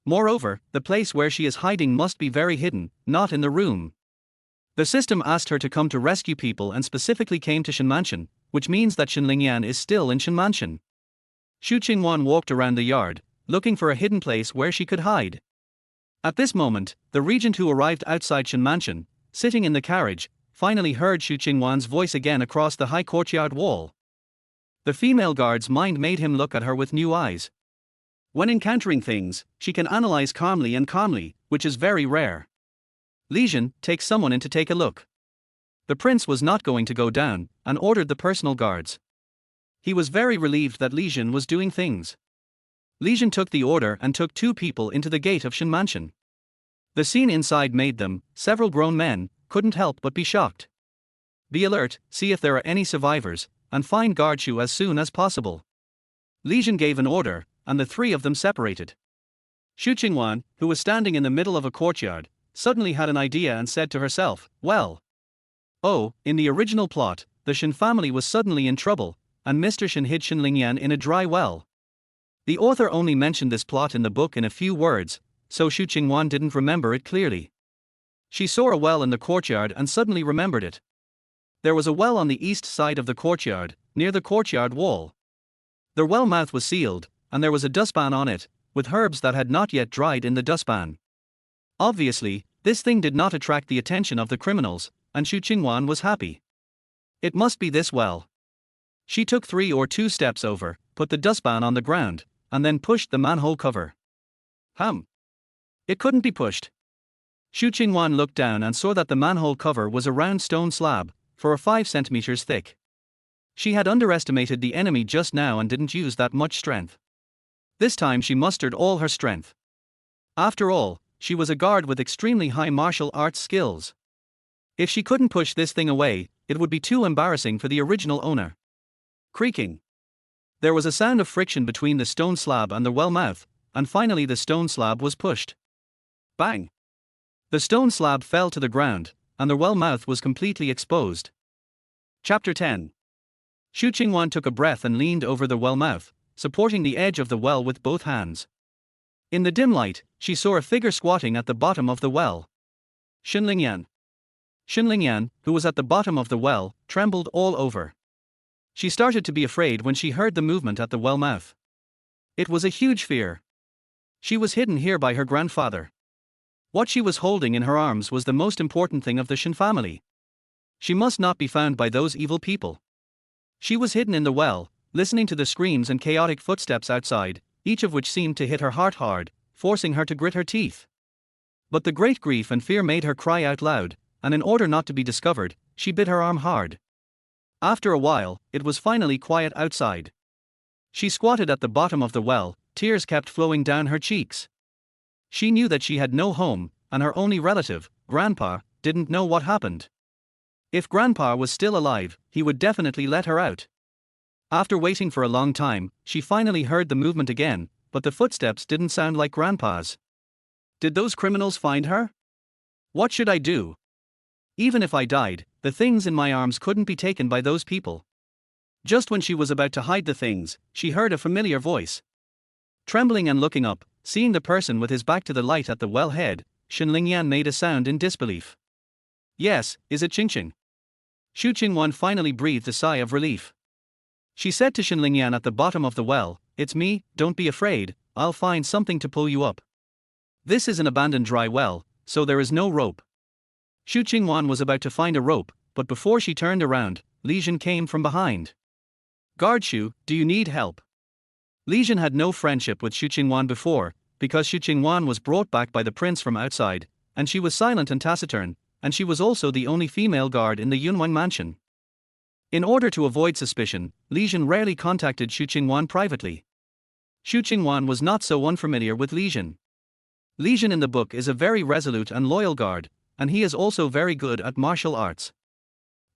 Moreover, the place where she is hiding must be very hidden, not in the room. The system asked her to come to rescue people and specifically came to Shen Mansion, which means that Shen Lingyan is still in Shen Mansion. Xu Qingwan walked around the yard, looking for a hidden place where she could hide. At this moment, the regent who arrived outside Shen Mansion, sitting in the carriage, finally heard Xu Qingwan's voice again across the high courtyard wall. The female guard's mind made him look at her with new eyes. When encountering things, she can analyze calmly, which is very rare. Lijian, take someone in to take a look. The prince was not going to go down, and ordered the personal guards. He was very relieved that Lijian was doing things. Lijian took the order and took 2 people into the gate of Shen Mansion. The scene inside made them, several grown men, couldn't help but be shocked. Be alert, see if there are any survivors, and find guard Xu as soon as possible. Lijian gave an order, and the 3 of them separated. Xu Qingwan, who was standing in the middle of a courtyard, suddenly had an idea and said to herself, well. Oh, in the original plot, the Shen family was suddenly in trouble, and Mr. Shen hid Shen Lingyan in a dry well. The author only mentioned this plot in the book in a few words, so Xu Qingwan didn't remember it clearly. She saw a well in the courtyard and suddenly remembered it. There was a well on the east side of the courtyard, near the courtyard wall. The well mouth was sealed, and there was a dustpan on it, with herbs that had not yet dried in the dustpan. Obviously, this thing did not attract the attention of the criminals, and Xu Qingwan was happy. It must be this well. She took 3 or 2 steps over, put the dustpan on the ground, and then pushed the manhole cover. It couldn't be pushed. Xu Qingwan looked down and saw that the manhole cover was a round stone slab, 4 or 5 centimeters thick. She had underestimated the enemy just now and didn't use that much strength. This time she mustered all her strength. After all, she was a guard with extremely high martial arts skills. If she couldn't push this thing away, it would be too embarrassing for the original owner. Creaking. There was a sound of friction between the stone slab and the well mouth, and finally the stone slab was pushed. Bang! The stone slab fell to the ground, and the well mouth was completely exposed. Chapter 10. Xu Qingwan took a breath and leaned over the well mouth, supporting the edge of the well with both hands. In the dim light, she saw a figure squatting at the bottom of the well. Shen Lingyan. Shen Lingyan, who was at the bottom of the well, trembled all over. She started to be afraid when she heard the movement at the well mouth. It was a huge fear. She was hidden here by her grandfather. What she was holding in her arms was the most important thing of the Shen family. She must not be found by those evil people. She was hidden in the well, listening to the screams and chaotic footsteps outside, each of which seemed to hit her heart hard, forcing her to grit her teeth. But the great grief and fear made her cry out loud, and in order not to be discovered, she bit her arm hard. After a while, it was finally quiet outside. She squatted at the bottom of the well, tears kept flowing down her cheeks. She knew that she had no home, and her only relative, Grandpa, didn't know what happened. If Grandpa was still alive, he would definitely let her out. After waiting for a long time, she finally heard the movement again, but the footsteps didn't sound like Grandpa's. Did those criminals find her? What should I do? Even if I died, the things in my arms couldn't be taken by those people. Just when she was about to hide the things, she heard a familiar voice. Trembling and looking up, seeing the person with his back to the light at the well head, Shen Lingyan made a sound in disbelief. Yes, is it Qing? Xu Qingwan finally breathed a sigh of relief. She said to Shen Lingyan at the bottom of the well, "It's me, don't be afraid, I'll find something to pull you up. This is an abandoned dry well, so there is no rope. Xu Qingwan was about to find a rope, but before she turned around, Li Jin came from behind. Guard Xu, do you need help? Li Jin had no friendship with Xu Qingwan before, because Xu Qingwan was brought back by the prince from outside, and she was silent and taciturn, and she was also the only female guard in the Yunwan mansion. In order to avoid suspicion, Li Jin rarely contacted Xu Qingwan privately. Xu Qingwan was not so unfamiliar with Li Jin. Li Jin in the book is a very resolute and loyal guard, and he is also very good at martial arts.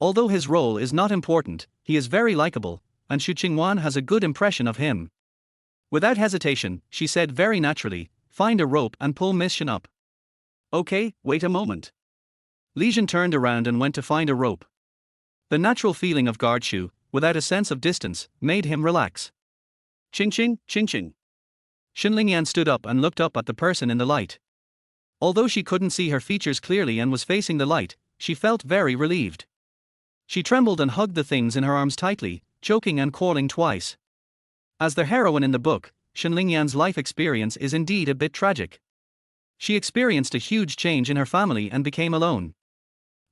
Although his role is not important, he is very likable, and Xu Qingwan has a good impression of him. Without hesitation, she said very naturally, find a rope and pull Miss Shen up. Okay, wait a moment. Li Jin turned around and went to find a rope. The natural feeling of guard Xu, without a sense of distance, made him relax. Ching ching, ching ching. Shen Lingyan stood up and looked up at the person in the light. Although she couldn't see her features clearly and was facing the light, she felt very relieved. She trembled and hugged the things in her arms tightly, choking and calling twice. As the heroine in the book, Shen Lingyan's life experience is indeed a bit tragic. She experienced a huge change in her family and became alone.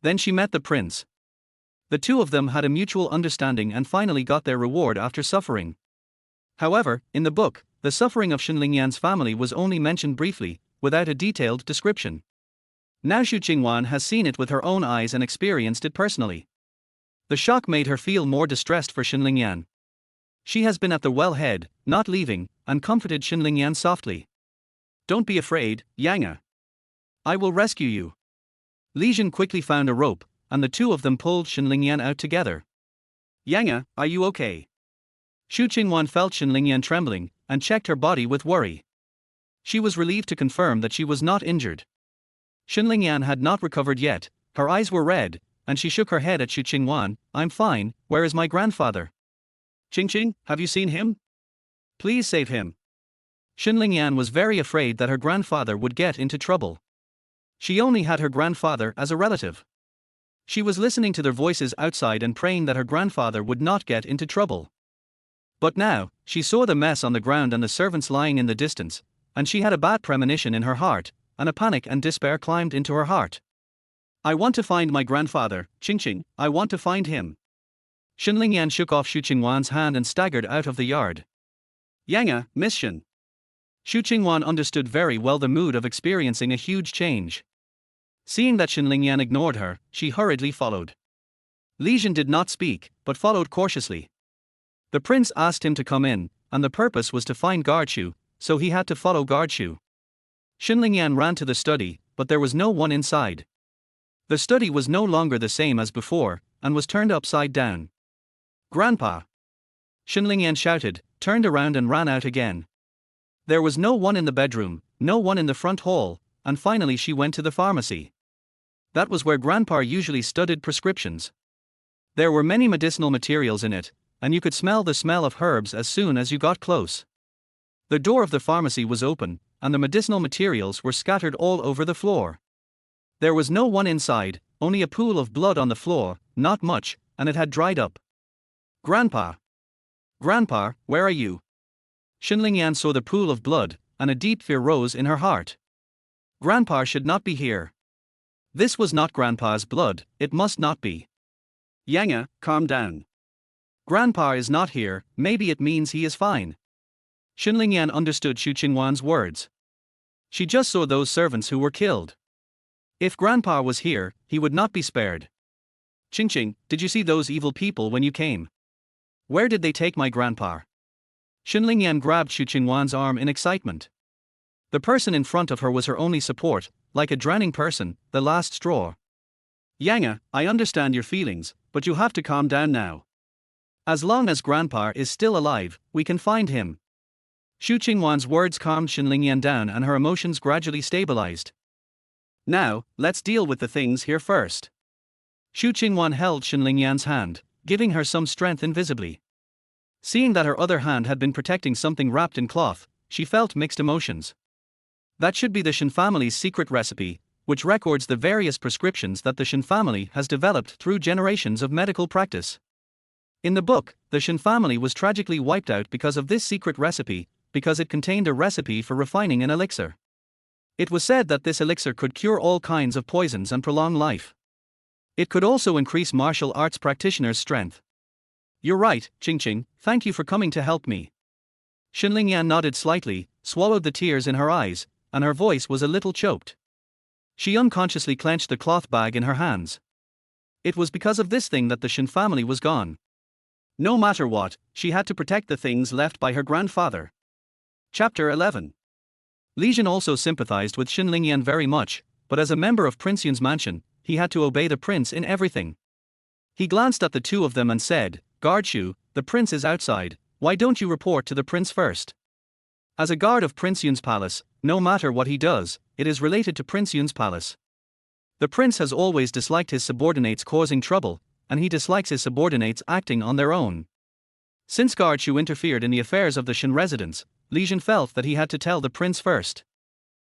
Then she met the prince. The two of them had a mutual understanding and finally got their reward after suffering. However, in the book, the suffering of Shen Lingyan's family was only mentioned briefly, without a detailed description. Now Xu Qingwan has seen it with her own eyes and experienced it personally. The shock made her feel more distressed for Shen Lingyan. She has been at the wellhead, not leaving, and comforted Shen Lingyan softly. Don't be afraid, Yang. I will rescue you. Li Jin quickly found a rope, and the two of them pulled Shen Lingyan out together. Yang, are you okay? Xu Qingwan felt Shen Lingyan trembling, and checked her body with worry. She was relieved to confirm that she was not injured. Shen Lingyan had not recovered yet, her eyes were red, and she shook her head at Xu Qingwan. I'm fine, where is my grandfather? Ching Ching, have you seen him? Please save him. Shen Lingyan was very afraid that her grandfather would get into trouble. She only had her grandfather as a relative. She was listening to their voices outside and praying that her grandfather would not get into trouble. But now, she saw the mess on the ground and the servants lying in the distance, and she had a bad premonition in her heart, and a panic and despair climbed into her heart. I want to find my grandfather, Ching Ching, I want to find him. Shen Lingyan shook off Xu Qingwan's hand and staggered out of the yard. Yang, Miss Shen. Xu Qingwan understood very well the mood of experiencing a huge change. Seeing that Shen Lingyan ignored her, she hurriedly followed. Li Jin did not speak, but followed cautiously. The prince asked him to come in, and the purpose was to find guard Xu, so he had to follow guard Xu. Shen Lingyan ran to the study, but there was no one inside. The study was no longer the same as before, and was turned upside down. Grandpa! Shen Lingyan shouted, turned around and ran out again. There was no one in the bedroom, no one in the front hall, and finally she went to the pharmacy. That was where Grandpa usually studied prescriptions. There were many medicinal materials in it, and you could smell the smell of herbs as soon as you got close. The door of the pharmacy was open, and the medicinal materials were scattered all over the floor. There was no one inside, only a pool of blood on the floor, not much, and it had dried up. Grandpa! Grandpa, where are you? Shen Lingyan saw the pool of blood, and a deep fear rose in her heart. Grandpa should not be here. This was not Grandpa's blood, it must not be. Yang, calm down. Grandpa is not here, maybe it means he is fine. Shen Lingyan understood Xu Qingwan's words. She just saw those servants who were killed. If Grandpa was here, he would not be spared. Ching Ching, did you see those evil people when you came? Where did they take my grandpa? Shen Lingyan grabbed Xu Qingwan's arm in excitement. The person in front of her was her only support, like a drowning person, the last straw. Yang, I understand your feelings, but you have to calm down now. As long as Grandpa is still alive, we can find him. Xu Qingwan's words calmed Shen Lingyan down and her emotions gradually stabilized. Now, let's deal with the things here first. Xu Qingwan held Shen Lingyan's hand, giving her some strength invisibly. Seeing that her other hand had been protecting something wrapped in cloth, she felt mixed emotions. That should be the Shen family's secret recipe, which records the various prescriptions that the Shen family has developed through generations of medical practice. In the book, the Shen family was tragically wiped out because of this secret recipe, because it contained a recipe for refining an elixir. It was said that this elixir could cure all kinds of poisons and prolong life. It could also increase martial arts practitioners' strength. You're right, Qingqing, thank you for coming to help me. Xinlingyan nodded slightly, swallowed the tears in her eyes, and her voice was a little choked. She unconsciously clenched the cloth bag in her hands. It was because of this thing that the Shen family was gone. No matter what, she had to protect the things left by her grandfather. Chapter 11. Li Jin also sympathized with Xinlingyan very much, but as a member of Prince Yun's mansion, he had to obey the prince in everything. He glanced at the two of them and said, "Guard Xu, the prince is outside, why don't you report to the prince first?" As a guard of Prince Yun's palace, no matter what he does, it is related to Prince Yun's palace. The prince has always disliked his subordinates causing trouble, and he dislikes his subordinates acting on their own. Since Guard Xu interfered in the affairs of the Shen residence, Li Jin felt that he had to tell the prince first.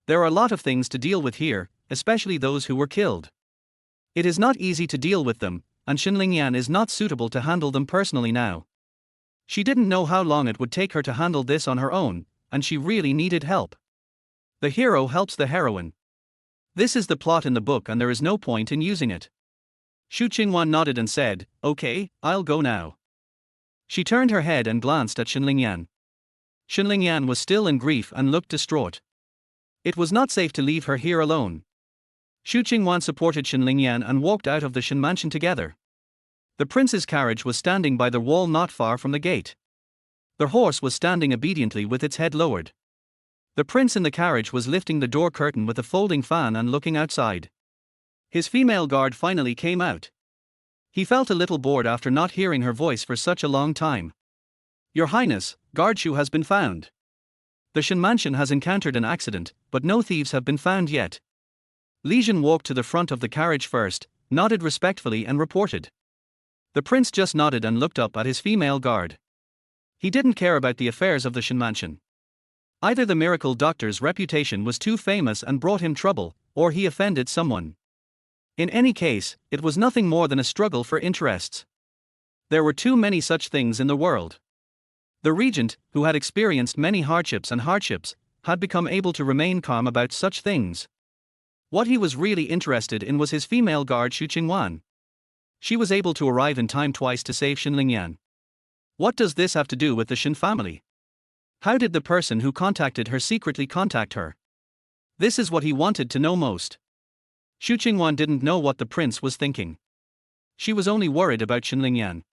There are a lot of things to deal with here, especially those who were killed. It is not easy to deal with them, and Xinlingyan is not suitable to handle them personally now. She didn't know how long it would take her to handle this on her own, and she really needed help. The hero helps the heroine. This is the plot in the book and there is no point in using it. Xu Qingwan nodded and said, "Okay, I'll go now." She turned her head and glanced at Xinlingyan. Xinlingyan was still in grief and looked distraught. It was not safe to leave her here alone. Xu Qingwan supported Xinlingyan and walked out of the Shen mansion together. The prince's carriage was standing by the wall not far from the gate. The horse was standing obediently with its head lowered. The prince in the carriage was lifting the door curtain with a folding fan and looking outside. His female guard finally came out. He felt a little bored after not hearing her voice for such a long time. "Your Highness, Guard Xu has been found. The Shen mansion has encountered an accident, but no thieves have been found yet." Li Jin walked to the front of the carriage first, nodded respectfully and reported. The prince just nodded and looked up at his female guard. He didn't care about the affairs of the Shen mansion. Either the miracle doctor's reputation was too famous and brought him trouble, or he offended someone. In any case, it was nothing more than a struggle for interests. There were too many such things in the world. The regent, who had experienced many hardships, had become able to remain calm about such things. What he was really interested in was his female guard Xu Qingwan. She was able to arrive in time twice to save Xinlingyan. What does this have to do with the Shen family? How did the person who contacted her secretly contact her? This is what he wanted to know most. Xu Qingwan didn't know what the prince was thinking. She was only worried about Xinlingyan.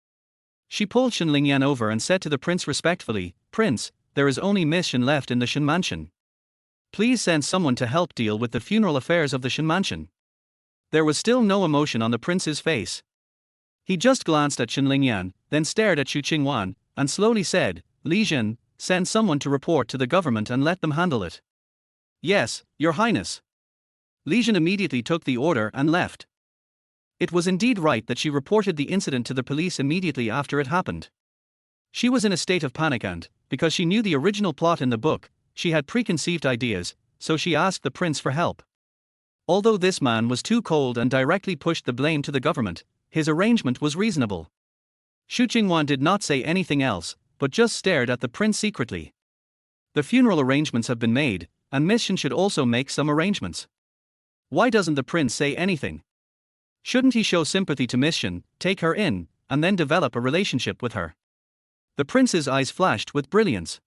She pulled Xinlingyan over and said to the prince respectfully, "Prince, there is only Miss Shen left in the Shen mansion. Please send someone to help deal with the funeral affairs of the Shen mansion." There was still no emotion on the prince's face. He just glanced at Xinlingyan, then stared at Xu Qingwan, and slowly said, "Li Jin, send someone to report to the government and let them handle it." "Yes, Your Highness." Li Jin immediately took the order and left. It was indeed right that she reported the incident to the police immediately after it happened. She was in a state of panic and, because she knew the original plot in the book, she had preconceived ideas, so she asked the prince for help. Although this man was too cold and directly pushed the blame to the government, his arrangement was reasonable. Xu Qingwan did not say anything else, but just stared at the prince secretly. The funeral arrangements have been made, and Miss Shen should also make some arrangements. Why doesn't the prince say anything? Shouldn't he show sympathy to Miss Shen, take her in, and then develop a relationship with her? The prince's eyes flashed with brilliance.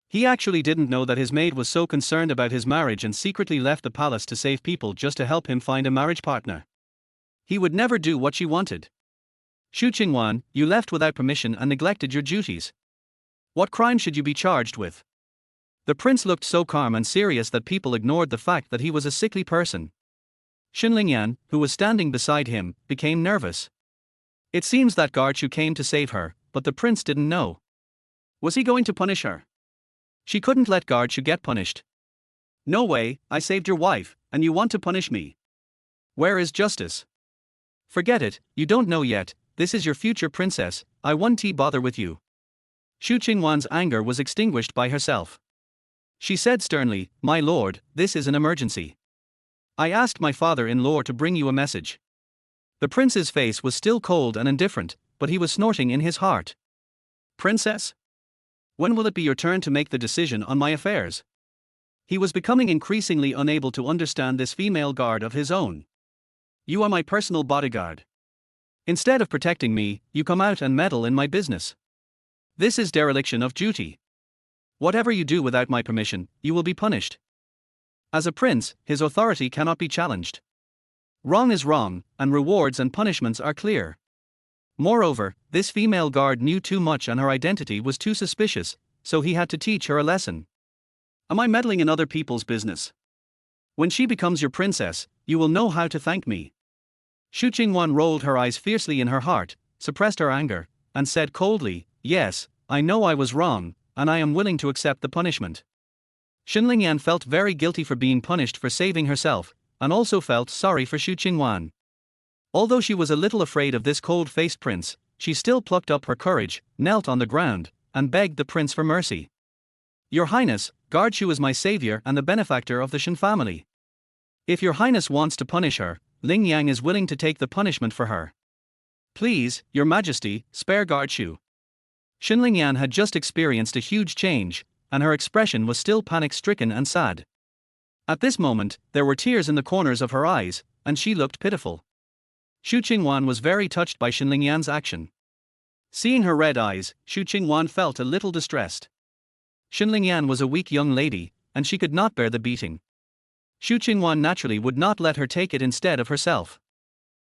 He actually didn't know that his maid was so concerned about his marriage and secretly left the palace to save people just to help him find a marriage partner. He would never do what she wanted. "Xu Qingwan, you left without permission and neglected your duties. What crime should you be charged with?" The prince looked so calm and serious that people ignored the fact that he was a sickly person. Xinlingyan, who was standing beside him, became nervous. It seems that Guard Xu came to save her, but the prince didn't know. Was he going to punish her? She couldn't let Guard Xu get punished. "No way, I saved your wife, and you want to punish me. Where is justice?" "Forget it, you don't know yet, this is your future princess, I won't bother with you." Xu Qingwan's anger was extinguished by herself. She said sternly, "My lord, this is an emergency. I asked my father-in-law to bring you a message." The prince's face was still cold and indifferent, but he was snorting in his heart. "Princess? When will it be your turn to make the decision on my affairs? He was becoming increasingly unable to understand this female guard of his own. You are my personal bodyguard. Instead of protecting me, you come out and meddle in my business. This is dereliction of duty. Whatever you do without my permission, you will be punished. As a prince, his authority cannot be challenged. Wrong is wrong, and rewards and punishments are clear. Moreover, this female guard knew too much and her identity was too suspicious, so he had to teach her a lesson. Am I meddling in other people's business? When she becomes your princess, you will know how to thank me. Xu Qingwan rolled her eyes fiercely in her heart, suppressed her anger, and said coldly, "Yes, I know I was wrong, and I am willing to accept the punishment." Xinlingyan felt very guilty for being punished for saving herself, and also felt sorry for Xu Qingwan. Although she was a little afraid of this cold-faced prince, she still plucked up her courage, knelt on the ground, and begged the prince for mercy. "Your Highness, guard Xu is my savior and the benefactor of the Shen family. If your Highness wants to punish her, Ling Yang is willing to take the punishment for her. Please, your Majesty, spare guard Xu." Xinlingyan had just experienced a huge change, and her expression was still panic-stricken and sad. At this moment, there were tears in the corners of her eyes, and she looked pitiful. Xu Qingwan was very touched by Xinlingyan's action. Seeing her red eyes, Xu Qingwan felt a little distressed. Xinlingyan was a weak young lady, and she could not bear the beating. Xu Qingwan naturally would not let her take it instead of herself.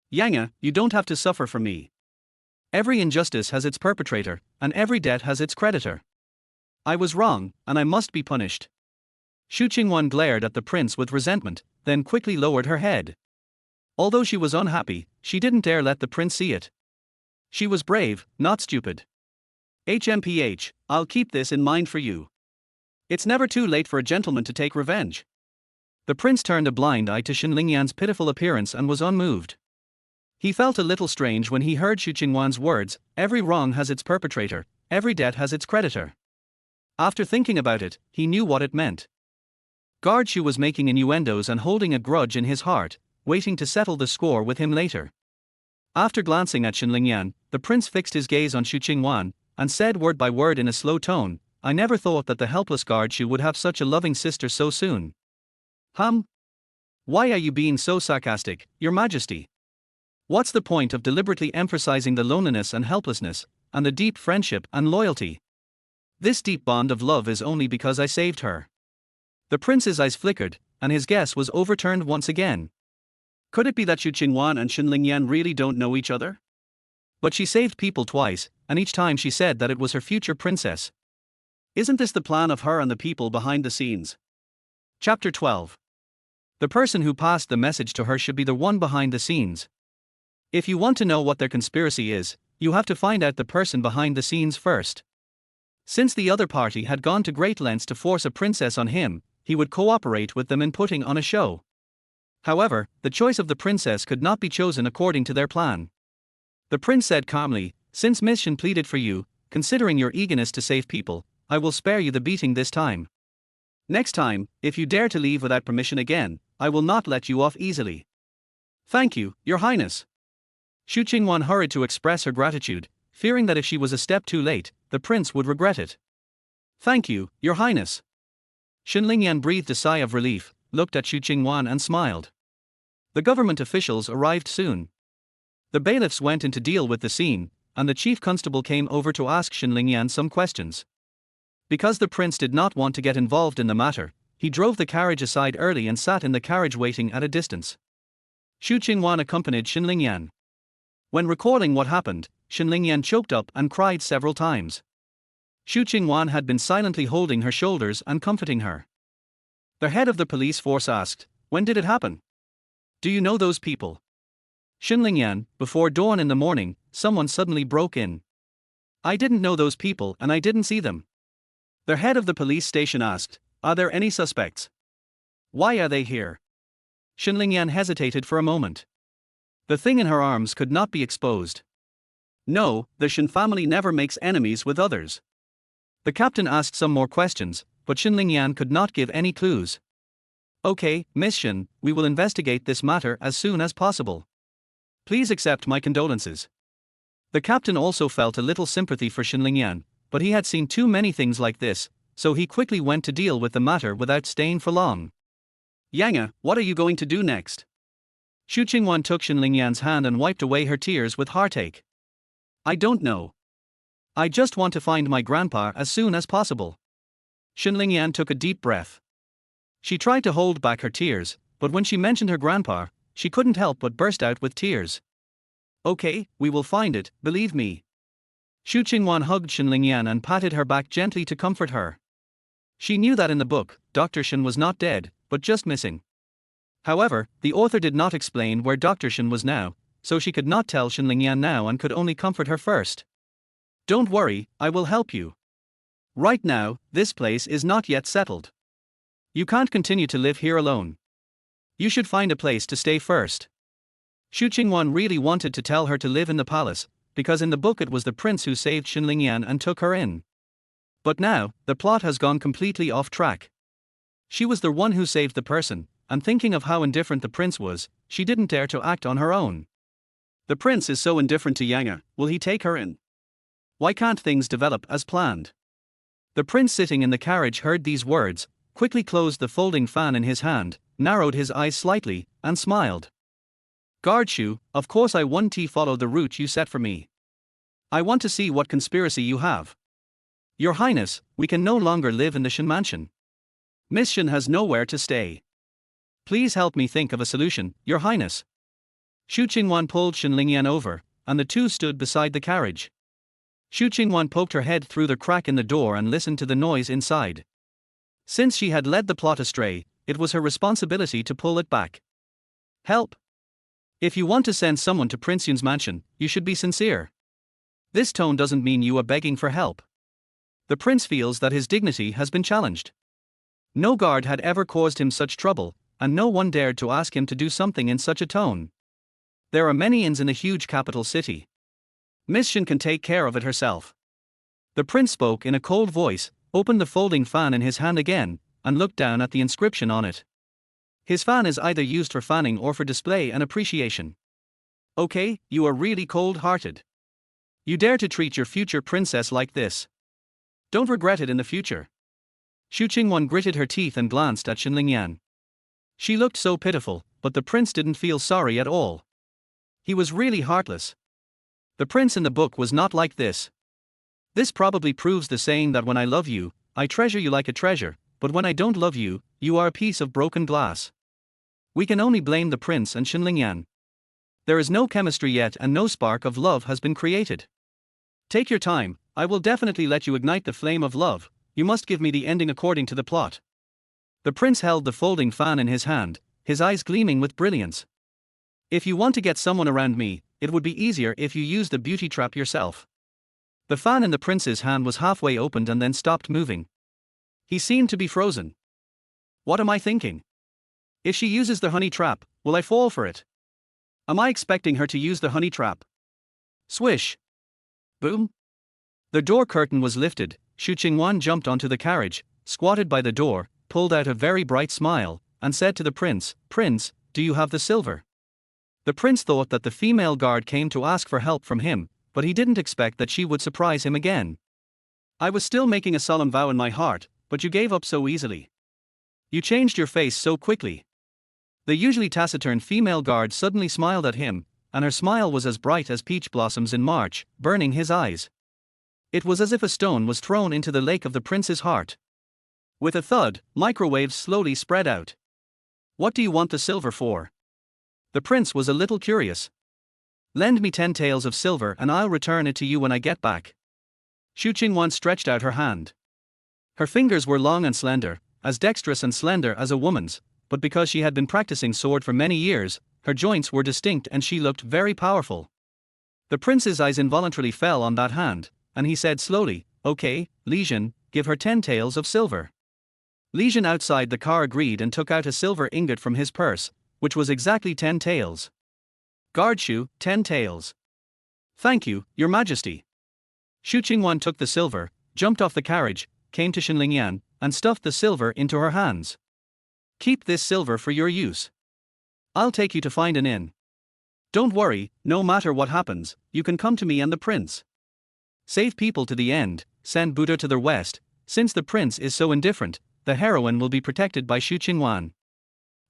"Yang, you don't have to suffer for me. Every injustice has its perpetrator, and every debt has its creditor. I was wrong, and I must be punished." Xu Qingwan glared at the prince with resentment, then quickly lowered her head. Although she was unhappy, she didn't dare let the prince see it. She was brave, not stupid. "HMPH, I'll keep this in mind for you. It's never too late for a gentleman to take revenge." The prince turned a blind eye to Xinlingyan's pitiful appearance and was unmoved. He felt a little strange when he heard Xu Qingwan's words, "Every wrong has its perpetrator, every debt has its creditor." After thinking about it, he knew what it meant. Guard Xu was making innuendos and holding a grudge in his heart, waiting to settle the score with him later. After glancing at Xinlingyan, the prince fixed his gaze on Xu Qingwan, and said word by word in a slow tone, "I never thought that the helpless guard Xu would have such a loving sister so soon." Why are you being so sarcastic, Your Majesty? What's the point of deliberately emphasizing the loneliness and helplessness, and the deep friendship and loyalty? This deep bond of love is only because I saved her. The prince's eyes flickered, and his guess was overturned once again. Could it be that Xu Qingwan and Xinlingyan really don't know each other? But she saved people twice, and each time she said that it was her future princess. Isn't this the plan of her and the people behind the scenes? Chapter 12. The person who passed the message to her should be the one behind the scenes. If you want to know what their conspiracy is, you have to find out the person behind the scenes first. Since the other party had gone to great lengths to force a princess on him, he would cooperate with them in putting on a show. However, the choice of the princess could not be chosen according to their plan. The prince said calmly, "Since Miss Shen pleaded for you, considering your eagerness to save people, I will spare you the beating this time. Next time, if you dare to leave without permission again, I will not let you off easily." "Thank you, Your Highness." Xu Qingwan hurried to express her gratitude, fearing that if she was a step too late, the prince would regret it. "Thank you, Your Highness." Xinlingyan breathed a sigh of relief, looked at Xu Qingwan and smiled. The government officials arrived soon. The bailiffs went in to deal with the scene, and the chief constable came over to ask Xinlingyan some questions. Because the prince did not want to get involved in the matter, he drove the carriage aside early and sat in the carriage waiting at a distance. Xu Qingwan accompanied Xinlingyan. When recalling what happened, Xinlingyan choked up and cried several times. Xu Qingwan had been silently holding her shoulders and comforting her. The head of the police force asked, "When did it happen? Do you know those people?" Xinlingyan, "Before dawn in the morning, someone suddenly broke in. I didn't know those people and I didn't see them." The head of the police station asked, "Are there any suspects? Why are they here?" Xinlingyan hesitated for a moment. The thing in her arms could not be exposed. "No, the Shen family never makes enemies with others." The captain asked some more questions, but Xinlingyan could not give any clues. "Okay, Miss Shen, we will investigate this matter as soon as possible. Please accept my condolences." The captain also felt a little sympathy for Xinlingyan, but he had seen too many things like this, so he quickly went to deal with the matter without staying for long. Yang, what are you going to do next? Xu Qingwan took Xinlingyan's hand and wiped away her tears with heartache. I don't know. I just want to find my grandpa as soon as possible. Xinlingyan took a deep breath. She tried to hold back her tears, but when she mentioned her grandpa, she couldn't help but burst out with tears. Okay, we will find it, believe me. Xu Qingwan hugged Xinlingyan and patted her back gently to comfort her. She knew that in the book, Dr. Shen was not dead, but just missing. However, the author did not explain where Dr. Shen was now, so she could not tell Xinlingyan now and could only comfort her first. Don't worry, I will help you. Right now, this place is not yet settled. You can't continue to live here alone. You should find a place to stay first. Xu Qingwan really wanted to tell her to live in the palace, because in the book it was the prince who saved Xinlingyan and took her in. But now, the plot has gone completely off track. She was the one who saved the person, and thinking of how indifferent the prince was, she didn't dare to act on her own. The prince is so indifferent to Yang, will he take her in? Why can't things develop as planned? The prince sitting in the carriage heard these words, quickly closed the folding fan in his hand, narrowed his eyes slightly, and smiled. Guard Xu, of course I won't follow the route you set for me. I want to see what conspiracy you have. Your Highness, we can no longer live in the Shen mansion. Miss Shen has nowhere to stay. Please help me think of a solution, Your Highness. Xu Qingwan pulled Xinlingyan over, and the two stood beside the carriage. Xu Qingwan poked her head through the crack in the door and listened to the noise inside. Since she had led the plot astray, it was her responsibility to pull it back. Help! If you want to send someone to Prince Yun's mansion, you should be sincere. This tone doesn't mean you are begging for help. The prince feels that his dignity has been challenged. No guard had ever caused him such trouble, and no one dared to ask him to do something in such a tone. There are many inns in the huge capital city. Miss Shen can take care of it herself. The prince spoke in a cold voice, opened the folding fan in his hand again, and looked down at the inscription on it. His fan is either used for fanning or for display and appreciation. Okay, you are really cold-hearted. You dare to treat your future princess like this. Don't regret it in the future. Xu Qingwan gritted her teeth and glanced at Xinlingyan. She looked so pitiful, but the prince didn't feel sorry at all. He was really heartless. The prince in the book was not like this. This probably proves the saying that when I love you, I treasure you like a treasure, but when I don't love you, you are a piece of broken glass. We can only blame the prince and Xinlingyan. There is no chemistry yet and no spark of love has been created. Take your time, I will definitely let you ignite the flame of love, you must give me the ending according to the plot. The prince held the folding fan in his hand, his eyes gleaming with brilliance. If you want to get someone around me, it would be easier if you used the beauty trap yourself. The fan in the prince's hand was halfway opened and then stopped moving. He seemed to be frozen. What am I thinking? If she uses the honey trap, will I fall for it? Am I expecting her to use the honey trap? Swish! Boom! The door curtain was lifted. Xu Qingwan jumped onto the carriage, squatted by the door, pulled out a very bright smile, and said to the prince, Prince, do you have the silver? The prince thought that the female guard came to ask for help from him, but he didn't expect that she would surprise him again. I was still making a solemn vow in my heart, but you gave up so easily. You changed your face so quickly. The usually taciturn female guard suddenly smiled at him, and her smile was as bright as peach blossoms in March, burning his eyes. It was as if a stone was thrown into the lake of the prince's heart. With a thud, microwaves slowly spread out. What do you want the silver for? The prince was a little curious. Lend me 10 taels of silver and I'll return it to you when I get back. Xu Qingwan stretched out her hand. Her fingers were long and slender, as dexterous and slender as a woman's, but because she had been practicing sword for many years, her joints were distinct and she looked very powerful. The prince's eyes involuntarily fell on that hand, and he said slowly, Okay, Li Jin, give her 10 taels of silver. Li Jin outside the car agreed and took out a silver ingot from his purse, which was exactly 10 taels. Guard Xu, 10 taels. Thank you, Your Majesty. Xu Qingwan took the silver, jumped off the carriage, came to Xinlingyan, and stuffed the silver into her hands. Keep this silver for your use. I'll take you to find an inn. Don't worry, no matter what happens, you can come to me and the prince. Save people to the end, send Buddha to the west. Since the prince is so indifferent, the heroine will be protected by Xu Qingwan.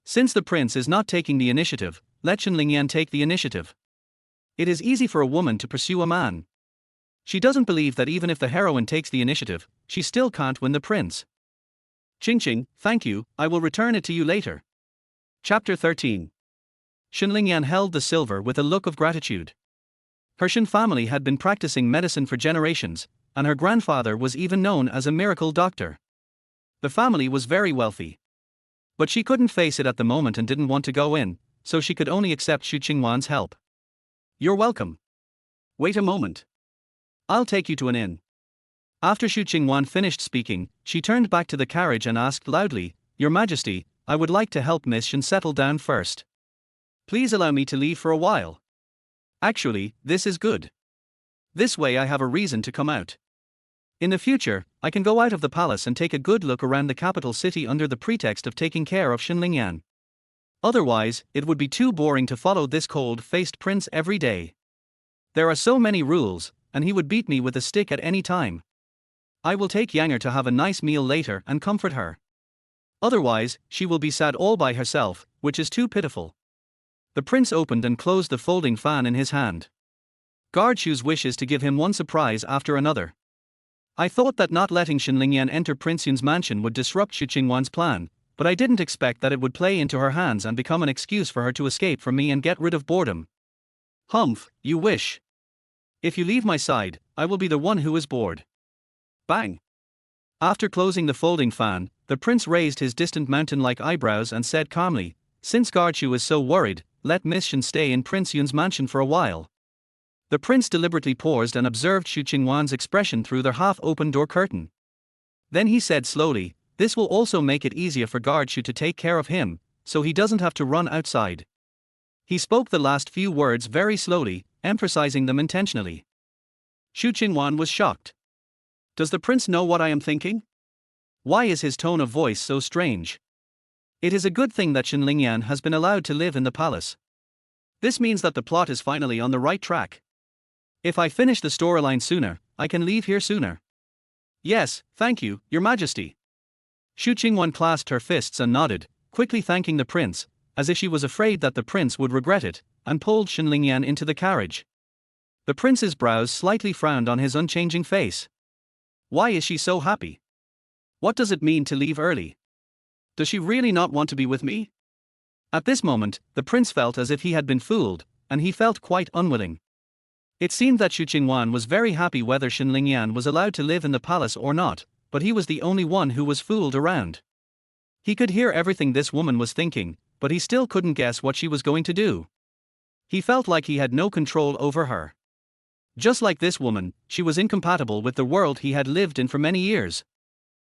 Since the prince is not taking the initiative, let Xinlingyan take the initiative. It is easy for a woman to pursue a man. She doesn't believe that even if the heroine takes the initiative, she still can't win the prince. Qingqing, thank you, I will return it to you later. Chapter 13. Xinlingyan held the silver with a look of gratitude. Her Xin family had been practicing medicine for generations, and her grandfather was even known as a miracle doctor. The family was very wealthy. But she couldn't face it at the moment and didn't want to go in, so she could only accept Xu Qingwan's help. You're welcome. Wait a moment. I'll take you to an inn. After Xu Qingwan finished speaking, she turned back to the carriage and asked loudly, Your Majesty, I would like to help Miss Xin settle down first. Please allow me to leave for a while. Actually, this is good. This way I have a reason to come out. In the future, I can go out of the palace and take a good look around the capital city under the pretext of taking care of Xinlingyan. Otherwise, it would be too boring to follow this cold-faced prince every day. There are so many rules, and he would beat me with a stick at any time. I will take Yanger to have a nice meal later and comfort her. Otherwise, she will be sad all by herself, which is too pitiful. The prince opened and closed the folding fan in his hand. Guard Xu's wish is to give him one surprise after another. I thought that not letting Xinlingyan enter Prince Yun's mansion would disrupt Xu Qingwan's plan, but I didn't expect that it would play into her hands and become an excuse for her to escape from me and get rid of boredom. Humph, you wish. If you leave my side, I will be the one who is bored. Bang! After closing the folding fan, the prince raised his distant mountain-like eyebrows and said calmly, Since Guard Xu is so worried, let Miss Xin stay in Prince Yun's mansion for a while. The prince deliberately paused and observed Xu Qingwan's expression through their half-open door curtain. Then he said slowly, This will also make it easier for Guard Xu to take care of him, so he doesn't have to run outside. He spoke the last few words very slowly, emphasizing them intentionally. Xu Qingwan was shocked. Does the prince know what I am thinking? Why is his tone of voice so strange? It is a good thing that Xinlingyan has been allowed to live in the palace. This means that the plot is finally on the right track. If I finish the storyline sooner, I can leave here sooner. Yes, thank you, Your Majesty. Xu Qingwan clasped her fists and nodded, quickly thanking the prince, as if she was afraid that the prince would regret it, and pulled Xinlingyan into the carriage. The prince's brows slightly frowned on his unchanging face. Why is she so happy? What does it mean to leave early? Does she really not want to be with me? At this moment, the prince felt as if he had been fooled, and he felt quite unwilling. It seemed that Xu Qingwan was very happy whether Xinlingyan was allowed to live in the palace or not, but he was the only one who was fooled around. He could hear everything this woman was thinking, but he still couldn't guess what she was going to do. He felt like he had no control over her. Just like this woman, she was incompatible with the world he had lived in for many years.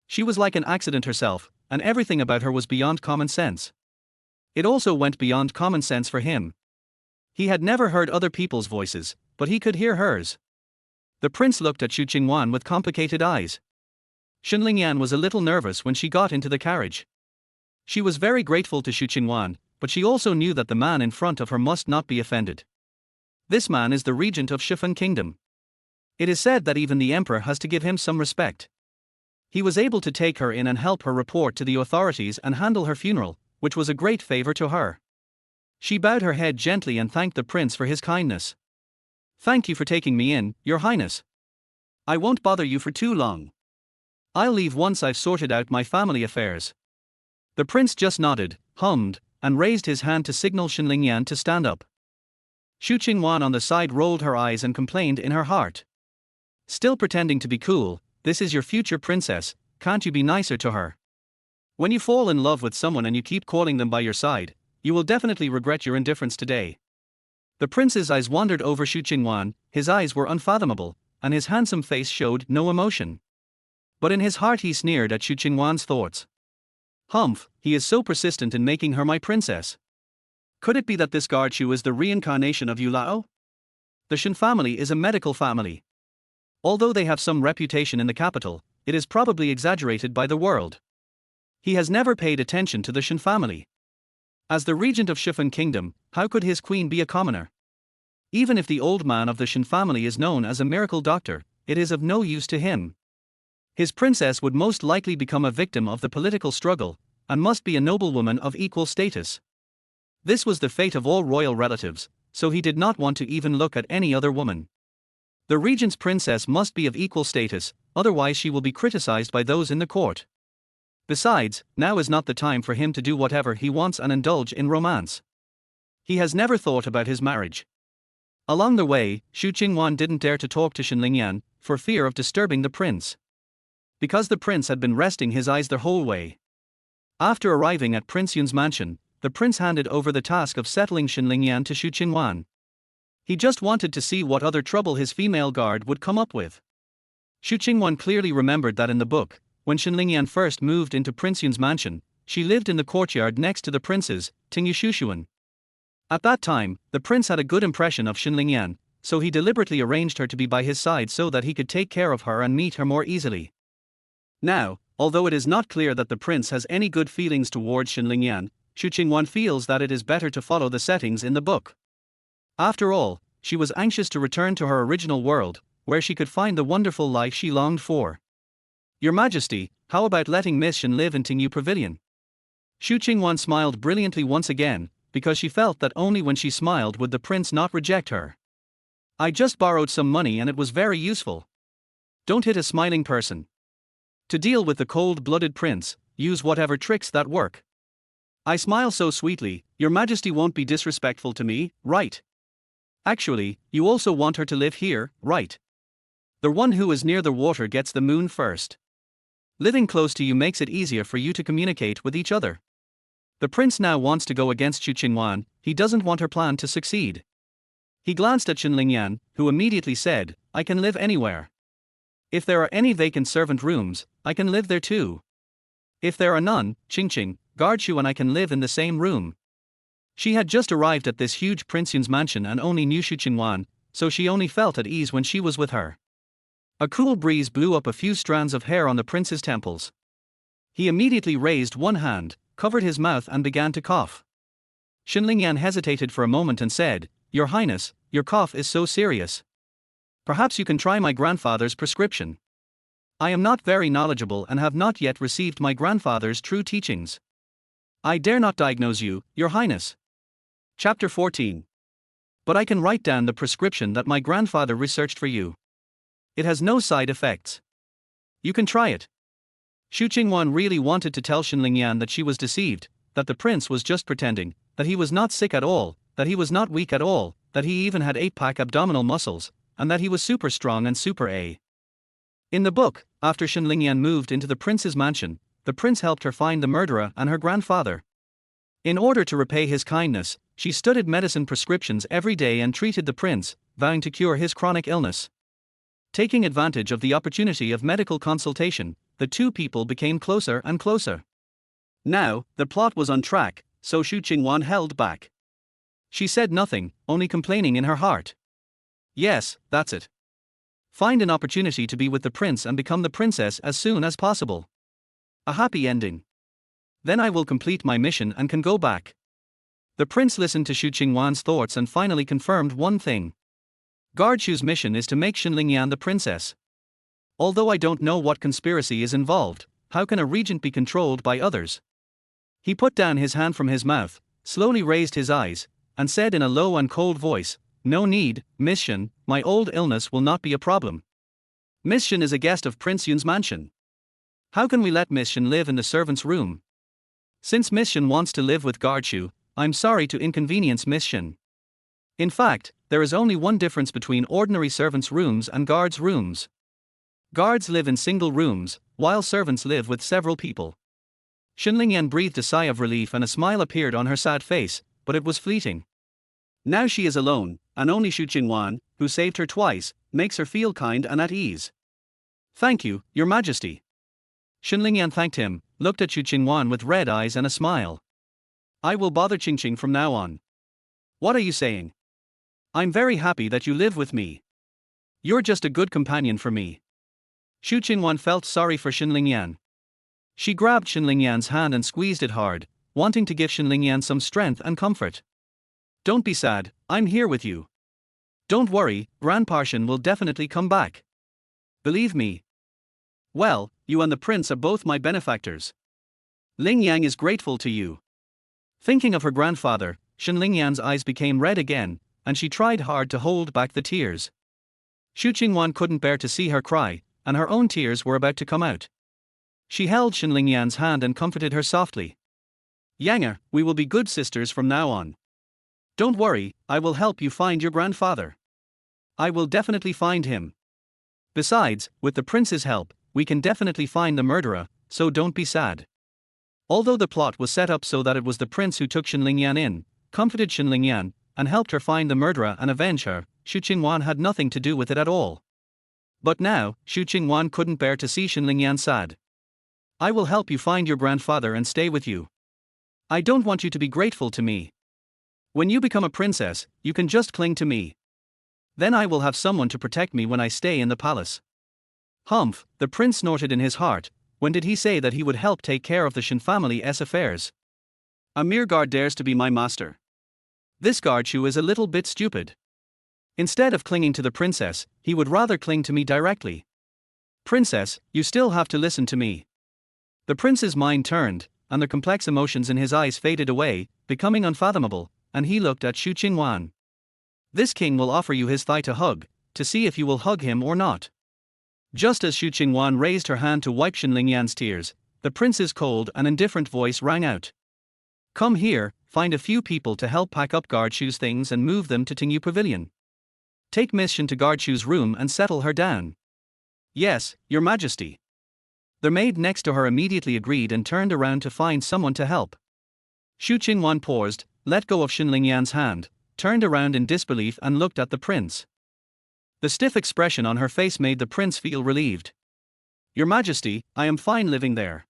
She was like an accident herself, and everything about her was beyond common sense. It also went beyond common sense for him. He had never heard other people's voices, but he could hear hers. The prince looked at Xu Qingwan with complicated eyes. Xinlingyan was a little nervous when she got into the carriage. She was very grateful to Xu Qingwan, but she also knew that the man in front of her must not be offended. This man is the regent of Shifan Kingdom. It is said that even the emperor has to give him some respect. He was able to take her in and help her report to the authorities and handle her funeral, which was a great favor to her. She bowed her head gently and thanked the prince for his kindness. Thank you for taking me in, Your Highness. I won't bother you for too long. I'll leave once I've sorted out my family affairs. The prince just nodded, hummed, and raised his hand to signal Xinlingyan to stand up. Xu Qingwan on the side rolled her eyes and complained in her heart. Still pretending to be cool, this is your future princess, can't you be nicer to her? When you fall in love with someone and you keep calling them by your side, you will definitely regret your indifference today. The prince's eyes wandered over Xu Qingwan, his eyes were unfathomable, and his handsome face showed no emotion. But in his heart he sneered at Xu Qingwan's thoughts. Humph, he is so persistent in making her my princess. Could it be that this Guard Xu is the reincarnation of Yulao? The Xin family is a medical family. Although they have some reputation in the capital, it is probably exaggerated by the world. He has never paid attention to the Xin family. As the regent of Shifan Kingdom, how could his queen be a commoner? Even if the old man of the Xin family is known as a miracle doctor, it is of no use to him. His princess would most likely become a victim of the political struggle, and must be a noblewoman of equal status. This was the fate of all royal relatives, so he did not want to even look at any other woman. The regent's princess must be of equal status, otherwise she will be criticized by those in the court. Besides, now is not the time for him to do whatever he wants and indulge in romance. He has never thought about his marriage. Along the way, Xu Qingwan didn't dare to talk to Xinlingyan, for fear of disturbing the prince. Because the prince had been resting his eyes the whole way. After arriving at Prince Yun's mansion, the prince handed over the task of settling Xinlingyan to Xu Qingwan. He just wanted to see what other trouble his female guard would come up with. Xu Qingwan clearly remembered that in the book, when Xinlingyan first moved into Prince Yun's mansion, she lived in the courtyard next to the prince's, Xu. At that time, the prince had a good impression of Xinlingyan, so he deliberately arranged her to be by his side so that he could take care of her and meet her more easily. Now, although it is not clear that the prince has any good feelings towards Xinlingyan, Xu Qingwan feels that it is better to follow the settings in the book. After all, she was anxious to return to her original world, where she could find the wonderful life she longed for. Your Majesty, how about letting Miss Xin live in Tingyu Pavilion? Xu Qingwan smiled brilliantly once again, because she felt that only when she smiled would the prince not reject her. I just borrowed some money and it was very useful. Don't hit a smiling person. To deal with the cold-blooded prince, use whatever tricks that work. I smile so sweetly, Your Majesty won't be disrespectful to me, right? Actually, you also want her to live here, right? The one who is near the water gets the moon first. Living close to you makes it easier for you to communicate with each other. The prince now wants to go against Xu Qingwan, he doesn't want her plan to succeed. He glanced at Xinlingyan, who immediately said, I can live anywhere. If there are any vacant servant rooms, I can live there too. If there are none, Qingqing, guard Xu and I can live in the same room. She had just arrived at this huge Prince Yun's mansion and only knew Xu Qingwan, so she only felt at ease when she was with her. A cool breeze blew up a few strands of hair on the prince's temples. He immediately raised one hand, covered his mouth and began to cough. Xinlingyan hesitated for a moment and said, Your Highness, your cough is so serious. Perhaps you can try my grandfather's prescription. I am not very knowledgeable and have not yet received my grandfather's true teachings. I dare not diagnose you, Your Highness. Chapter 14. But I can write down the prescription that my grandfather researched for you. It has no side effects. You can try it. Xu Qingwan really wanted to tell Xinlingyan that she was deceived, that the prince was just pretending, that he was not sick at all, that he was not weak at all, that he even had 8-pack abdominal muscles, and that he was super strong and super A. In the book, after Xinlingyan moved into the prince's mansion, the prince helped her find the murderer and her grandfather. In order to repay his kindness, she studied medicine prescriptions every day and treated the prince, vowing to cure his chronic illness. Taking advantage of the opportunity of medical consultation, the two people became closer and closer. Now, the plot was on track, so Xu Qingwan held back. She said nothing, only complaining in her heart. Yes, that's it. Find an opportunity to be with the prince and become the princess as soon as possible. A happy ending. Then I will complete my mission and can go back. The prince listened to Xu Qingwan's thoughts and finally confirmed one thing. Guard Xu's mission is to make Xinlingyan the princess. Although I don't know what conspiracy is involved, how can a regent be controlled by others? He put down his hand from his mouth, slowly raised his eyes, and said in a low and cold voice, No need, Miss Xin, my old illness will not be a problem. Miss Xin is a guest of Prince Yun's mansion. How can we let Miss Xin live in the servant's room? Since Miss Xin wants to live with Guard Xu, I'm sorry to inconvenience Miss Xin. In fact, there is only one difference between ordinary servants' rooms and guards' rooms. Guards live in single rooms, while servants live with several people. Xinlingyan breathed a sigh of relief and a smile appeared on her sad face, but it was fleeting. Now she is alone, and only Xu Qingwan, who saved her twice, makes her feel kind and at ease. Thank you, Your Majesty. Xinlingyan thanked him, looked at Xu Qingwan with red eyes and a smile. I will bother Qingqing from now on. What are you saying? I'm very happy that you live with me. You're just a good companion for me. Xu Qingwan felt sorry for Xinlingyan. She grabbed Xinlingyan's hand and squeezed it hard, wanting to give Xinlingyan some strength and comfort. Don't be sad, I'm here with you. Don't worry, Grandpa Xin will definitely come back. Believe me. Well, you and the prince are both my benefactors. Ling Yang is grateful to you. Thinking of her grandfather, Shen Lingyan's eyes became red again, and she tried hard to hold back the tears. Xu Qingwan couldn't bear to see her cry, and her own tears were about to come out. She held Shen Lingyan's hand and comforted her softly. Yang, we will be good sisters from now on. Don't worry, I will help you find your grandfather. I will definitely find him. Besides, with the prince's help, we can definitely find the murderer, so don't be sad. Although the plot was set up so that it was the prince who took Shen Lingyan in, comforted Shen Lingyan, and helped her find the murderer and avenge her, Xu Qingwan had nothing to do with it at all. But now, Xu Qingwan couldn't bear to see Shen Lingyan sad. I will help you find your grandfather and stay with you. I don't want you to be grateful to me. When you become a princess, you can just cling to me. Then I will have someone to protect me when I stay in the palace. Humph, the prince snorted in his heart. When did he say that he would help take care of the Shen family's affairs? A mere guard dares to be my master. This guard Xu is a little bit stupid. Instead of clinging to the princess, he would rather cling to me directly. Princess, you still have to listen to me. The prince's mind turned, and the complex emotions in his eyes faded away, becoming unfathomable, and he looked at Xu Qingwan. This king will offer you his thigh to hug, to see if you will hug him or not. Just as Xu Qingwan raised her hand to wipe Shen Lingyan's tears, the prince's cold and indifferent voice rang out. Come here, find a few people to help pack up Guard Xu's things and move them to Tingyu Pavilion. Take Miss Shen to Guard Xu's room and settle her down. Yes, your majesty. The maid next to her immediately agreed and turned around to find someone to help. Xu Qingwan paused, let go of Shen Lingyan's hand, turned around in disbelief and looked at the prince. The stiff expression on her face made the prince feel relieved. Your majesty, I am fine living there.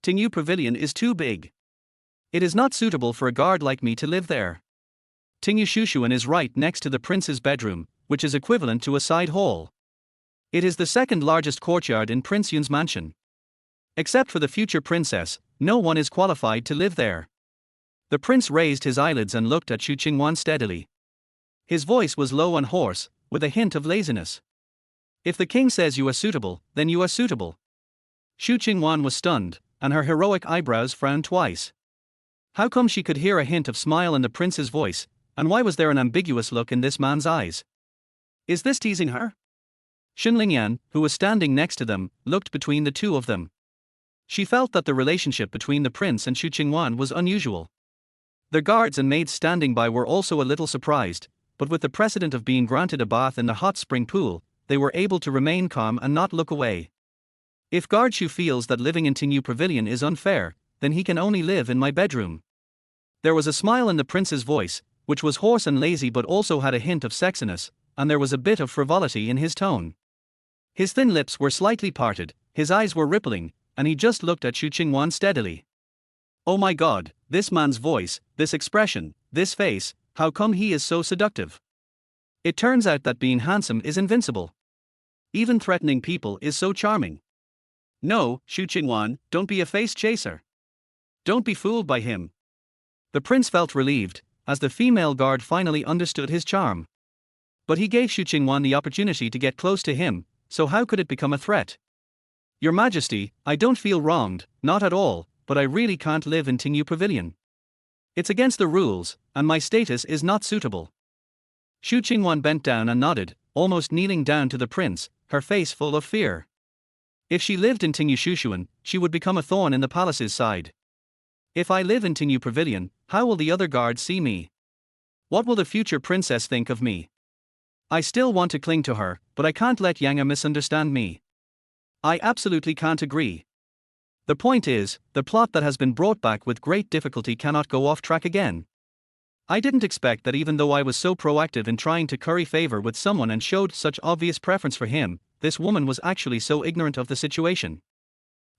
Tingyu Pavilion is too big. It is not suitable for a guard like me to live there. Tingyu Shushuan is right next to the prince's bedroom, which is equivalent to a side hall. It is the second largest courtyard in Prince Yun's mansion. Except for the future princess, no one is qualified to live there. The prince raised his eyelids and looked at Xu Qingwan steadily. His voice was low and hoarse, with a hint of laziness. If the king says you are suitable, then you are suitable. Xu Qingwan was stunned, and her heroic eyebrows frowned twice. How come she could hear a hint of smile in the prince's voice, and why was there an ambiguous look in this man's eyes? Is this teasing her? Shen Lingyan, who was standing next to them, looked between the two of them. She felt that the relationship between the prince and Xu Qingwan was unusual. The guards and maids standing by were also a little surprised, but with the precedent of being granted a bath in the hot spring pool, they were able to remain calm and not look away. If Guard Xu feels that living in Tingyu Pavilion is unfair, then he can only live in my bedroom. There was a smile in the prince's voice, which was hoarse and lazy but also had a hint of sexiness, and there was a bit of frivolity in his tone. His thin lips were slightly parted, his eyes were rippling, and he just looked at Xu Qingwan steadily. Oh my god, this man's voice, this expression, this face, how come he is so seductive? It turns out that being handsome is invincible. Even threatening people is so charming. No, Xu Qingwan, don't be a face chaser. Don't be fooled by him. The prince felt relieved, as the female guard finally understood his charm. But he gave Xu Qingwan the opportunity to get close to him, so how could it become a threat? Your Majesty, I don't feel wronged, not at all, but I really can't live in Tingyu Pavilion. It's against the rules, and my status is not suitable. Xu Qingwan bent down and nodded, almost kneeling down to the prince, her face full of fear. If she lived in Tingyu Shushuan, she would become a thorn in the palace's side. If I live in Tingyu Pavilion, how will the other guards see me? What will the future princess think of me? I still want to cling to her, but I can't let Yang misunderstand me. I absolutely can't agree. The point is, the plot that has been brought back with great difficulty cannot go off track again. I didn't expect that even though I was so proactive in trying to curry favor with someone and showed such obvious preference for him, this woman was actually so ignorant of the situation.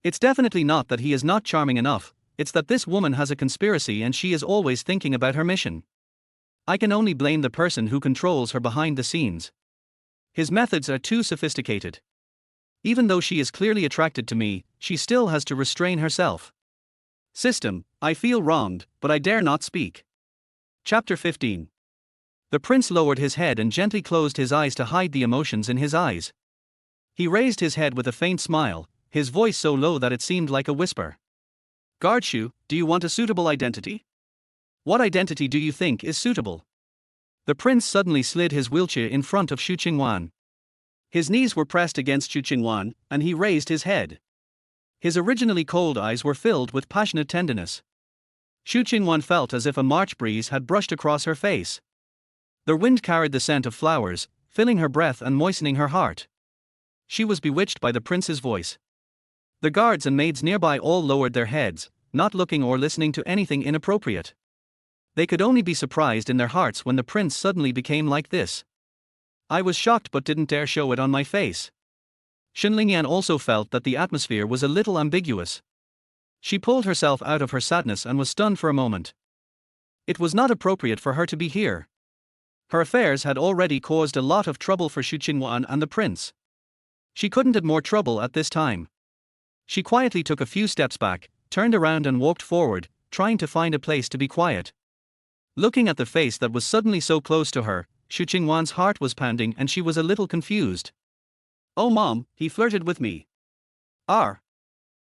It's definitely not that he is not charming enough, it's that this woman has a conspiracy and she is always thinking about her mission. I can only blame the person who controls her behind the scenes. His methods are too sophisticated. Even though she is clearly attracted to me, she still has to restrain herself. System, I feel wronged, but I dare not speak. Chapter 15. The prince lowered his head and gently closed his eyes to hide the emotions in his eyes. He raised his head with a faint smile, his voice so low that it seemed like a whisper. Guard Xu, do you want a suitable identity? What identity do you think is suitable? The prince suddenly slid his wheelchair in front of Xu Qingwan. His knees were pressed against Xu Qingwan, and he raised his head. His originally cold eyes were filled with passionate tenderness. Xu Qingwan felt as if a March breeze had brushed across her face. The wind carried the scent of flowers, filling her breath and moistening her heart. She was bewitched by the prince's voice. The guards and maids nearby all lowered their heads, not looking or listening to anything inappropriate. They could only be surprised in their hearts when the prince suddenly became like this. I was shocked but didn't dare show it on my face. Xinlingyan also felt that the atmosphere was a little ambiguous. She pulled herself out of her sadness and was stunned for a moment. It was not appropriate for her to be here. Her affairs had already caused a lot of trouble for Xu Qingwan and the prince. She couldn't add more trouble at this time. She quietly took a few steps back, turned around and walked forward, trying to find a place to be quiet. Looking at the face that was suddenly so close to her, Xu Qingwan's heart was pounding and she was a little confused. Oh mom, he flirted with me.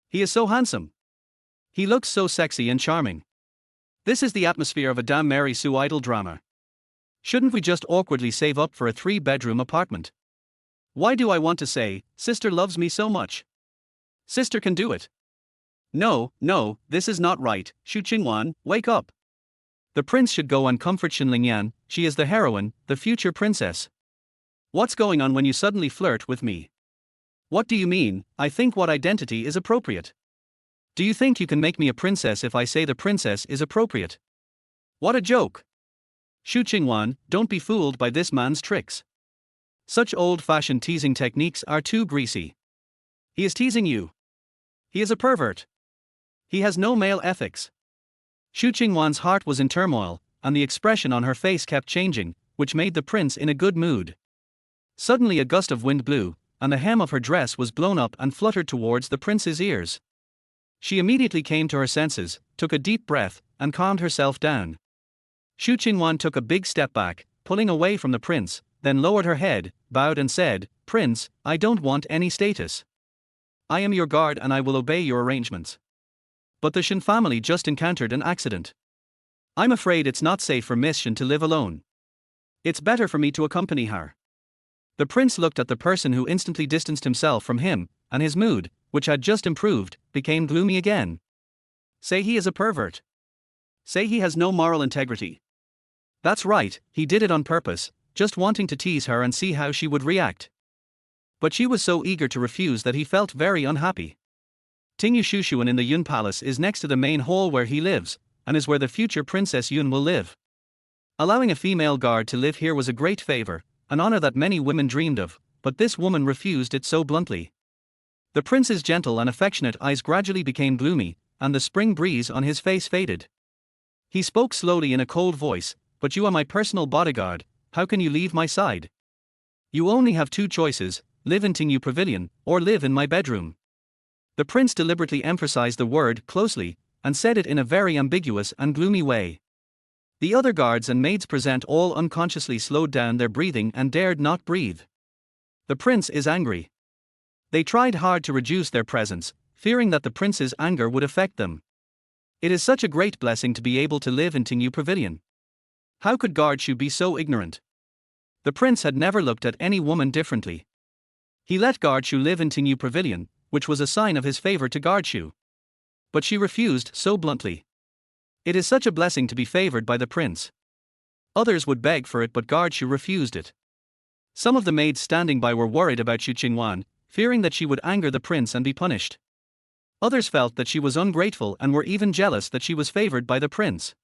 He is so handsome. He looks so sexy and charming. This is the atmosphere of a damn Mary Sue idol drama. Shouldn't we just awkwardly save up for a 3-bedroom apartment? Why do I want to say, sister loves me so much? Sister can do it. No, this is not right, Xu Qingwan, wake up. The prince should go and comfort Xinlingyan, she is the heroine, the future princess. What's going on when you suddenly flirt with me? What do you mean, I think what identity is appropriate? Do you think you can make me a princess if I say the princess is appropriate? What a joke! Xu Qingwan, don't be fooled by this man's tricks. Such old-fashioned teasing techniques are too greasy. He is teasing you. He is a pervert. He has no male ethics. Xu Qingwan's heart was in turmoil, and the expression on her face kept changing, which made the prince in a good mood. Suddenly a gust of wind blew, and the hem of her dress was blown up and fluttered towards the prince's ears. She immediately came to her senses, took a deep breath, and calmed herself down. Xu Qingwan took a big step back, pulling away from the prince, then lowered her head, bowed and said, Prince, I don't want any status. I am your guard and I will obey your arrangements. But the Shen family just encountered an accident. I'm afraid it's not safe for Miss Shen to live alone. It's better for me to accompany her. The prince looked at the person who instantly distanced himself from him, and his mood, which had just improved, became gloomy again. Say he is a pervert. Say he has no moral integrity. That's right, he did it on purpose, just wanting to tease her and see how she would react. But she was so eager to refuse that he felt very unhappy. Tingyu Shushuan in the Yun Palace is next to the main hall where he lives, and is where the future Princess Yun will live. Allowing a female guard to live here was a great favor, an honor that many women dreamed of, but this woman refused it so bluntly. The prince's gentle and affectionate eyes gradually became gloomy, and the spring breeze on his face faded. He spoke slowly in a cold voice, but you are my personal bodyguard, how can you leave my side? You only have 2 choices, live in Tingyu Pavilion, or live in my bedroom. The prince deliberately emphasized the word closely, and said it in a very ambiguous and gloomy way. The other guards and maids present all unconsciously slowed down their breathing and dared not breathe. The prince is angry. They tried hard to reduce their presence, fearing that the prince's anger would affect them. It is such a great blessing to be able to live in Tingyu Pavilion. How could Guard Xu be so ignorant? The prince had never looked at any woman differently. He let Guard Xu live in Tingyu Pavilion, which was a sign of his favor to Guard Xu. But she refused so bluntly. It is such a blessing to be favored by the prince. Others would beg for it, but Guard Xu refused it. Some of the maids standing by were worried about Xu Qingwan, fearing that she would anger the prince and be punished. Others felt that she was ungrateful and were even jealous that she was favored by the prince.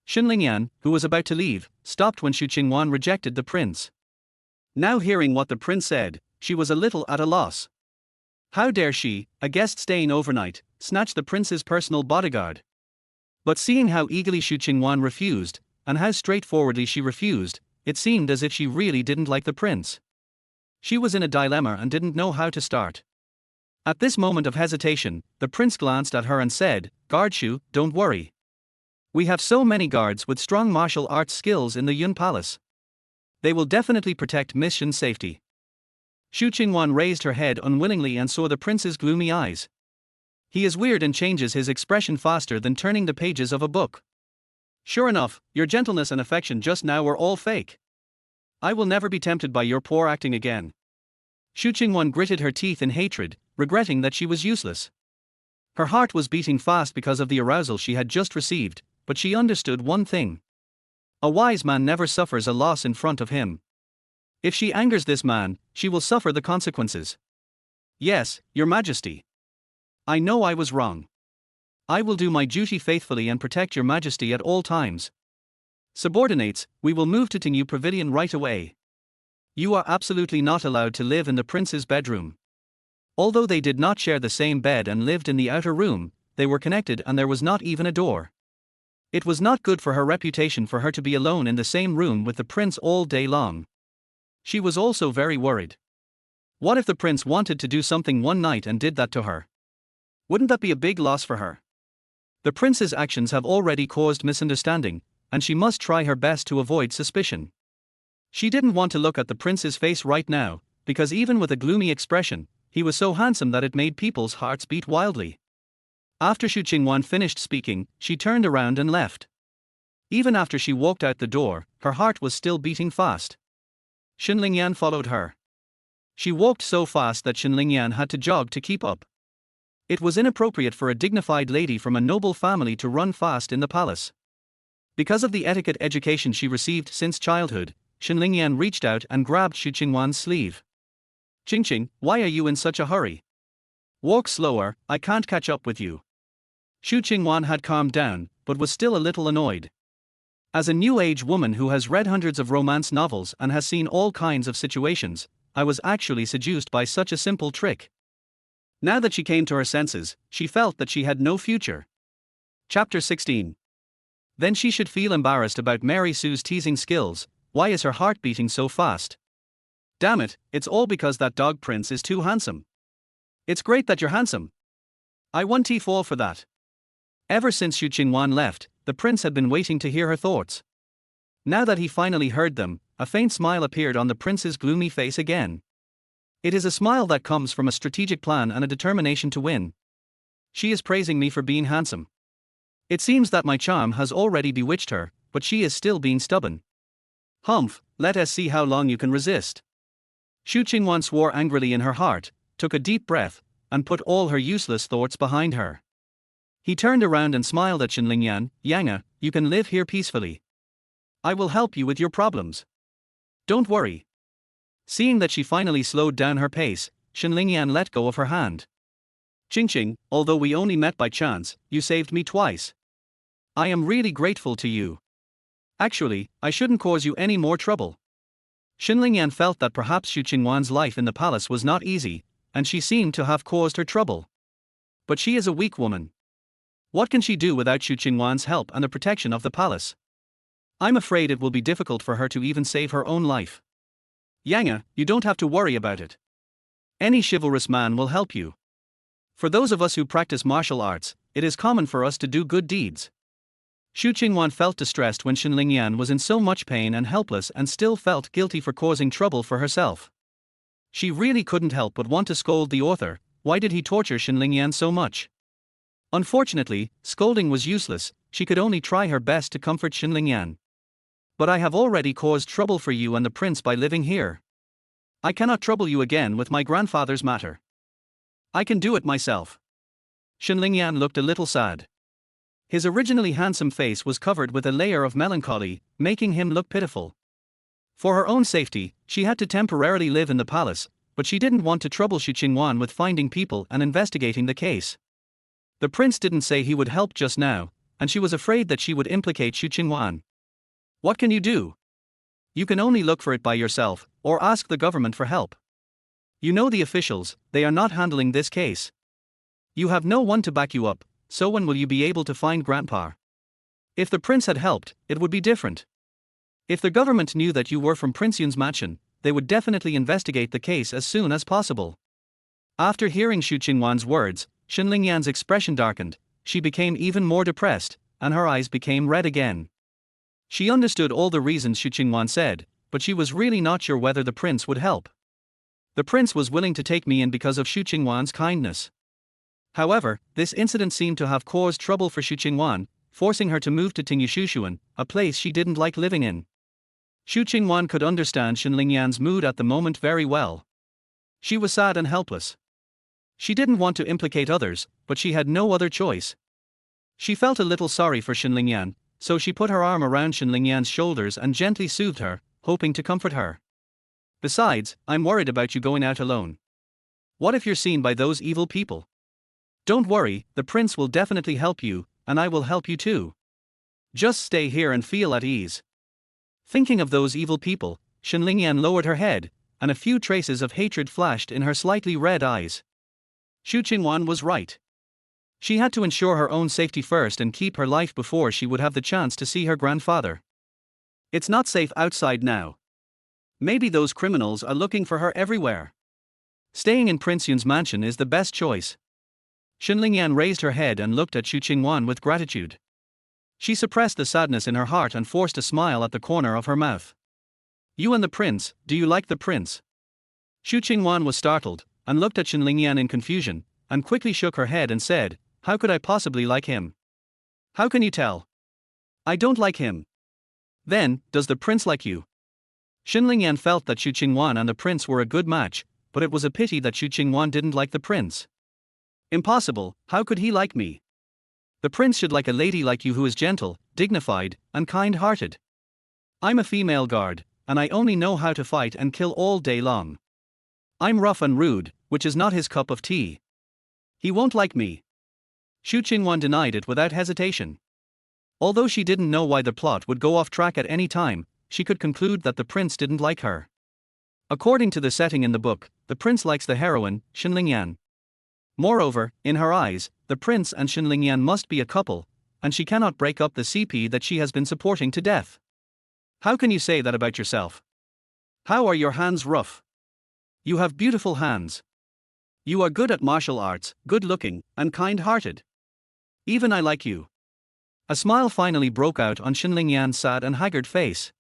Xinlingyan, who was about to leave, stopped when Xu Qingwan rejected the prince. Now hearing what the prince said, she was a little at a loss. How dare she, a guest staying overnight, snatch the prince's personal bodyguard? But seeing how eagerly Xu Qingwan refused, and how straightforwardly she refused, it seemed as if she really didn't like the prince. She was in a dilemma and didn't know how to start. At this moment of hesitation, the prince glanced at her and said, Guard Xu, don't worry. We have so many guards with strong martial arts skills in the Yun Palace. They will definitely protect Miss Shen's safety. Xu Qingwan raised her head unwillingly and saw the prince's gloomy eyes. He is weird and changes his expression faster than turning the pages of a book. Sure enough, your gentleness and affection just now were all fake. I will never be tempted by your poor acting again. Xu Qingwan gritted her teeth in hatred, regretting that she was useless. Her heart was beating fast because of the arousal she had just received, but she understood one thing. A wise man never suffers a loss in front of him. If she angers this man, she will suffer the consequences. Yes, Your Majesty. I know I was wrong. I will do my duty faithfully and protect Your Majesty at all times. Subordinates, we will move to New Pavilion right away. You are absolutely not allowed to live in the prince's bedroom. Although they did not share the same bed and lived in the outer room, they were connected and there was not even a door. It was not good for her reputation for her to be alone in the same room with the prince all day long. She was also very worried. What if the prince wanted to do something one night and did that to her? Wouldn't that be a big loss for her? The prince's actions have already caused misunderstanding, and she must try her best to avoid suspicion. She didn't want to look at the prince's face right now, because even with a gloomy expression, he was so handsome that it made people's hearts beat wildly. After Xu Qingwan finished speaking, she turned around and left. Even after she walked out the door, her heart was still beating fast. Xinlingyan followed her. She walked so fast that Xinlingyan had to jog to keep up. It was inappropriate for a dignified lady from a noble family to run fast in the palace. Because of the etiquette education she received since childhood, Xinlingyan reached out and grabbed Xu Qingwan's sleeve. Qingqing, why are you in such a hurry? Walk slower, I can't catch up with you. Xu Qingwan had calmed down, but was still a little annoyed. As a new age woman who has read hundreds of romance novels and has seen all kinds of situations, I was actually seduced by such a simple trick. Now that she came to her senses, she felt that she had no future. Chapter 16. Then she should feel embarrassed about Mary Sue's teasing skills. Why is her heart beating so fast? Damn it, it's all because that dog prince is too handsome. It's great that you're handsome. I won T4 for that. Ever since Xu Qingwan left, the prince had been waiting to hear her thoughts. Now that he finally heard them, a faint smile appeared on the prince's gloomy face again. It is a smile that comes from a strategic plan and a determination to win. She is praising me for being handsome. It seems that my charm has already bewitched her, but she is still being stubborn. Humph, let us see how long you can resist. Xu Qingwan swore angrily in her heart, took a deep breath, and put all her useless thoughts behind her. He turned around and smiled at Xinlingyan. Yanga, you can live here peacefully. I will help you with your problems. Don't worry. Seeing that she finally slowed down her pace, Xinlingyan let go of her hand. Qingqing, although we only met by chance, you saved me twice. I am really grateful to you. Actually, I shouldn't cause you any more trouble. Xinlingyan felt that perhaps Xu Qingwan's life in the palace was not easy, and she seemed to have caused her trouble. But she is a weak woman. What can she do without Xu Qingwan's help and the protection of the palace? I'm afraid it will be difficult for her to even save her own life. Yanga, you don't have to worry about it. Any chivalrous man will help you. For those of us who practice martial arts, it is common for us to do good deeds. Xu Qingwan felt distressed when Xinlingyan was in so much pain and helpless and still felt guilty for causing trouble for herself. She really couldn't help but want to scold the author. Why did he torture Xinlingyan so much? Unfortunately, scolding was useless. She could only try her best to comfort Xinlingyan. But I have already caused trouble for you and the prince by living here. I cannot trouble you again with my grandfather's matter. I can do it myself. Xinlingyan looked a little sad. His originally handsome face was covered with a layer of melancholy, making him look pitiful. For her own safety, she had to temporarily live in the palace, but she didn't want to trouble Xu Qingwan with finding people and investigating the case. The prince didn't say he would help just now, and she was afraid that she would implicate Xu Qingwan. What can you do? You can only look for it by yourself, or ask the government for help. You know the officials, they are not handling this case. You have no one to back you up, so when will you be able to find Grandpa? If the prince had helped, it would be different. If the government knew that you were from Prince Yun's mansion, they would definitely investigate the case as soon as possible. After hearing Xu Qingwan's words, Xinlingyan's expression darkened, she became even more depressed, and her eyes became red again. She understood all the reasons Xu Qingwan said, but she was really not sure whether the prince would help. The prince was willing to take me in because of Xu Qingwan's kindness. However, this incident seemed to have caused trouble for Xu Qingwan, forcing her to move to Xu, a place she didn't like living in. Xu Qingwan could understand Xinlingyan's mood at the moment very well. She was sad and helpless. She didn't want to implicate others, but she had no other choice. She felt a little sorry for Xinlingyan, so she put her arm around Xinlingyan's shoulders and gently soothed her, hoping to comfort her. Besides, I'm worried about you going out alone. What if you're seen by those evil people? Don't worry, the prince will definitely help you, and I will help you too. Just stay here and feel at ease. Thinking of those evil people, Xinlingyan lowered her head, and a few traces of hatred flashed in her slightly red eyes. Xu Qingwan was right. She had to ensure her own safety first and keep her life before she would have the chance to see her grandfather. It's not safe outside now. Maybe those criminals are looking for her everywhere. Staying in Prince Yun's mansion is the best choice. Xinlingyan raised her head and looked at Xu Qingwan with gratitude. She suppressed the sadness in her heart and forced a smile at the corner of her mouth. You and the prince, do you like the prince? Xu Qingwan was startled, and looked at Xinlingyan in confusion, and quickly shook her head and said, how could I possibly like him? How can you tell? I don't like him. Then, does the prince like you? Xinlingyan felt that Xu Qingwan and the prince were a good match, but it was a pity that Xu Qingwan didn't like the prince. Impossible, how could he like me? The prince should like a lady like you who is gentle, dignified, and kind-hearted. I'm a female guard, and I only know how to fight and kill all day long. I'm rough and rude, which is not his cup of tea. He won't like me. Xu Qingwan denied it without hesitation. Although she didn't know why the plot would go off track at any time, she could conclude that the prince didn't like her. According to the setting in the book, the prince likes the heroine, Xinlingyan. Moreover, in her eyes, the prince and Xinlingyan must be a couple, and she cannot break up the CP that she has been supporting to death. How can you say that about yourself? How are your hands rough? You have beautiful hands. You are good at martial arts, good-looking, and kind-hearted. Even I like you. A smile finally broke out on Xinlingyan's sad and haggard face.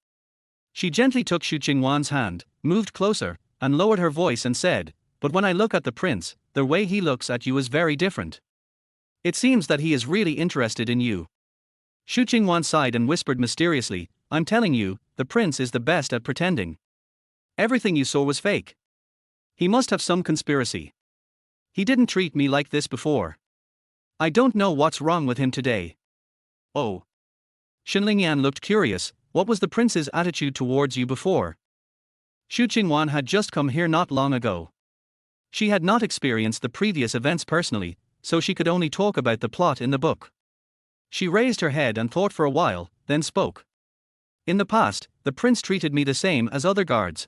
She gently took Xu Qingwan's hand, moved closer, and lowered her voice and said, but when I look at the prince, the way he looks at you is very different. It seems that he is really interested in you. Xu Qingwan sighed and whispered mysteriously, I'm telling you, the prince is the best at pretending. Everything you saw was fake. He must have some conspiracy. He didn't treat me like this before. I don't know what's wrong with him today. Oh. Xinlingyan looked curious, what was the prince's attitude towards you before? Xu Qingwan had just come here not long ago. She had not experienced the previous events personally, so she could only talk about the plot in the book. She raised her head and thought for a while, then spoke. In the past, the prince treated me the same as other guards.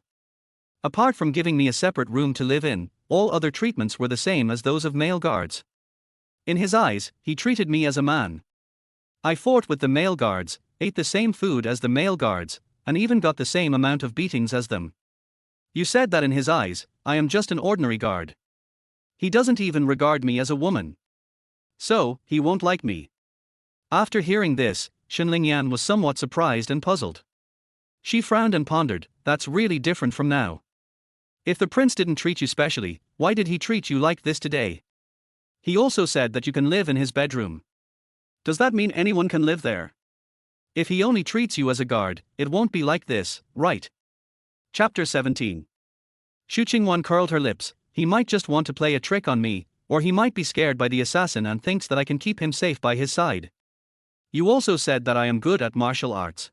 Apart from giving me a separate room to live in, all other treatments were the same as those of male guards. In his eyes, he treated me as a man. I fought with the male guards, ate the same food as the male guards, and even got the same amount of beatings as them. You said that in his eyes, I am just an ordinary guard. He doesn't even regard me as a woman. So, he won't like me. After hearing this, Xinlingyan was somewhat surprised and puzzled. She frowned and pondered, that's really different from now. If the prince didn't treat you specially, why did he treat you like this today? He also said that you can live in his bedroom. Does that mean anyone can live there? If he only treats you as a guard, it won't be like this, right? Chapter 17. Xu Qingwan curled her lips, he might just want to play a trick on me, or he might be scared by the assassin and thinks that I can keep him safe by his side. You also said that I am good at martial arts.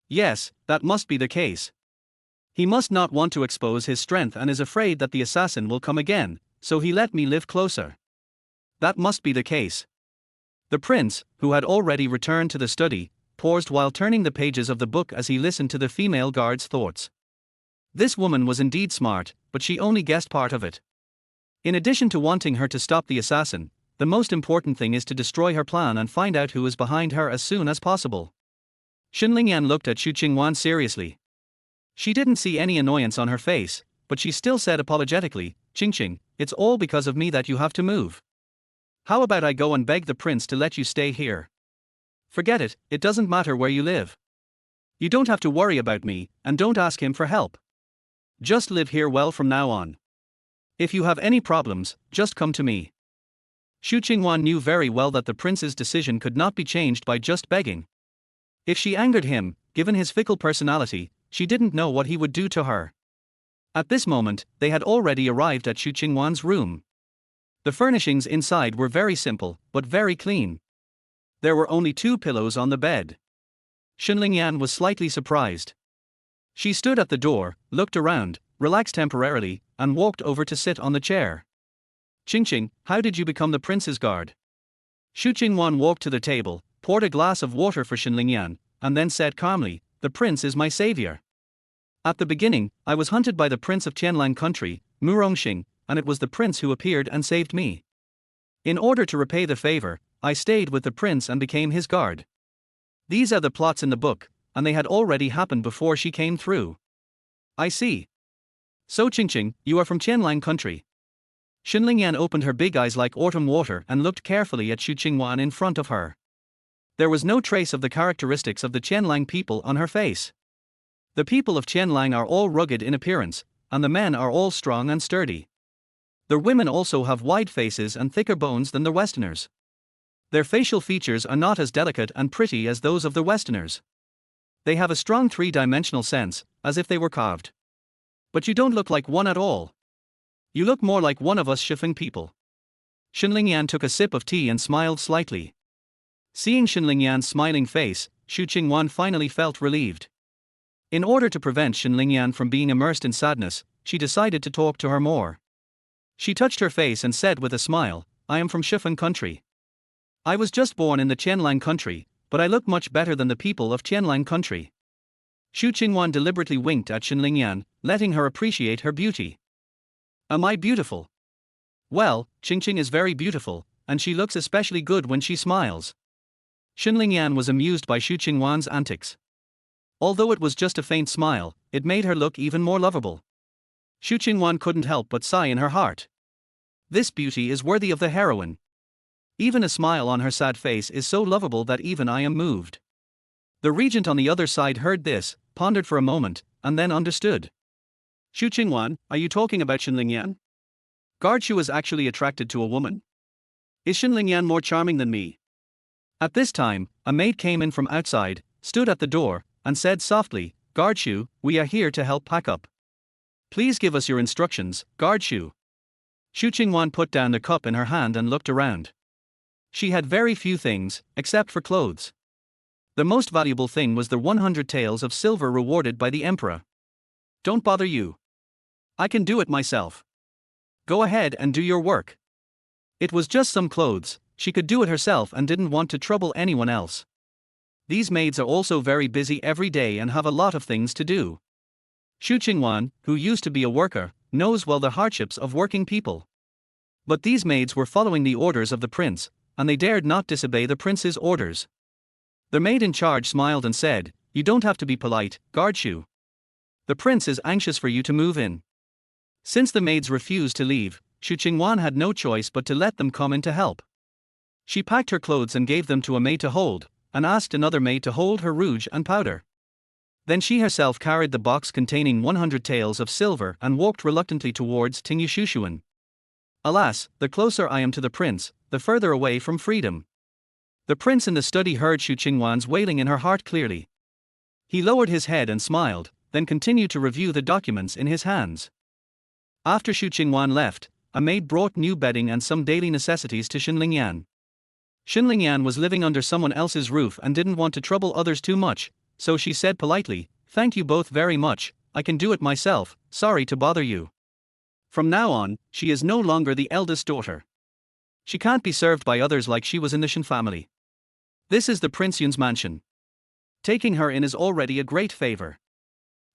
Yes, that must be the case. He must not want to expose his strength and is afraid that the assassin will come again, so he let me live closer. That must be the case. The prince, who had already returned to the study, paused while turning the pages of the book as he listened to the female guard's thoughts. This woman was indeed smart, but she only guessed part of it. In addition to wanting her to stop the assassin, the most important thing is to destroy her plan and find out who is behind her as soon as possible. Xinlingyan looked at Xu Qingwan seriously. She didn't see any annoyance on her face, but she still said apologetically, Qingqing, it's all because of me that you have to move. How about I go and beg the prince to let you stay here? Forget it, it doesn't matter where you live. You don't have to worry about me, and don't ask him for help. Just live here well from now on. If you have any problems, just come to me. Xu Qingwan knew very well that the prince's decision could not be changed by just begging. If she angered him, given his fickle personality, she didn't know what he would do to her. At this moment, they had already arrived at Xu Qingwan's room. The furnishings inside were very simple, but very clean. There were only 2 pillows on the bed. Xunlingyan was slightly surprised. She stood at the door, looked around, relaxed temporarily, and walked over to sit on the chair. Qingqing, how did you become the prince's guard? Xu Qingwan walked to the table, poured a glass of water for Xunlingyan, and then said calmly, "The prince is my savior. At the beginning, I was hunted by the prince of Qianlang country, Murongxing, and it was the prince who appeared and saved me. In order to repay the favor, I stayed with the prince and became his guard. These are the plots in the book, and they had already happened before she came through." "I see. So Qingqing, you are from Qianlang country." Xunlingyan opened her big eyes like autumn water and looked carefully at Xu Qingwan in front of her. There was no trace of the characteristics of the Qianlang people on her face. The people of Qianlang are all rugged in appearance, and the men are all strong and sturdy. The women also have wide faces and thicker bones than the Westerners. Their facial features are not as delicate and pretty as those of the Westerners. They have a strong 3-dimensional sense, as if they were carved. But you don't look like one at all. You look more like one of us Shifeng people. Xunlingyan took a sip of tea and smiled slightly. Seeing Xunlingyan's smiling face, Xu Qingwan finally felt relieved. In order to prevent Xunlingyan from being immersed in sadness, she decided to talk to her more. She touched her face and said with a smile, "I am from Shifeng country. I was just born in the Qianlang country, but I look much better than the people of Qianlang country." Xu Qingwan deliberately winked at Xunlingyan, letting her appreciate her beauty. "Am I beautiful?" "Well, Qingqing is very beautiful, and she looks especially good when she smiles." Xunlingyan was amused by Xu Qingwan's antics. Although it was just a faint smile, it made her look even more lovable. Xu Qingwan couldn't help but sigh in her heart. This beauty is worthy of the heroine. Even a smile on her sad face is so lovable that even I am moved. The regent on the other side heard this, pondered for a moment, and then understood. "Xu Qingwan, are you talking about Xunlingyan? Guard Xu is actually attracted to a woman. Is Xunlingyan more charming than me?" At this time, a maid came in from outside, stood at the door, and said softly, "Guard Xu, we are here to help pack up. Please give us your instructions, Guard Xu." Xu Qingwan put down the cup in her hand and looked around. She had very few things, except for clothes. The most valuable thing was the 100 taels of silver rewarded by the emperor. "Don't bother you. I can do it myself. Go ahead and do your work." It was just some clothes, she could do it herself and didn't want to trouble anyone else. These maids are also very busy every day and have a lot of things to do. Xu Qingwan, who used to be a worker, knows well the hardships of working people. But these maids were following the orders of the prince, and they dared not disobey the prince's orders. The maid in charge smiled and said, "You don't have to be polite, Guard Xu. The prince is anxious for you to move in." Since the maids refused to leave, Xu Qingwan had no choice but to let them come in to help. She packed her clothes and gave them to a maid to hold, and asked another maid to hold her rouge and powder. Then she herself carried the box containing 100 taels of silver and walked reluctantly towards Tingyushushuan. Alas, the closer I am to the prince, the further away from freedom. The prince in the study heard Xu Qingwan's wailing in her heart clearly. He lowered his head and smiled, then continued to review the documents in his hands. After Xu Qingwan left, a maid brought new bedding and some daily necessities to Xunlingyan. Xunlingyan was living under someone else's roof and didn't want to trouble others too much, so she said politely, "Thank you both very much, I can do it myself, sorry to bother you." From now on, she is no longer the eldest daughter. She can't be served by others like she was in the Shen family. This is the Prince Yun's mansion. Taking her in is already a great favor.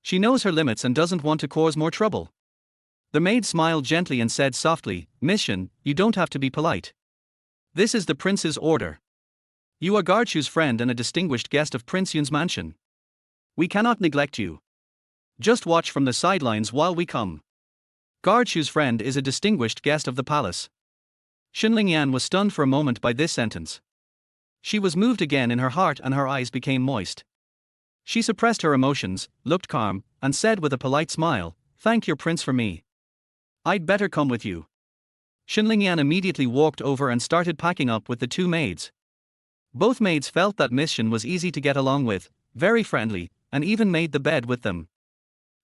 She knows her limits and doesn't want to cause more trouble. The maid smiled gently and said softly, "Miss Shen, you don't have to be polite. This is the prince's order. You are Guard Xu's friend and a distinguished guest of Prince Yun's mansion. We cannot neglect you. Just watch from the sidelines while we come." Guard Xu's friend is a distinguished guest of the palace. Xunlingyan was stunned for a moment by this sentence. She was moved again in her heart and her eyes became moist. She suppressed her emotions, looked calm, and said with a polite smile, thank your prince for me. I'd better come with you. Xinlingyan immediately walked over and started packing up with the two maids. Both maids felt that Miss Shen was easy to get along with, very friendly, and even made the bed with them.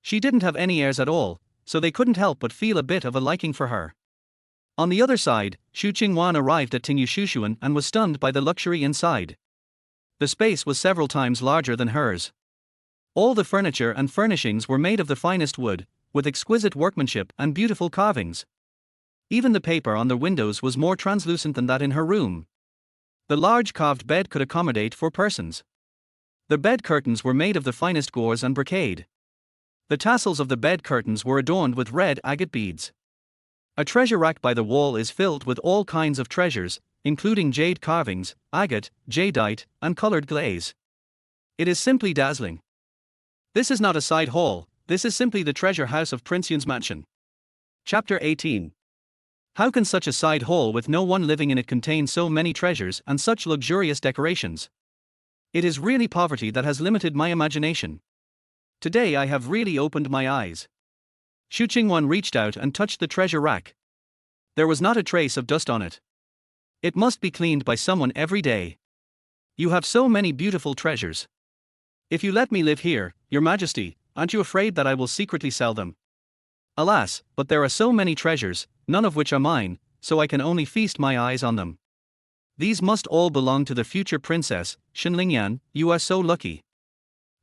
She didn't have any heirs at all, so they couldn't help but feel a bit of a liking for her. On the other side, Xu Qingwan arrived at Xu and was stunned by the luxury inside. The space was several times larger than hers. All the furniture and furnishings were made of the finest wood, with exquisite workmanship and beautiful carvings. Even the paper on the windows was more translucent than that in her room. The large carved bed could accommodate 4 persons. The bed curtains were made of the finest gauze and brocade. The tassels of the bed curtains were adorned with red agate beads. A treasure rack by the wall is filled with all kinds of treasures, including jade carvings, agate, jadeite, and colored glaze. It is simply dazzling. This is not a side hall, this is simply the treasure house of Prince Yun's mansion. Chapter 18. How can such a side hall with no one living in it contain so many treasures and such luxurious decorations? It is really poverty that has limited my imagination. Today I have really opened my eyes. Xu Qingwan reached out and touched the treasure rack. There was not a trace of dust on it. It must be cleaned by someone every day. You have so many beautiful treasures. If you let me live here, Your Majesty, aren't you afraid that I will secretly sell them? Alas, but there are so many treasures, none of which are mine, so I can only feast my eyes on them. These must all belong to the future princess, Xinlingyan, you are so lucky.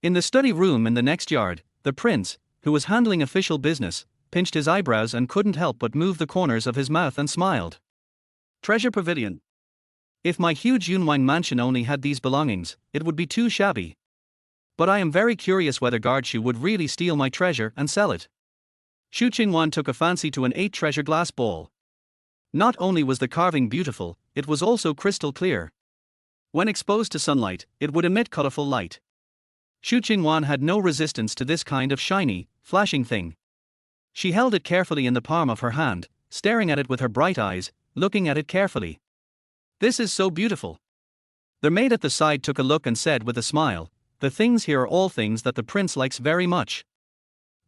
In the study room in the next yard, the prince, who was handling official business, pinched his eyebrows and couldn't help but move the corners of his mouth and smiled. Treasure Pavilion. If my huge Yunwang mansion only had these belongings, it would be too shabby. But I am very curious whether Guardshu would really steal my treasure and sell it. Xu Qingwan took a fancy to an 8-treasure glass ball. Not only was the carving beautiful, it was also crystal clear. When exposed to sunlight, it would emit colorful light. Xu Qingwan had no resistance to this kind of shiny, flashing thing. She held it carefully in the palm of her hand, staring at it with her bright eyes, looking at it carefully. This is so beautiful. The maid at the side took a look and said with a smile, the things here are all things that the prince likes very much.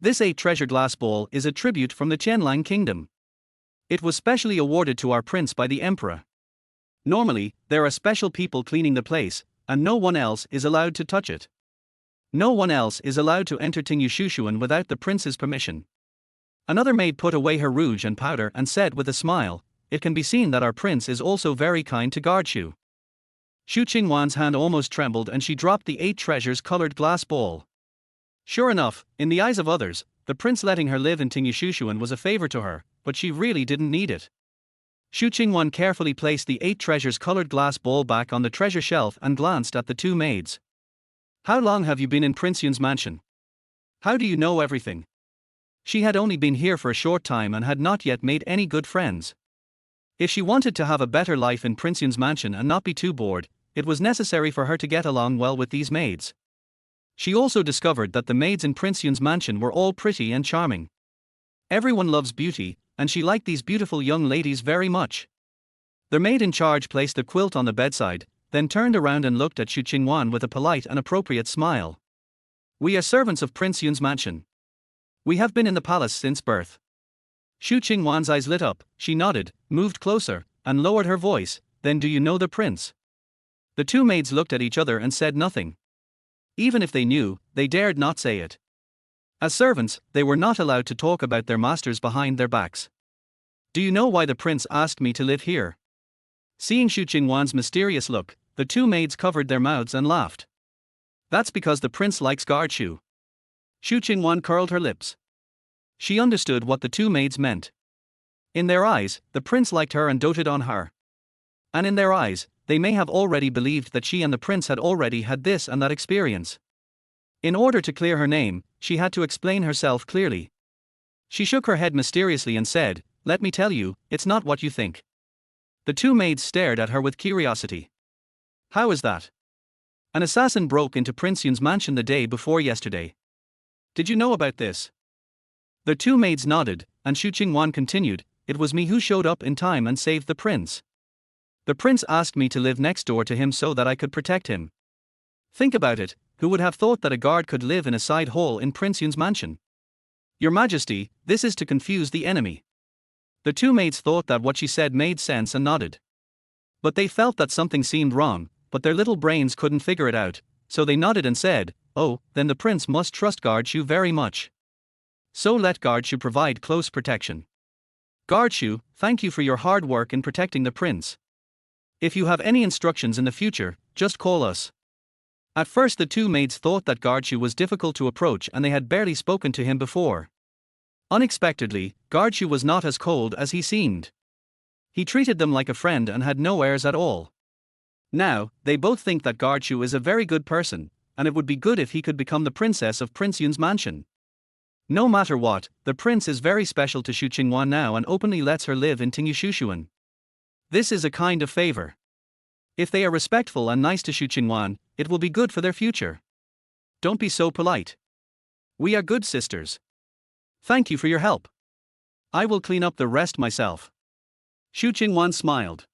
This 8-treasure glass ball is a tribute from the Qianlang kingdom. It was specially awarded to our prince by the emperor. Normally, there are special people cleaning the place, and no one else is allowed to touch it. No one else is allowed to enter Xu without the prince's permission. Another maid put away her rouge and powder and said with a smile, it can be seen that our prince is also very kind to Guardshu. Xu Qingwan's hand almost trembled and she dropped the 8 treasures colored glass ball. Sure enough, in the eyes of others, the prince letting her live in Xu was a favor to her, but she really didn't need it. Xu Qingwan carefully placed the 8 treasures colored glass ball back on the treasure shelf and glanced at the 2 maids. How long have you been in Prince Yun's mansion? How do you know everything? She had only been here for a short time and had not yet made any good friends. If she wanted to have a better life in Prince Yun's mansion and not be too bored, it was necessary for her to get along well with these maids. She also discovered that the maids in Prince Yun's mansion were all pretty and charming. Everyone loves beauty, and she liked these beautiful young ladies very much. The maid in charge placed the quilt on the bedside, then turned around and looked at Xu Qingwan with a polite and appropriate smile. We are servants of Prince Yun's mansion. We have been in the palace since birth. Xu Qingwan's eyes lit up, she nodded, moved closer, and lowered her voice, then do you know the prince? The 2 maids looked at each other and said nothing. Even if they knew, they dared not say it. As servants, they were not allowed to talk about their masters behind their backs. Do you know why the prince asked me to live here? Seeing Xu Qingwan's mysterious look, the 2 maids covered their mouths and laughed. That's because the prince likes Guardshu. Xu Qingwan curled her lips. She understood what the 2 maids meant. In their eyes, the prince liked her and doted on her. And in their eyes, they may have already believed that she and the prince had already had this and that experience. In order to clear her name, she had to explain herself clearly. She shook her head mysteriously and said, let me tell you, it's not what you think. The 2 maids stared at her with curiosity. How is that? An assassin broke into Prince Yun's mansion the day before yesterday. Did you know about this? The 2 maids nodded, and Xu Qingwan continued, it was me who showed up in time and saved the prince. The prince asked me to live next door to him so that I could protect him. Think about it, who would have thought that a guard could live in a side hall in Prince Yun's mansion? Your Majesty, this is to confuse the enemy. The two maids thought that what she said made sense and nodded. But they felt that something seemed wrong, but their little brains couldn't figure it out, so they nodded and said, "Oh, then the prince must trust Guard Xu very much. So let Guard Xu provide close protection. Guard Xu, thank you for your hard work in protecting the prince. If you have any instructions in the future, just call us." At first the two maids thought that Guard Xu was difficult to approach and they had barely spoken to him before. Unexpectedly, Guard Xu was not as cold as he seemed. He treated them like a friend and had no airs at all. Now, they both think that Guard Xu is a very good person, and it would be good if he could become the princess of Prince Yun's mansion. No matter what, the prince is very special to Xu Qingwan now and openly lets her live in Xu. This is a kind of favor. If they are respectful and nice to Xu Qingwan, it will be good for their future. Don't be so polite. We are good sisters. Thank you for your help. I will clean up the rest myself. Xu Qingwan smiled.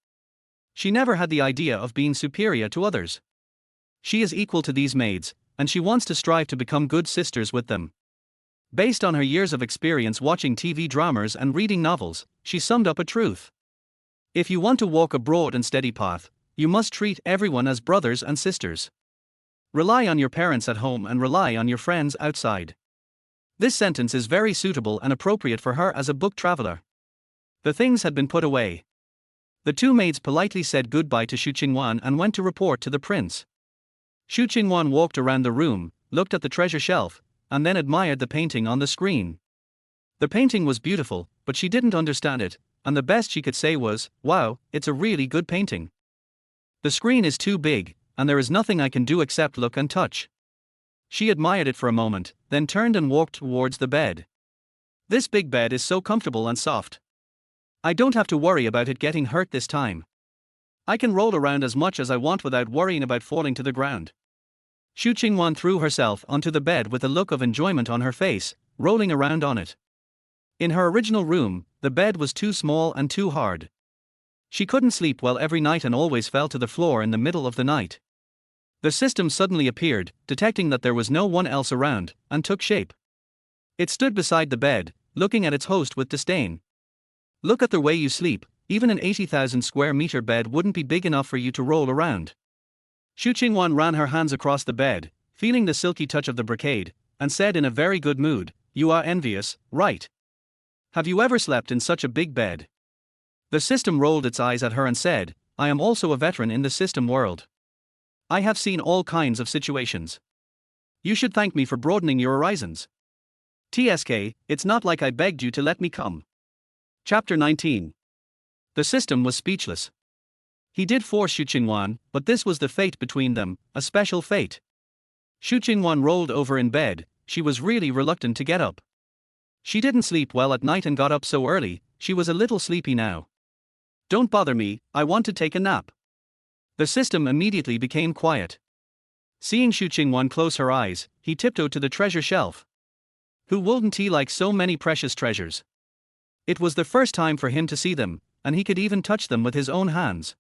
She never had the idea of being superior to others. She is equal to these maids, and she wants to strive to become good sisters with them. Based on her years of experience watching TV dramas and reading novels, she summed up a truth. If you want to walk a broad and steady path, you must treat everyone as brothers and sisters. Rely on your parents at home and rely on your friends outside. This sentence is very suitable and appropriate for her as a book traveler. The things had been put away. The two maids politely said goodbye to Xu Qingwan and went to report to the prince. Xu Qingwan walked around the room, looked at the treasure shelf, and then admired the painting on the screen. The painting was beautiful, but she didn't understand it, and the best she could say was, "Wow, it's a really good painting. The screen is too big, and there is nothing I can do except look and touch." She admired it for a moment, then turned and walked towards the bed. This big bed is so comfortable and soft. I don't have to worry about it getting hurt this time. I can roll around as much as I want without worrying about falling to the ground. Xu Qingwan threw herself onto the bed with a look of enjoyment on her face, rolling around on it. In her original room, the bed was too small and too hard. She couldn't sleep well every night and always fell to the floor in the middle of the night. The system suddenly appeared, detecting that there was no one else around, and took shape. It stood beside the bed, looking at its host with disdain. "Look at the way you sleep, even an 80,000 square meter bed wouldn't be big enough for you to roll around." Xu Qingwan ran her hands across the bed, feeling the silky touch of the brocade, and said in a very good mood, "You are envious, right? Have you ever slept in such a big bed?" The system rolled its eyes at her and said, "I am also a veteran in the system world. I have seen all kinds of situations. You should thank me for broadening your horizons. TSK, it's not like I begged you to let me come." Chapter 19. The system was speechless. He did force Xu Qingwan, but this was the fate between them, a special fate. Xu Qingwan rolled over in bed. She was really reluctant to get up. She didn't sleep well at night and got up so early, she was a little sleepy now. "Don't bother me, I want to take a nap." The system immediately became quiet. Seeing Xu Qingwan close her eyes, he tiptoed to the treasure shelf. Who wouldn't he like so many precious treasures? It was the first time for him to see them, and he could even touch them with his own hands.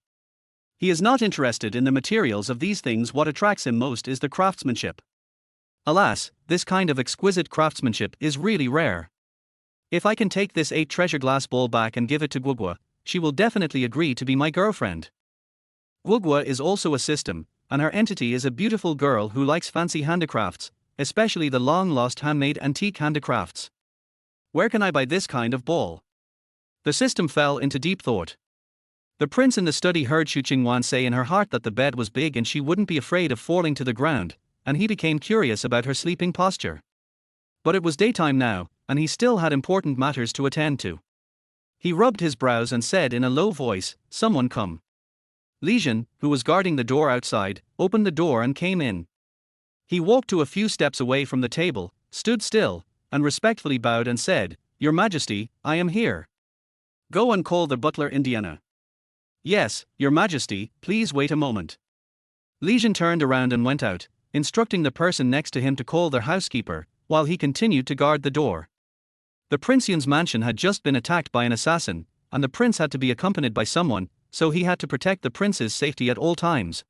He is not interested in the materials of these things. What attracts him most is the craftsmanship. Alas, this kind of exquisite craftsmanship is really rare. If I can take this 8 treasure glass bowl back and give it to Guogua, she will definitely agree to be my girlfriend. Guogua is also a system, and her entity is a beautiful girl who likes fancy handicrafts, especially the long-lost handmade antique handicrafts. Where can I buy this kind of bowl? The system fell into deep thought. The prince in the study heard Xu Qingwan say in her heart that the bed was big and she wouldn't be afraid of falling to the ground, and he became curious about her sleeping posture. But it was daytime now, and he still had important matters to attend to. He rubbed his brows and said in a low voice, "Someone come." Lijian, who was guarding the door outside, opened the door and came in. He walked to a few steps away from the table, stood still, and respectfully bowed and said, "Your Majesty, I am here." "Go and call the butler Indiana." "Yes, Your Majesty, please wait a moment." Lijian turned around and went out, instructing the person next to him to call their housekeeper, while he continued to guard the door. The Prince Yun's mansion had just been attacked by an assassin, and the prince had to be accompanied by someone, so he had to protect the prince's safety at all times.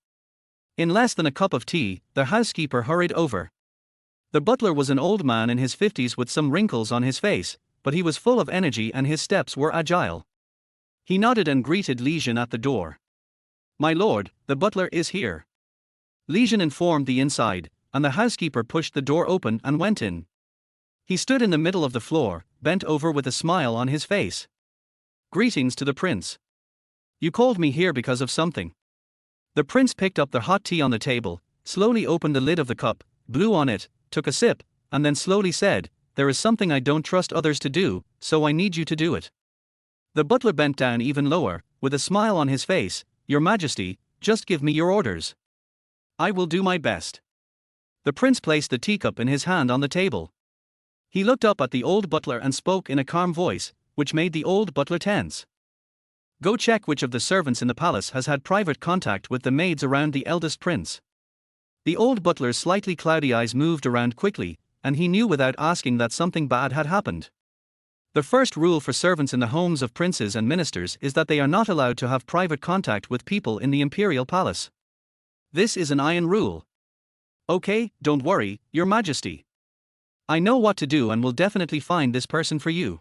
In less than a cup of tea, the housekeeper hurried over. The butler was an old man in his 50s with some wrinkles on his face, but he was full of energy and his steps were agile. He nodded and greeted Li Jin at the door. "My lord, the butler is here." Li Jin informed the inside, and the housekeeper pushed the door open and went in. He stood in the middle of the floor, bent over with a smile on his face. "Greetings to the prince. You called me here because of something." The prince picked up the hot tea on the table, slowly opened the lid of the cup, blew on it, took a sip, and then slowly said, "There is something I don't trust others to do, so I need you to do it." The butler bent down even lower, with a smile on his face. "Your Majesty, just give me your orders. I will do my best." The prince placed the teacup in his hand on the table. He looked up at the old butler and spoke in a calm voice, which made the old butler tense. "Go check which of the servants in the palace has had private contact with the maids around the eldest prince." The old butler's slightly cloudy eyes moved around quickly, and he knew without asking that something bad had happened. The first rule for servants in the homes of princes and ministers is that they are not allowed to have private contact with people in the imperial palace. This is an iron rule. "Okay, don't worry, Your Majesty. I know what to do and will definitely find this person for you."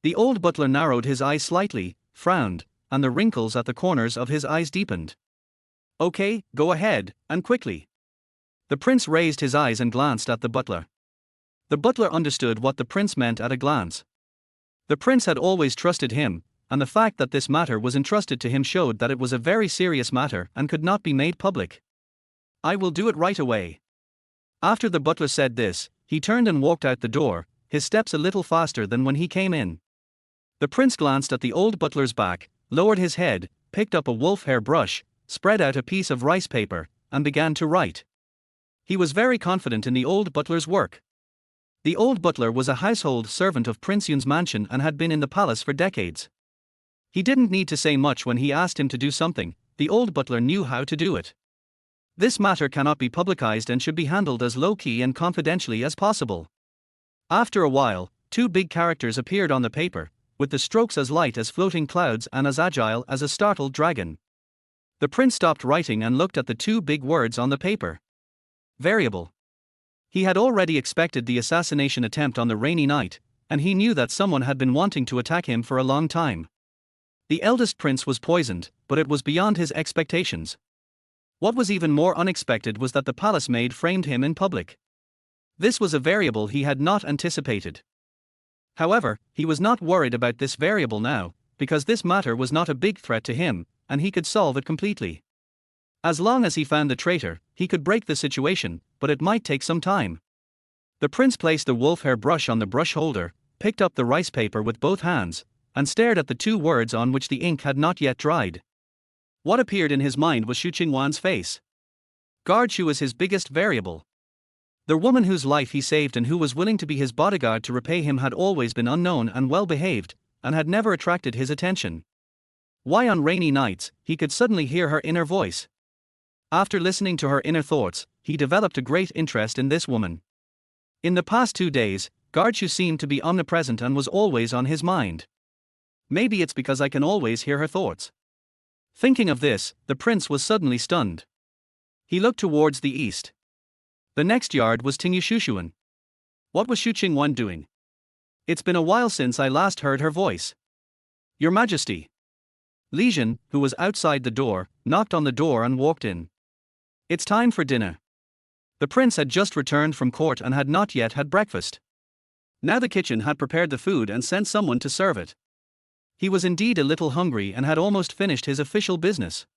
The old butler narrowed his eyes slightly, frowned, and the wrinkles at the corners of his eyes deepened. "Okay, go ahead, and quickly." The prince raised his eyes and glanced at the butler. The butler understood what the prince meant at a glance. The prince had always trusted him, and the fact that this matter was entrusted to him showed that it was a very serious matter and could not be made public. "I will do it right away." After the butler said this, he turned and walked out the door, his steps a little faster than when he came in. The prince glanced at the old butler's back, lowered his head, picked up a wolf hair brush, spread out a piece of rice paper, and began to write. He was very confident in the old butler's work. The old butler was a household servant of Prince Yun's mansion and had been in the palace for decades. He didn't need to say much when he asked him to do something. The old butler knew how to do it. This matter cannot be publicized and should be handled as low-key and confidentially as possible. After a while, two big characters appeared on the paper, with the strokes as light as floating clouds and as agile as a startled dragon. The prince stopped writing and looked at the two big words on the paper. Variable. He had already expected the assassination attempt on the rainy night, and he knew that someone had been wanting to attack him for a long time. The eldest prince was poisoned, but it was beyond his expectations. What was even more unexpected was that the palace maid framed him in public. This was a variable he had not anticipated. However, he was not worried about this variable now, because this matter was not a big threat to him, and he could solve it completely. As long as he found the traitor, he could break the situation, but it might take some time. The prince placed the wolf hair brush on the brush holder, picked up the rice paper with both hands, and stared at the two words on which the ink had not yet dried. What appeared in his mind was Xu Qingwan's face. Guard Xu was his biggest variable. The woman whose life he saved and who was willing to be his bodyguard to repay him had always been unknown and well-behaved, and had never attracted his attention. Why on rainy nights, he could suddenly hear her inner voice. After listening to her inner thoughts, he developed a great interest in this woman. In the past 2 days, Guard Xu seemed to be omnipresent and was always on his mind. Maybe it's because I can always hear her thoughts. Thinking of this, the prince was suddenly stunned. He looked towards the east. The next yard was Xu Qingwan. What was Xu Qingwan doing? It's been a while since I last heard her voice. Your Majesty. Li Jin, who was outside the door, knocked on the door and walked in. It's time for dinner. The prince had just returned from court and had not yet had breakfast. Now the kitchen had prepared the food and sent someone to serve it. He was indeed a little hungry and had almost finished his official business.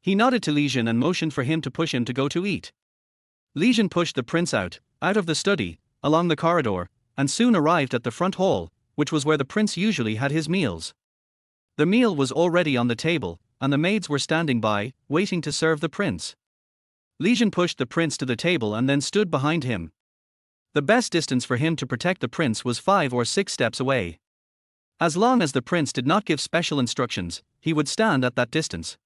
He nodded to Li Jin and motioned for him to push him to go to eat. Li Jin pushed the prince out of the study, along the corridor, and soon arrived at the front hall, which was where the prince usually had his meals. The meal was already on the table, and the maids were standing by, waiting to serve the prince. Li Jin pushed the prince to the table and then stood behind him. The best distance for him to protect the prince was 5 or 6 steps away. As long as the prince did not give special instructions, he would stand at that distance.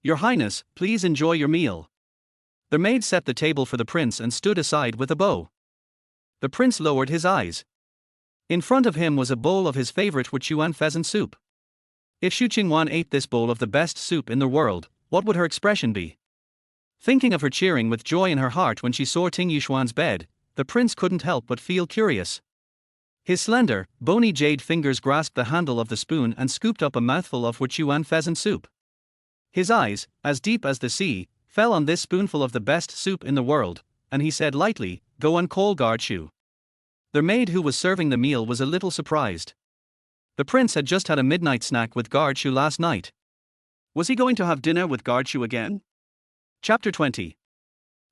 Your Highness, please enjoy your meal. The maid set the table for the prince and stood aside with a bow. The prince lowered his eyes. In front of him was a bowl of his favorite Sichuan pheasant soup. If Xu Qingwan ate this bowl of the best soup in the world, what would her expression be? Thinking of her cheering with joy in her heart when she saw Ting Yuxuan's bed, the prince couldn't help but feel curious. His slender, bony jade fingers grasped the handle of the spoon and scooped up a mouthful of Xu Qingwan pheasant soup. His eyes, as deep as the sea, fell on this spoonful of the best soup in the world, and he said lightly, "Go and call guard Xu." The maid who was serving the meal was a little surprised. The prince had just had a midnight snack with guard Xu last night. Was he going to have dinner with guard Xu again? Chapter 20.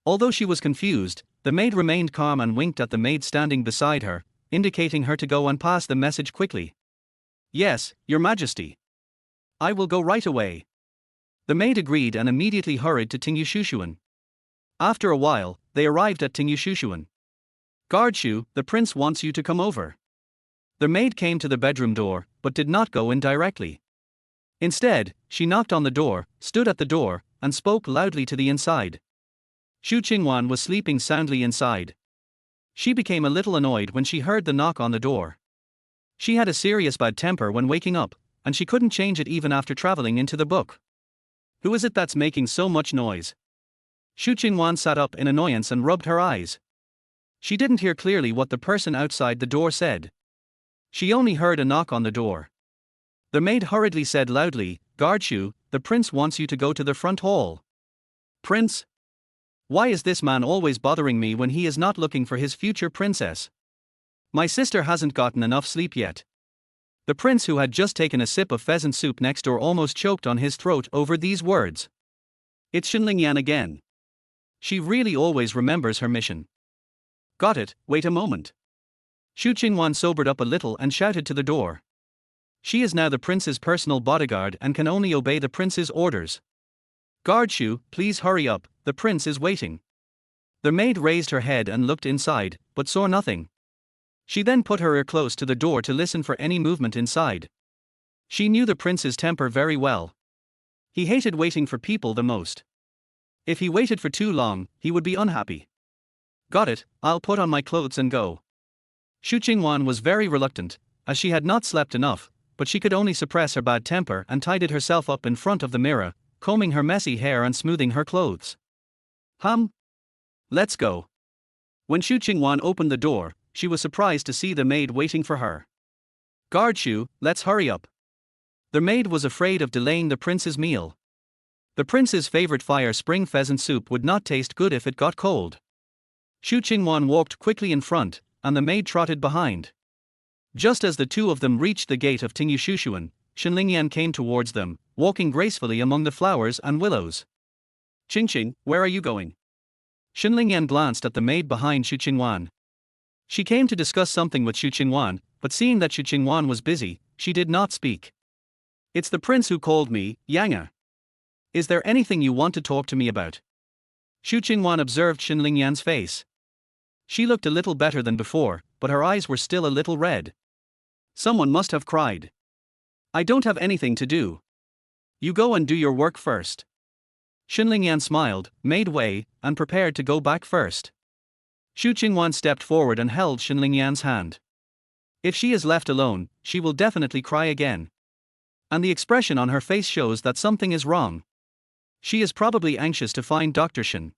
Although she was confused, the maid remained calm and winked at the maid standing beside her, indicating her to go and pass the message quickly. "Yes, Your Majesty. I will go right away." The maid agreed and immediately hurried to Xu. After a while, they arrived at Xu. "Guard Xu, the prince wants you to come over." The maid came to the bedroom door, but did not go in directly. Instead, she knocked on the door, stood at the door, and spoke loudly to the inside. Xu Qingwan was sleeping soundly inside. She became a little annoyed when she heard the knock on the door. She had a serious bad temper when waking up, and she couldn't change it even after traveling into the book. Who is it that's making so much noise? Xu Qingwan sat up in annoyance and rubbed her eyes. She didn't hear clearly what the person outside the door said. She only heard a knock on the door. The maid hurriedly said loudly, "Guard Xu, the prince wants you to go to the front hall." "Prince? Why is this man always bothering me when he is not looking for his future princess? My sister hasn't gotten enough sleep yet." The prince, who had just taken a sip of pheasant soup next door, almost choked on his throat over these words. It's Xinlingyan again. She really always remembers her mission. Got it, wait a moment. Xu Qingwan sobered up a little and shouted to the door. She is now the prince's personal bodyguard and can only obey the prince's orders. "Guard Xu, please hurry up, the prince is waiting." The maid raised her head and looked inside, but saw nothing. She then put her ear close to the door to listen for any movement inside. She knew the prince's temper very well. He hated waiting for people the most. If he waited for too long, he would be unhappy. "Got it, I'll put on my clothes and go." Xu Qingwan was very reluctant, as she had not slept enough, but she could only suppress her bad temper and tidied herself up in front of the mirror, combing her messy hair and smoothing her clothes. Let's go." When Xu Qingwan opened the door, she was surprised to see the maid waiting for her. "Guard Xu, let's hurry up." The maid was afraid of delaying the prince's meal. The prince's favorite fire spring pheasant soup would not taste good if it got cold. Xu Qingwan walked quickly in front, and the maid trotted behind. Just as the two of them reached the gate of Xu, Xinlingyan came towards them, walking gracefully among the flowers and willows. "Qingqing, where are you going?" Xinlingyan glanced at the maid behind Xu Qingwan. She came to discuss something with Xu Qingwan, but seeing that Xu Qingwan was busy, she did not speak. "It's the prince who called me, Yanga. Is there anything you want to talk to me about?" Xu Qingwan observed Xinlingyan's face. She looked a little better than before, but her eyes were still a little red. Someone must have cried. "I don't have anything to do. You go and do your work first." Xinlingyan smiled, made way, and prepared to go back first. Xu Qingwan stepped forward and held Xinlingyan's hand. If she is left alone, she will definitely cry again. And the expression on her face shows that something is wrong. She is probably anxious to find Dr. Shen.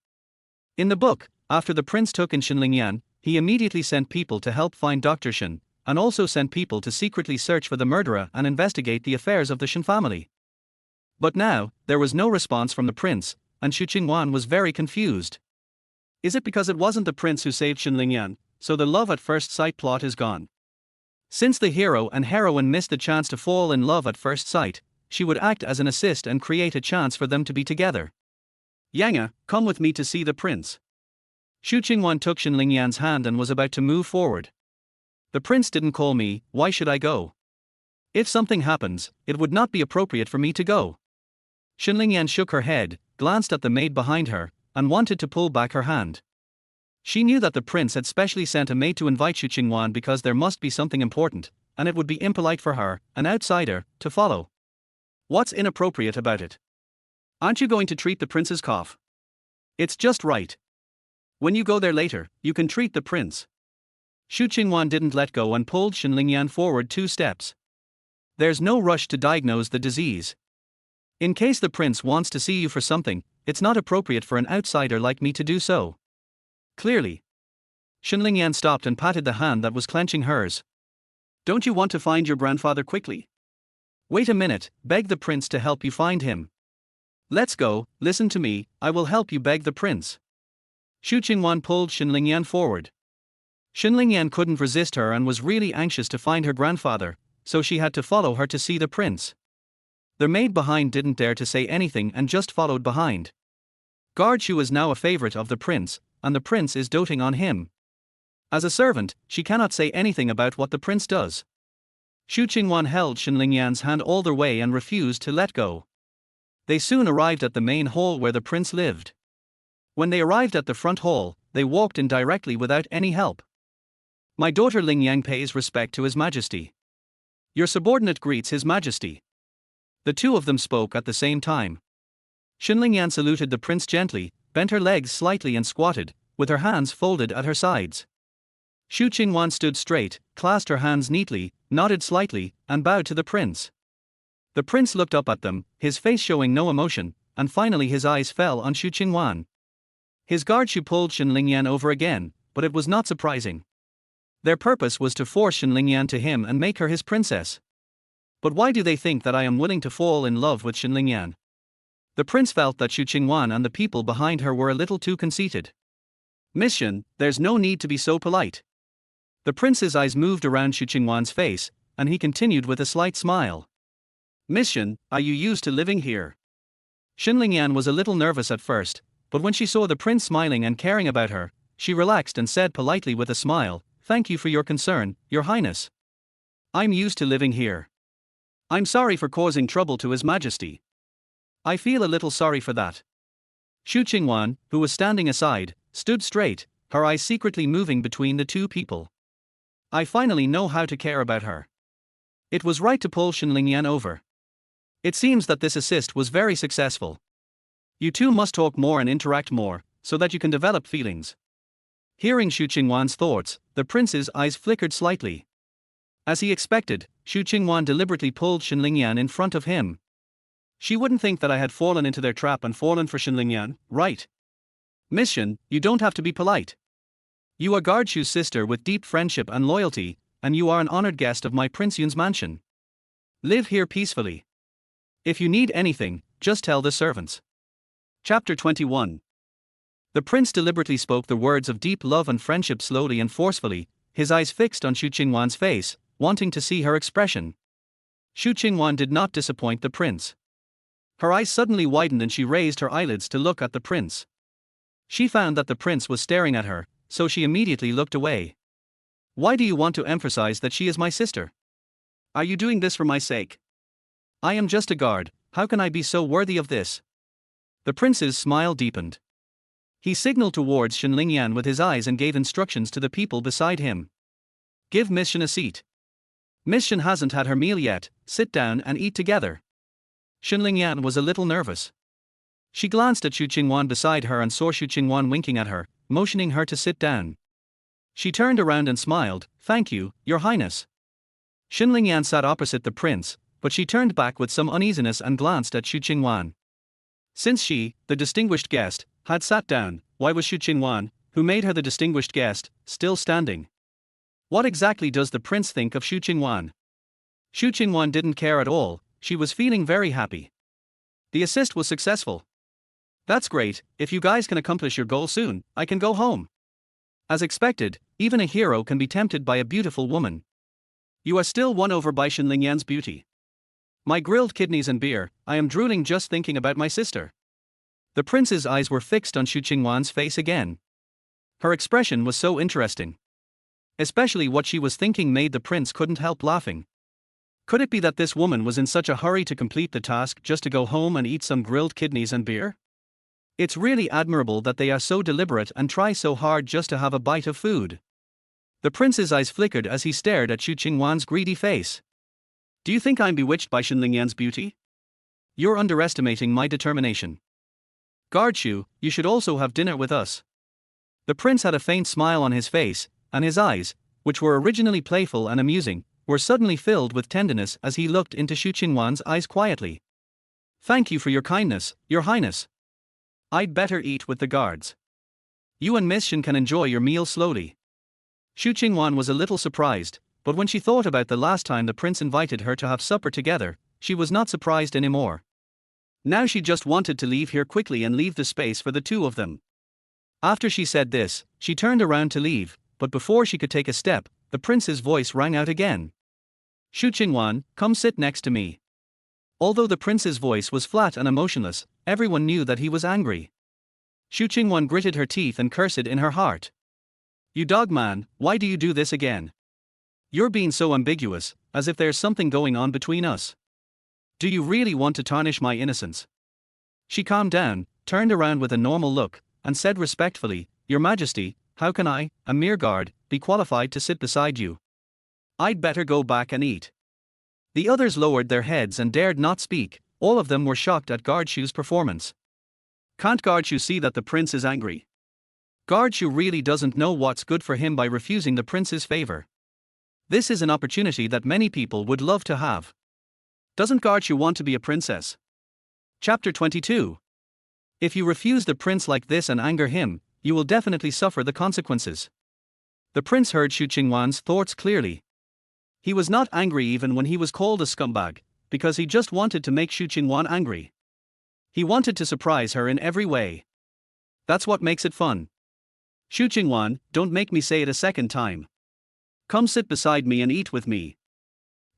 In the book, after the prince took in Xinlingyan, he immediately sent people to help find Dr. Shen, and also sent people to secretly search for the murderer and investigate the affairs of the Shen family. But now, there was no response from the prince, and Xu Qingwan was very confused. Is it because it wasn't the prince who saved Xinlingyan, so the love at first sight plot is gone? Since the hero and heroine missed the chance to fall in love at first sight, she would act as an assist and create a chance for them to be together. "Yanga, come with me to see the prince." Xu Qingwan took Xinlingyan's hand and was about to move forward. "The prince didn't call me, why should I go? If something happens, it would not be appropriate for me to go." Xinlingyan shook her head, glanced at the maid behind her, and wanted to pull back her hand. She knew that the prince had specially sent a maid to invite Xu Qingwan because there must be something important, and it would be impolite for her, an outsider, to follow. What's inappropriate about it? Aren't you going to treat the prince's cough? It's just right. When you go there later, you can treat the prince. Xu Qingwan didn't let go and pulled Xinlingyan forward 2 steps. There's no rush to diagnose the disease. In case the prince wants to see you for something, it's not appropriate for an outsider like me to do so. Clearly. Xun Lingyan stopped and patted the hand that was clenching hers. Don't you want to find your grandfather quickly? Wait a minute, beg the prince to help you find him. Let's go, listen to me, I will help you, beg the prince. Xu Qingwan pulled Xun Lingyan forward. Xun Lingyan couldn't resist her and was really anxious to find her grandfather, so she had to follow her to see the prince. The maid behind didn't dare to say anything and just followed behind. Guard Xu is now a favorite of the prince, and the prince is doting on him. As a servant, she cannot say anything about what the prince does. Xu Qingwan held Xun Lingyan's hand all the way and refused to let go. They soon arrived at the main hall where the prince lived. When they arrived at the front hall, they walked in directly without any help. My daughter Lingyang pays respect to His Majesty. Your subordinate greets His Majesty. The two of them spoke at the same time. Xun Lingyan saluted the prince gently, bent her legs slightly and squatted, with her hands folded at her sides. Xu Qingwan stood straight, clasped her hands neatly, nodded slightly, and bowed to the prince. The prince looked up at them, his face showing no emotion, and finally his eyes fell on Xu Qingwan. His guard Xu pulled Xun Lingyan over again, but it was not surprising. Their purpose was to force Xun Lingyan to him and make her his princess. But why do they think that I am willing to fall in love with Xun Lingyan? The prince felt that Xu Qingwan and the people behind her were a little too conceited. Miss Xun, there's no need to be so polite. The prince's eyes moved around Xu Qingwan's face, and he continued with a slight smile. Miss Xun, are you used to living here? Xun Lingyan was a little nervous at first, but when she saw the prince smiling and caring about her, she relaxed and said politely with a smile, Thank you for your concern, Your Highness. I'm used to living here. I'm sorry for causing trouble to His Majesty. I feel a little sorry for that. Xu Qingwan, who was standing aside, stood straight, her eyes secretly moving between the two people. I finally know how to care about her. It was right to pull Xun Lingyan over. It seems that this assist was very successful. You two must talk more and interact more, so that you can develop feelings. Hearing Xu Qingwan's thoughts, the prince's eyes flickered slightly. As he expected, Xu Qingwan deliberately pulled Xun Lingyan in front of him. She wouldn't think that I had fallen into their trap and fallen for Xun Lingyan, right? Miss Xun, you don't have to be polite. You are Guard Xu's sister with deep friendship and loyalty, and you are an honored guest of my Prince Yun's mansion. Live here peacefully. If you need anything, just tell the servants. Chapter 21. The prince deliberately spoke the words of deep love and friendship slowly and forcefully, his eyes fixed on Xu Qingwan's face, wanting to see her expression. Xu Qingwan did not disappoint the prince. Her eyes suddenly widened and she raised her eyelids to look at the prince. She found that the prince was staring at her, so she immediately looked away. Why do you want to emphasize that she is my sister? Are you doing this for my sake? I am just a guard, how can I be so worthy of this? The prince's smile deepened. He signaled towards Xun Lingyan with his eyes and gave instructions to the people beside him. Give Miss Xun a seat. Miss Xun hasn't had her meal yet, sit down and eat together. Xun Lingyan was a little nervous. She glanced at Xu Qingwan beside her and saw Xu Qingwan winking at her, motioning her to sit down. She turned around and smiled, Thank you, Your Highness. Xun Lingyan sat opposite the prince, but she turned back with some uneasiness and glanced at Xu Qingwan. Since she, the distinguished guest, had sat down, why was Xu Qingwan, who made her the distinguished guest, still standing? What exactly does the prince think of Xu Qingwan? Xu Qingwan didn't care at all, she was feeling very happy. The assist was successful. That's great, if you guys can accomplish your goal soon, I can go home. As expected, even a hero can be tempted by a beautiful woman. You are still won over by Xun Lingyan's beauty. My grilled kidneys and beer, I am drooling just thinking about my sister. The prince's eyes were fixed on Xu Qingwan's face again. Her expression was so interesting. Especially what she was thinking made the prince couldn't help laughing. Could it be that this woman was in such a hurry to complete the task just to go home and eat some grilled kidneys and beer? It's really admirable that they are so deliberate and try so hard just to have a bite of food. The prince's eyes flickered as he stared at Xu Qingwan's greedy face. Do you think I'm bewitched by Xun Lingyan's beauty? You're underestimating my determination. Guard Xu, you should also have dinner with us. The prince had a faint smile on his face, and his eyes, which were originally playful and amusing, were suddenly filled with tenderness as he looked into Xu Qingwan's eyes quietly. Thank you for your kindness, Your Highness. I'd better eat with the guards. You and Miss Xun can enjoy your meal slowly. Xu Qingwan was a little surprised, but when she thought about the last time the prince invited her to have supper together, she was not surprised anymore. Now she just wanted to leave here quickly and leave the space for the two of them. After she said this, she turned around to leave, but before she could take a step, the prince's voice rang out again. Xu Qingwan, come sit next to me. Although the prince's voice was flat and emotionless, everyone knew that he was angry. Xu Qingwan gritted her teeth and cursed in her heart. You dog man, why do you do this again? You're being so ambiguous, as if there's something going on between us. Do you really want to tarnish my innocence? She calmed down, turned around with a normal look, and said respectfully, Your Majesty, how can I, a mere guard, be qualified to sit beside you? I'd better go back and eat. The others lowered their heads and dared not speak. All of them were shocked at Guard Xu's performance. Can't Guard Xu see that the prince is angry? Guard Xu really doesn't know what's good for him by refusing the prince's favor. This is an opportunity that many people would love to have. Doesn't Guard Xu want to be a princess? Chapter 22. If you refuse the prince like this and anger him, you will definitely suffer the consequences. The prince heard Xu Qingwan's thoughts clearly. He was not angry even when he was called a scumbag, because he just wanted to make Xu Qingwan angry. He wanted to surprise her in every way. That's what makes it fun. Xu Qingwan, don't make me say it a second time. Come sit beside me and eat with me.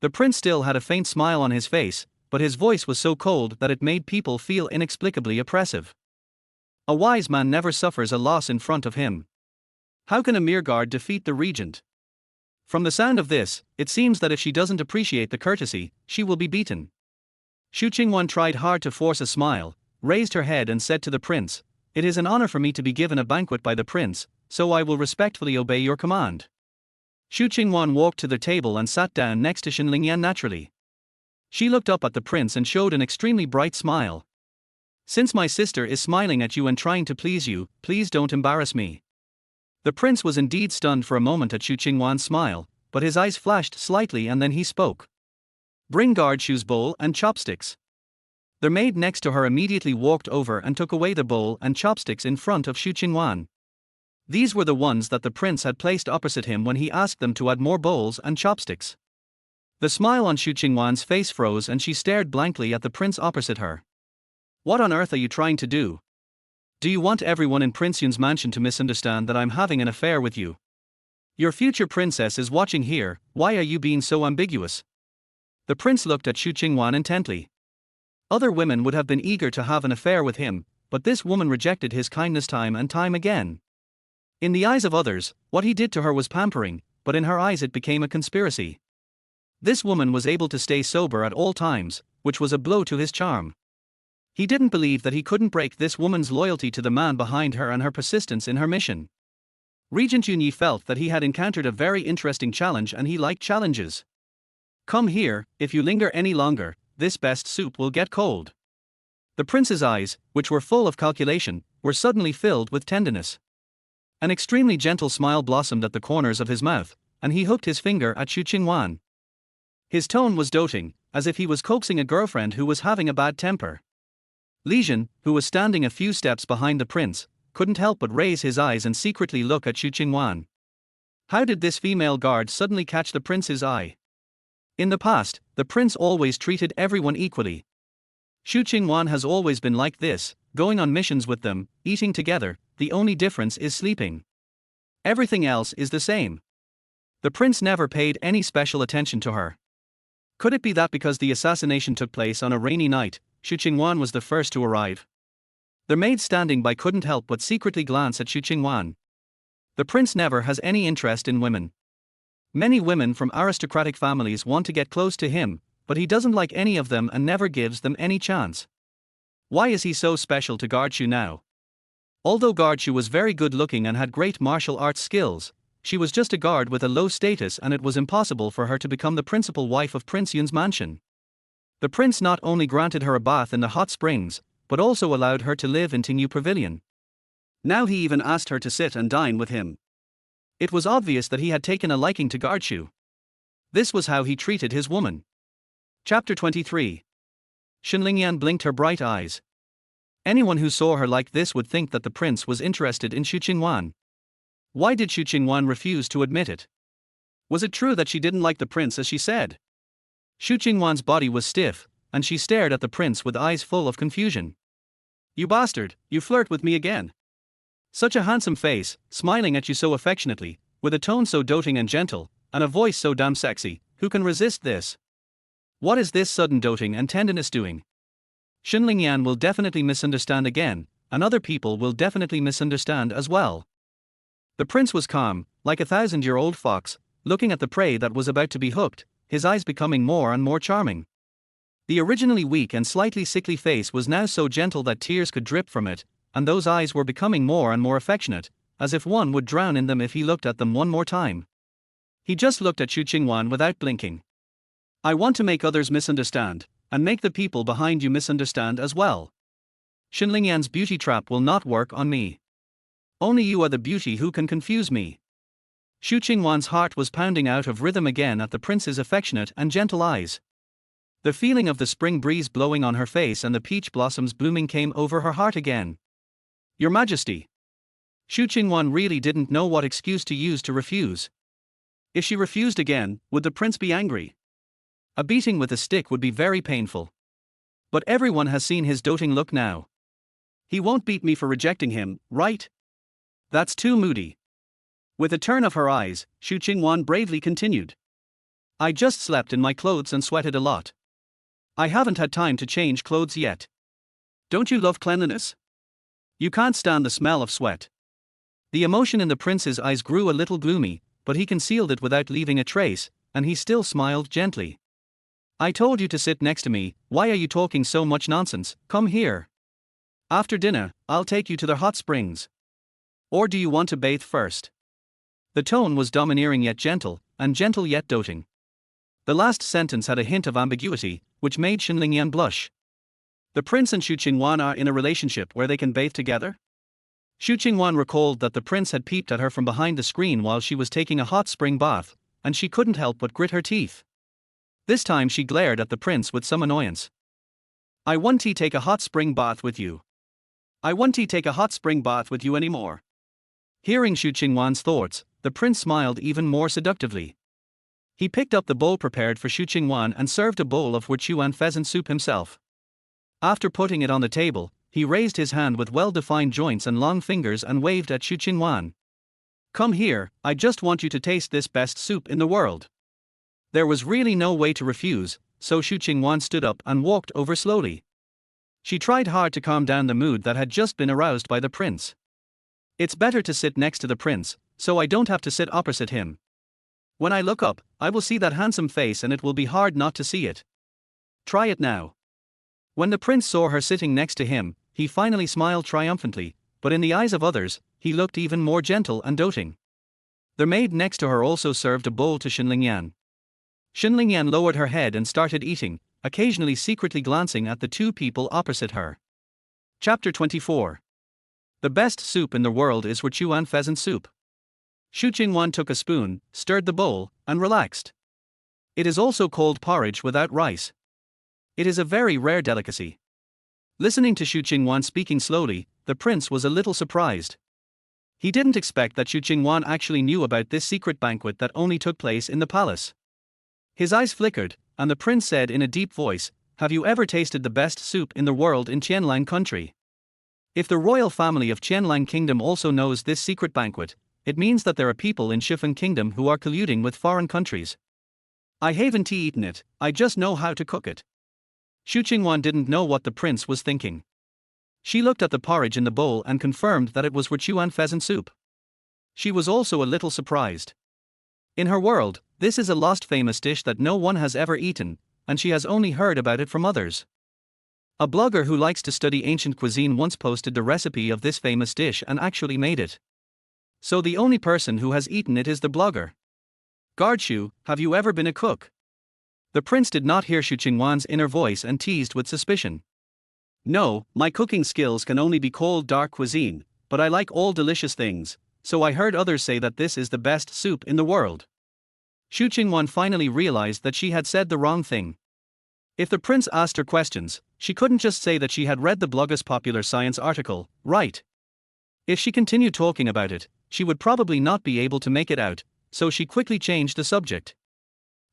The prince still had a faint smile on his face, but his voice was so cold that it made people feel inexplicably oppressive. A wise man never suffers a loss in front of him. How can a mere guard defeat the regent? From the sound of this, it seems that if she doesn't appreciate the courtesy, she will be beaten. Xu Qingwan tried hard to force a smile, raised her head and said to the prince, It is an honor for me to be given a banquet by the prince, so I will respectfully obey your command. Xu Qingwan walked to the table and sat down next to Xinlingyan naturally. She looked up at the prince and showed an extremely bright smile. Since my sister is smiling at you and trying to please you, please don't embarrass me. The prince was indeed stunned for a moment at Xu Qingwan's smile, but his eyes flashed slightly and then he spoke. Bring Guard Xu's bowl and chopsticks. The maid next to her immediately walked over and took away the bowl and chopsticks in front of Xu Qingwan. These were the ones that the prince had placed opposite him when he asked them to add more bowls and chopsticks. The smile on Xu Qingwan's face froze and she stared blankly at the prince opposite her. What on earth are you trying to do? Do you want everyone in Prince Yun's mansion to misunderstand that I'm having an affair with you? Your future princess is watching here, why are you being so ambiguous? The prince looked at Xu Qingwan intently. Other women would have been eager to have an affair with him, but this woman rejected his kindness time and time again. In the eyes of others, what he did to her was pampering, but in her eyes it became a conspiracy. This woman was able to stay sober at all times, which was a blow to his charm. He didn't believe that he couldn't break this woman's loyalty to the man behind her and her persistence in her mission. Regent Yunyi felt that he had encountered a very interesting challenge and he liked challenges. Come here, if you linger any longer, this best soup will get cold. The prince's eyes, which were full of calculation, were suddenly filled with tenderness. An extremely gentle smile blossomed at the corners of his mouth, and he hooked his finger at Xu Qingwan. His tone was doting, as if he was coaxing a girlfriend who was having a bad temper. Li Jin, who was standing a few steps behind the prince, couldn't help but raise his eyes and secretly look at Xu Qingwan. How did this female guard suddenly catch the prince's eye? In the past, the prince always treated everyone equally. Xu Qingwan has always been like this, going on missions with them, eating together, the only difference is sleeping. Everything else is the same. The prince never paid any special attention to her. Could it be that because the assassination took place on a rainy night, Xu Qingwan was the first to arrive? The maid standing by couldn't help but secretly glance at Xu Qingwan. The prince never has any interest in women. Many women from aristocratic families want to get close to him, but he doesn't like any of them and never gives them any chance. Why is he so special to Guard Xu now? Although Guard Xu was very good looking and had great martial arts skills, she was just a guard with a low status and it was impossible for her to become the principal wife of Prince Yun's mansion. The prince not only granted her a bath in the hot springs, but also allowed her to live in Tingyu Pavilion. Now he even asked her to sit and dine with him. It was obvious that he had taken a liking to Guard Xu. This was how he treated his woman. Chapter 23. Xinlingyan blinked her bright eyes. Anyone who saw her like this would think that the prince was interested in Xu Qingwan. Why did Xu Qingwan refuse to admit it? Was it true that she didn't like the prince as she said? Xu Qingwan's body was stiff, and she stared at the prince with eyes full of confusion. You bastard, you flirt with me again. Such a handsome face, smiling at you so affectionately, with a tone so doting and gentle, and a voice so damn sexy, who can resist this? What is this sudden doting and tenderness doing? Xunling Yan will definitely misunderstand again, and other people will definitely misunderstand as well. The prince was calm, like a 1,000-year-old fox, looking at the prey that was about to be hooked, his eyes becoming more and more charming. The originally weak and slightly sickly face was now so gentle that tears could drip from it, and those eyes were becoming more and more affectionate, as if one would drown in them if he looked at them one more time. He just looked at Xu Qingwan without blinking. I want to make others misunderstand, and make the people behind you misunderstand as well. Xunling Yan's beauty trap will not work on me. Only you are the beauty who can confuse me. Xu Qingwan's heart was pounding out of rhythm again at the prince's affectionate and gentle eyes. The feeling of the spring breeze blowing on her face and the peach blossoms blooming came over her heart again. Your Majesty. Xu Qingwan really didn't know what excuse to use to refuse. If she refused again, would the prince be angry? A beating with a stick would be very painful. But everyone has seen his doting look now. He won't beat me for rejecting him, right? That's too moody. With a turn of her eyes, Xu Qingwan bravely continued. I just slept in my clothes and sweated a lot. I haven't had time to change clothes yet. Don't you love cleanliness? You can't stand the smell of sweat. The emotion in the prince's eyes grew a little gloomy, but he concealed it without leaving a trace, and he still smiled gently. I told you to sit next to me, why are you talking so much nonsense? Come here. After dinner, I'll take you to the hot springs. Or do you want to bathe first? The tone was domineering yet gentle, and gentle yet doting. The last sentence had a hint of ambiguity, which made Xunling Yan blush. The prince and Xu Qingwan are in a relationship where they can bathe together? Xu Qingwan recalled that the prince had peeped at her from behind the screen while she was taking a hot spring bath, and she couldn't help but grit her teeth. This time she glared at the prince with some annoyance. I won't take a hot spring bath with you. I won't take a hot spring bath with you anymore. Hearing Xu Qingwan's thoughts, the prince smiled even more seductively. He picked up the bowl prepared for Xu Qingwan and served a bowl of Wuchuan pheasant soup himself. After putting it on the table, he raised his hand with well-defined joints and long fingers and waved at Xu Qingwan. Come here, I just want you to taste this best soup in the world. There was really no way to refuse, so Xu Qingwan stood up and walked over slowly. She tried hard to calm down the mood that had just been aroused by the prince. It's better to sit next to the prince, so I don't have to sit opposite him. When I look up, I will see that handsome face and it will be hard not to see it. Try it now. When the prince saw her sitting next to him, he finally smiled triumphantly, but in the eyes of others, he looked even more gentle and doting. The maid next to her also served a bowl to Xunling Yan. Xunling Yan lowered her head and started eating, occasionally secretly glancing at the two people opposite her. Chapter 24. The best soup in the world is Wuchuan pheasant soup. Xu Qingwan took a spoon, stirred the bowl, and relaxed. It is also called porridge without rice. It is a very rare delicacy. Listening to Xu Qingwan speaking slowly, the prince was a little surprised. He didn't expect that Xu Qingwan actually knew about this secret banquet that only took place in the palace. His eyes flickered, and the prince said in a deep voice, Have you ever tasted the best soup in the world in Qianlang country? If the royal family of Qianlang Kingdom also knows this secret banquet, it means that there are people in Shifeng Kingdom who are colluding with foreign countries. I haven't eaten it, I just know how to cook it. Xu Qingwan didn't know what the prince was thinking. She looked at the porridge in the bowl and confirmed that it was Wuchuan pheasant soup. She was also a little surprised. In her world, this is a lost famous dish that no one has ever eaten, and she has only heard about it from others. A blogger who likes to study ancient cuisine once posted the recipe of this famous dish and actually made it. So the only person who has eaten it is the blogger. Guardshu, have you ever been a cook? The prince did not hear Xu Qingwan's inner voice and teased with suspicion. No, my cooking skills can only be called dark cuisine, but I like all delicious things, so I heard others say that this is the best soup in the world. Xu Qingwan finally realized that she had said the wrong thing. If the prince asked her questions, she couldn't just say that she had read the blogger's popular science article, right? If she continued talking about it, she would probably not be able to make it out, so she quickly changed the subject.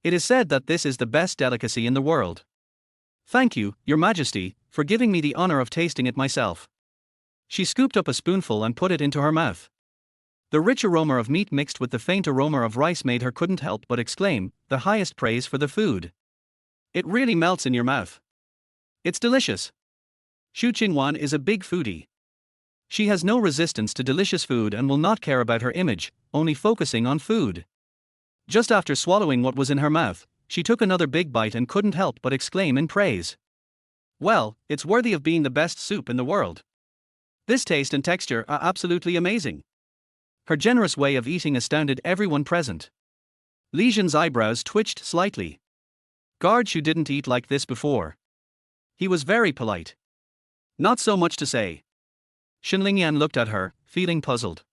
It is said that this is the best delicacy in the world. Thank you, Your Majesty, for giving me the honor of tasting it myself. She scooped up a spoonful and put it into her mouth. The rich aroma of meat mixed with the faint aroma of rice made her couldn't help but exclaim, the highest praise for the food. It really melts in your mouth. It's delicious. Xu Qingwan is a big foodie. She has no resistance to delicious food and will not care about her image, only focusing on food. Just after swallowing what was in her mouth, she took another big bite and couldn't help but exclaim in praise. Well, it's worthy of being the best soup in the world. This taste and texture are absolutely amazing. Her generous way of eating astounded everyone present. Li Zhen's eyebrows twitched slightly. Guard Xu didn't eat like this before. He was very polite. Not so much to say. Xinlingyan looked at her, feeling puzzled.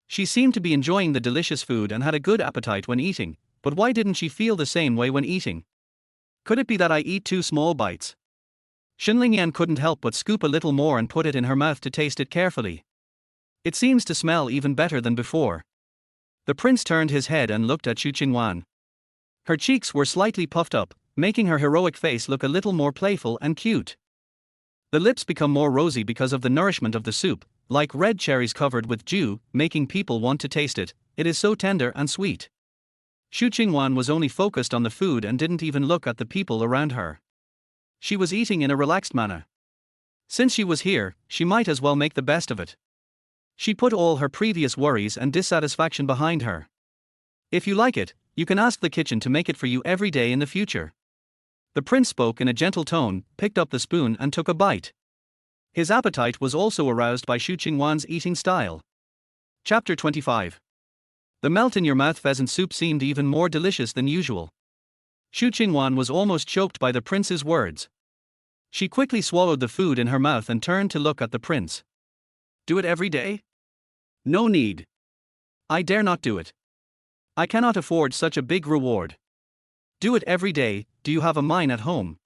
She seemed to be enjoying the delicious food and had a good appetite when eating, but why didn't she feel the same way when eating? Could it be that I eat too small bites? Xinlingyan couldn't help but scoop a little more and put it in her mouth to taste it carefully. It seems to smell even better than before. The prince turned his head and looked at Xu Qingwan. Her cheeks were slightly puffed up, making her heroic face look a little more playful and cute. The lips become more rosy because of the nourishment of the soup, like red cherries covered with dew, making people want to taste it. It is so tender and sweet. Xu Qingwan was only focused on the food and didn't even look at the people around her. She was eating in a relaxed manner. Since she was here, she might as well make the best of it. She put all her previous worries and dissatisfaction behind her. If you like it, you can ask the kitchen to make it for you every day in the future. The prince spoke in a gentle tone, picked up the spoon and took a bite. His appetite was also aroused by Xu Qingwan's eating style. Chapter 25. The melt-in-your-mouth pheasant soup seemed even more delicious than usual. Xu Qingwan was almost choked by the prince's words. She quickly swallowed the food in her mouth and turned to look at the prince. Do it every day? No need. I dare not do it. I cannot afford such a big reward. Do it every day. Do you have a mine at home?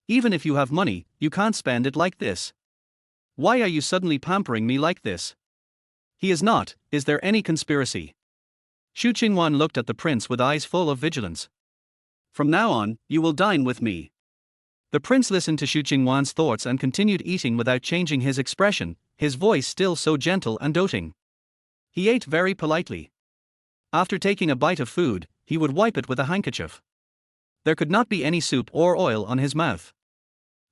Even if you have money, you can't spend it like this. Why are you suddenly pampering me like this? He is not. Is there any conspiracy? Xu Qingwan looked at the prince with eyes full of vigilance. From now on, you will dine with me. The prince listened to Xu Qingwan's thoughts and continued eating without changing his expression, his voice still so gentle and doting. He ate very politely. After taking a bite of food, he would wipe it with a handkerchief. There could not be any soup or oil on his mouth.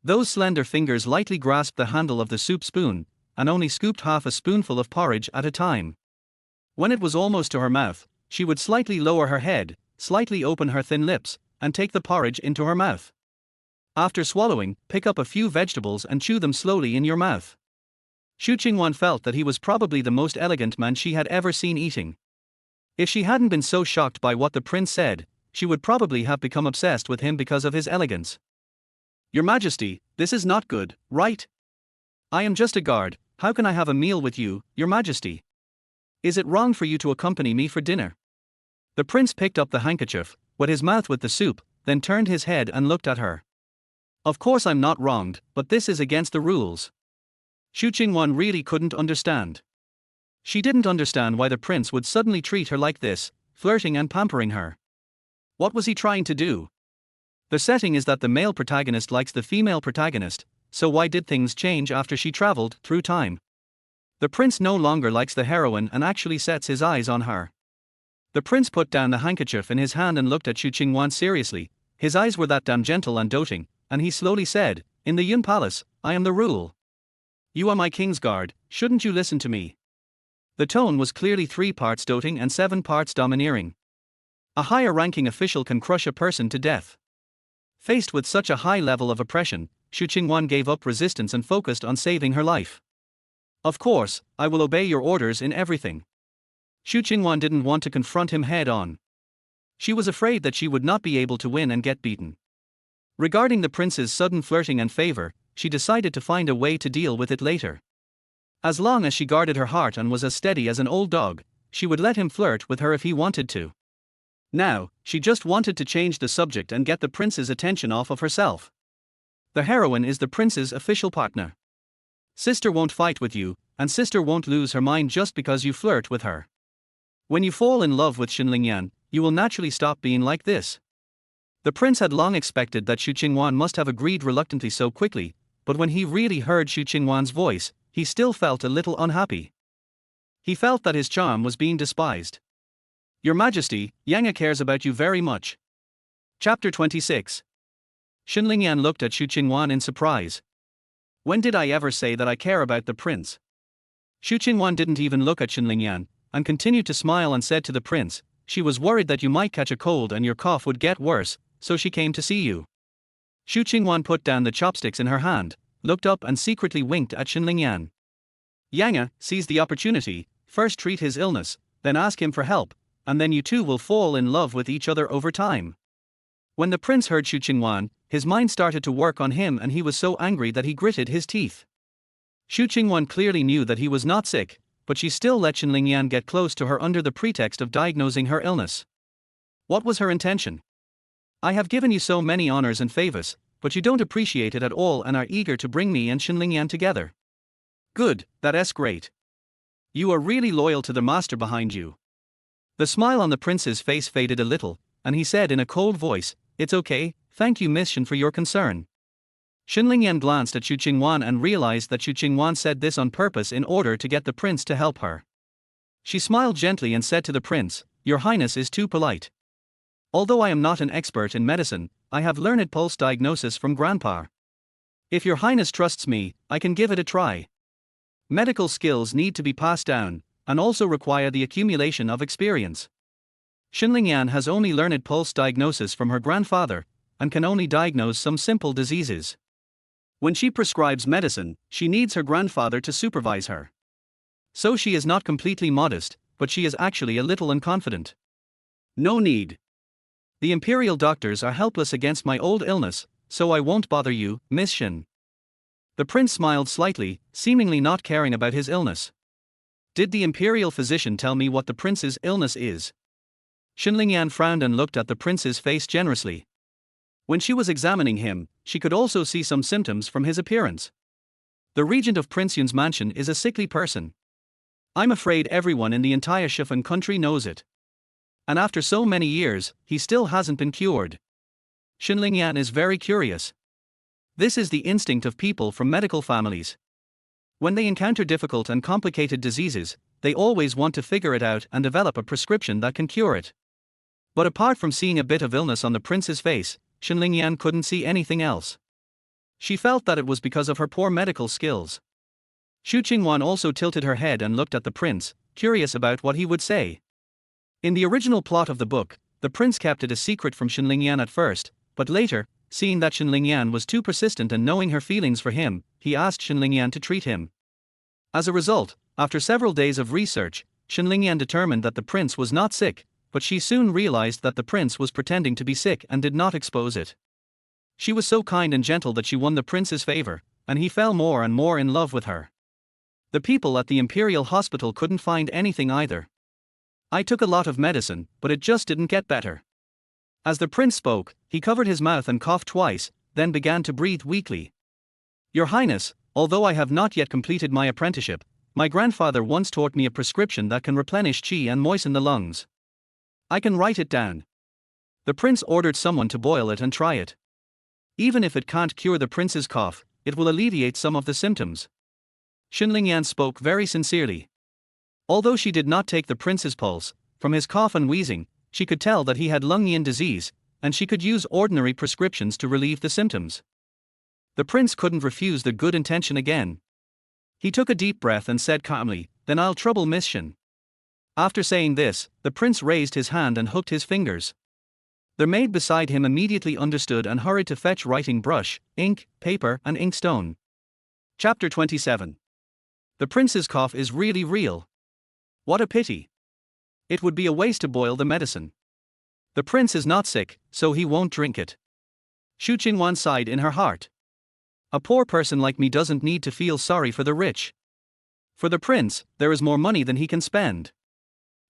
Those slender fingers lightly grasped the handle of the soup spoon, and only scooped half a spoonful of porridge at a time. When it was almost to her mouth, she would slightly lower her head, slightly open her thin lips, and take the porridge into her mouth. After swallowing, pick up a few vegetables and chew them slowly in your mouth. Xu Qingwan felt that he was probably the most elegant man she had ever seen eating. If she hadn't been so shocked by what the prince said, she would probably have become obsessed with him because of his elegance. Your Majesty, this is not good, right? I am just a guard. How can I have a meal with you, Your Majesty? Is it wrong for you to accompany me for dinner? The prince picked up the handkerchief, wet his mouth with the soup, then turned his head and looked at her. Of course I'm not wronged, but this is against the rules. Xu Qingwan really couldn't understand. She didn't understand why the prince would suddenly treat her like this, flirting and pampering her. What was he trying to do? The setting is that the male protagonist likes the female protagonist, so why did things change after she traveled through time? The prince no longer likes the heroine and actually sets his eyes on her. The prince put down the handkerchief in his hand and looked at Xu Qingwan seriously. His eyes were that damn gentle and doting, and he slowly said, "In the Yun Palace, I am the rule. You are my king's guard, shouldn't you listen to me?" The tone was clearly 3 parts doting and 7 parts domineering. A higher-ranking official can crush a person to death. Faced with such a high level of oppression, Xu Qingwan gave up resistance and focused on saving her life. Of course, I will obey your orders in everything. Xu Qingwan didn't want to confront him head-on. She was afraid that she would not be able to win and get beaten. Regarding the prince's sudden flirting and favor, she decided to find a way to deal with it later. As long as she guarded her heart and was as steady as an old dog, she would let him flirt with her if he wanted to. Now, she just wanted to change the subject and get the prince's attention off of herself. The heroine is the prince's official partner. Sister won't fight with you, and sister won't lose her mind just because you flirt with her. When you fall in love with Xu, you will naturally stop being like this. The prince had long expected that Xu Qingwan must have agreed reluctantly so quickly, but when he really heard Xu Qingwan's voice, he still felt a little unhappy. He felt that his charm was being despised. Your Majesty, Yanga cares about you very much. Chapter 26. Xu looked at Xu Qingwan in surprise. When did I ever say that I care about the prince? Xu Qingwan didn't even look at Xu and continued to smile and said to the prince, she was worried that you might catch a cold and your cough would get worse, so she came to see you. Xu Qingwan put down the chopsticks in her hand, looked up and secretly winked at Xu. Yanga seized the opportunity, first treat his illness, then ask him for help, and then you two will fall in love with each other over time. When the prince heard Xu Qingwan, his mind started to work on him and he was so angry that he gritted his teeth. Xu Qingwan clearly knew that he was not sick, but she still let Xu get close to her under the pretext of diagnosing her illness. What was her intention? I have given you so many honors and favors, but you don't appreciate it at all and are eager to bring me and Xu together. Good, that's great. You are really loyal to the master behind you. The smile on the prince's face faded a little, and he said in a cold voice, it's okay, thank you Miss Shen for your concern. Xu glanced at Xu Qingwan and realized that Xu Qingwan said this on purpose in order to get the prince to help her. She smiled gently and said to the prince, Your Highness is too polite. Although I am not an expert in medicine, I have learned pulse diagnosis from Grandpa. If Your Highness trusts me, I can give it a try. Medical skills need to be passed down, and also require the accumulation of experience. Xu has only learned pulse diagnosis from her grandfather, and can only diagnose some simple diseases. When she prescribes medicine, she needs her grandfather to supervise her. So she is not completely modest, but she is actually a little unconfident. No need. The imperial doctors are helpless against my old illness, so I won't bother you, Miss Shen. The prince smiled slightly, seemingly not caring about his illness. Did the imperial physician tell me what the prince's illness is? Xu frowned and looked at the prince's face generously. When she was examining him, she could also see some symptoms from his appearance. The regent of Prince Yun's mansion is a sickly person. I'm afraid everyone in the entire Shifan country knows it. And after so many years, he still hasn't been cured. Xu is very curious. This is the instinct of people from medical families. When they encounter difficult and complicated diseases, they always want to figure it out and develop a prescription that can cure it. But apart from seeing a bit of illness on the prince's face, Xu couldn't see anything else. She felt that it was because of her poor medical skills. Xu Qingwan also tilted her head and looked at the prince, curious about what he would say. In the original plot of the book, the prince kept it a secret from Xu at first, but later, seeing that Xu was too persistent and knowing her feelings for him, he asked Xu to treat him. As a result, after several days of research, Xu determined that the prince was not sick, but she soon realized that the prince was pretending to be sick and did not expose it. She was so kind and gentle that she won the prince's favor, and he fell more and more in love with her. The people at the imperial hospital couldn't find anything either. I took a lot of medicine, but it just didn't get better. As the prince spoke, he covered his mouth and coughed twice, then began to breathe weakly. Your Highness, although I have not yet completed my apprenticeship, my grandfather once taught me a prescription that can replenish qi and moisten the lungs. I can write it down. The prince ordered someone to boil it and try it. Even if it can't cure the prince's cough, it will alleviate some of the symptoms. Xu spoke very sincerely. Although she did not take the prince's pulse, from his cough and wheezing, she could tell that he had lung yin disease, and she could use ordinary prescriptions to relieve the symptoms. The prince couldn't refuse the good intention again. He took a deep breath and said calmly, Then I'll trouble Miss Shen. After saying this, the prince raised his hand and hooked his fingers. The maid beside him immediately understood and hurried to fetch writing brush, ink, paper, and inkstone. Chapter 27. The prince's cough is really real. What a pity. It would be a waste to boil the medicine. The prince is not sick, so he won't drink it. Xu Qingwan sighed in her heart. A poor person like me doesn't need to feel sorry for the rich. For the prince, there is more money than he can spend.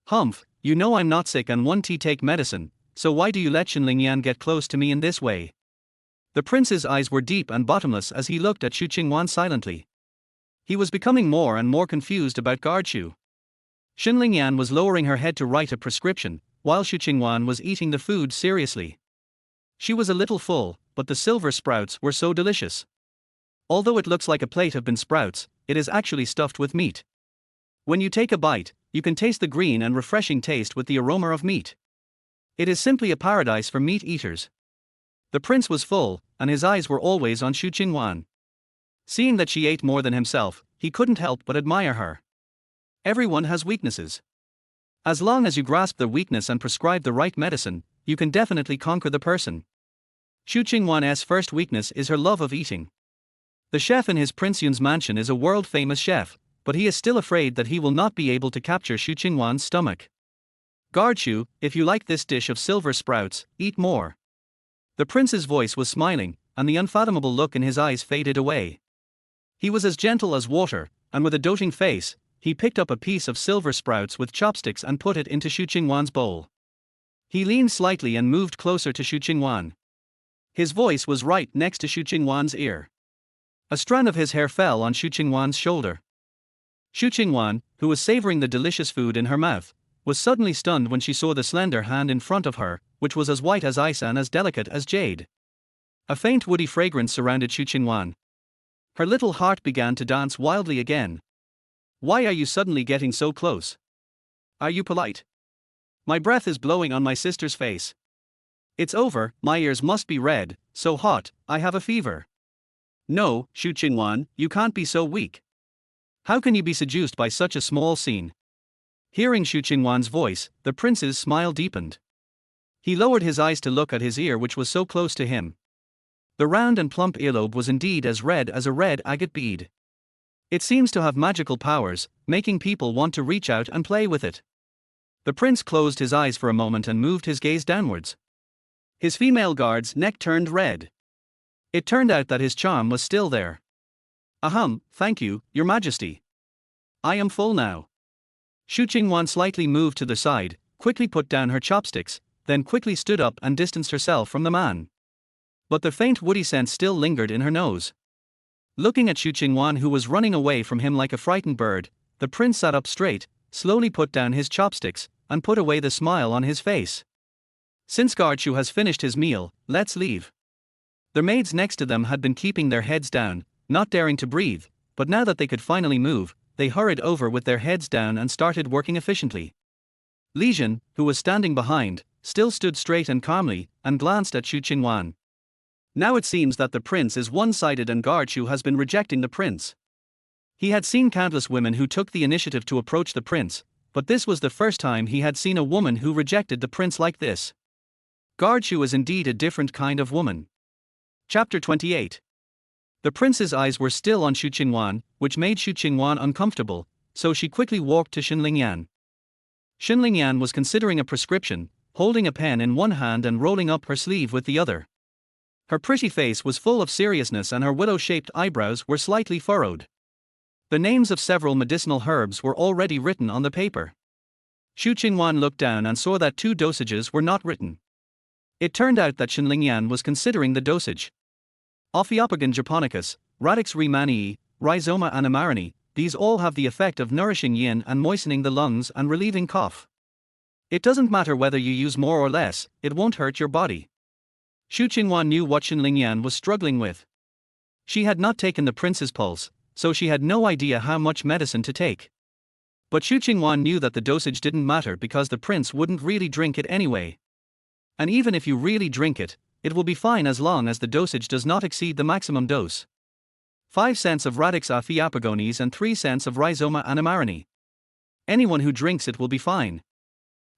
Humph, you know I'm not sick and want to take medicine, so why do you let Xu get close to me in this way? The prince's eyes were deep and bottomless as he looked at Xu Qingwan silently. He was becoming more and more confused about guard Xu. Xinlingyan was lowering her head to write a prescription, while Xu Qingwan was eating the food seriously. She was a little full, but the silver sprouts were so delicious. Although it looks like a plate of bean sprouts, it is actually stuffed with meat. When you take a bite, you can taste the green and refreshing taste with the aroma of meat. It is simply a paradise for meat eaters. The prince was full, and his eyes were always on Xu Qingwan. Seeing that she ate more than himself, he couldn't help but admire her. Everyone has weaknesses. As long as you grasp the weakness and prescribe the right medicine, you can definitely conquer the person. Xu Qingwan's first weakness is her love of eating. The chef in his Prince Yun's mansion is a world-famous chef, but he is still afraid that he will not be able to capture Xu Qingwan's stomach. Guard Xu, if you like this dish of silver sprouts, eat more. The prince's voice was smiling, and the unfathomable look in his eyes faded away. He was as gentle as water, and with a doting face, he picked up a piece of silver sprouts with chopsticks and put it into Xu Qingwan's bowl. He leaned slightly and moved closer to Xu Qingwan. His voice was right next to Xu Qingwan's ear. A strand of his hair fell on Xu Qingwan's shoulder. Xu Qingwan, who was savoring the delicious food in her mouth, was suddenly stunned when she saw the slender hand in front of her, which was as white as ice and as delicate as jade. A faint woody fragrance surrounded Xu Qingwan. Her little heart began to dance wildly again. Why are you suddenly getting so close? Are you polite? My breath is blowing on my sister's face. It's over, my ears must be red, so hot, I have a fever. No, Xu Qingwan, you can't be so weak. How can you be seduced by such a small scene? Hearing Xu Qingwan's voice, the prince's smile deepened. He lowered his eyes to look at his ear, which was so close to him. The round and plump earlobe was indeed as red as a red agate bead. It seems to have magical powers, making people want to reach out and play with it. The prince closed his eyes for a moment and moved his gaze downwards. His female guard's neck turned red. It turned out that his charm was still there. Ahem, thank you, your majesty. I am full now. Xu Qingwan slightly moved to the side, quickly put down her chopsticks, then quickly stood up and distanced herself from the man. But the faint woody scent still lingered in her nose. Looking at Xu Qingwan, who was running away from him like a frightened bird, the prince sat up straight, slowly put down his chopsticks, and put away the smile on his face. Since guard Xu has finished his meal, let's leave. The maids next to them had been keeping their heads down, not daring to breathe, but now that they could finally move, they hurried over with their heads down and started working efficiently. Li Jin, who was standing behind, still stood straight and calmly, and glanced at Xu Qingwan. Now it seems that the prince is one-sided and guard Xu has been rejecting the prince. He had seen countless women who took the initiative to approach the prince, but this was the first time he had seen a woman who rejected the prince like this. Guard Xu is indeed a different kind of woman. Chapter 28. The prince's eyes were still on Xu Qingwan, which made Xu Qingwan uncomfortable, so she quickly walked to Xinlingyan. Xinlingyan was considering a prescription, holding a pen in one hand and rolling up her sleeve with the other. Her pretty face was full of seriousness and her willow-shaped eyebrows were slightly furrowed. The names of several medicinal herbs were already written on the paper. Xu Qingwan looked down and saw that 2 dosages were not written. It turned out that Xinlingyan was considering the dosage. Ophiopagon japonicus, Radix rehmanii, Rhizoma animarini, these all have the effect of nourishing yin and moistening the lungs and relieving cough. It doesn't matter whether you use more or less, it won't hurt your body. Xu Qingwan knew what Xinlingyan was struggling with. She had not taken the prince's pulse, so she had no idea how much medicine to take. But Xu Qingwan knew that the dosage didn't matter because the prince wouldn't really drink it anyway. And even if you really drink it, it will be fine as long as the dosage does not exceed the maximum dose. 5 cents of Radix Ophiopagones and 3 cents of Rhizoma animarini. Anyone who drinks it will be fine.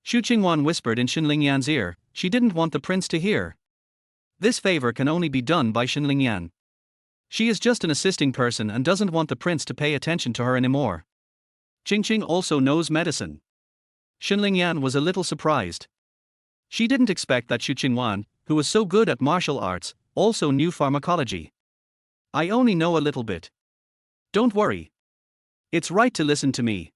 Xu Qingwan whispered in Xinlingyan's ear. She didn't want the prince to hear. This favor can only be done by Xinlingyan. She is just an assisting person and doesn't want the prince to pay attention to her anymore. Qingqing also knows medicine. Xinlingyan was a little surprised. She didn't expect that Xu Qingwan, who was so good at martial arts, also knew pharmacology. I only know a little bit. Don't worry. It's right to listen to me.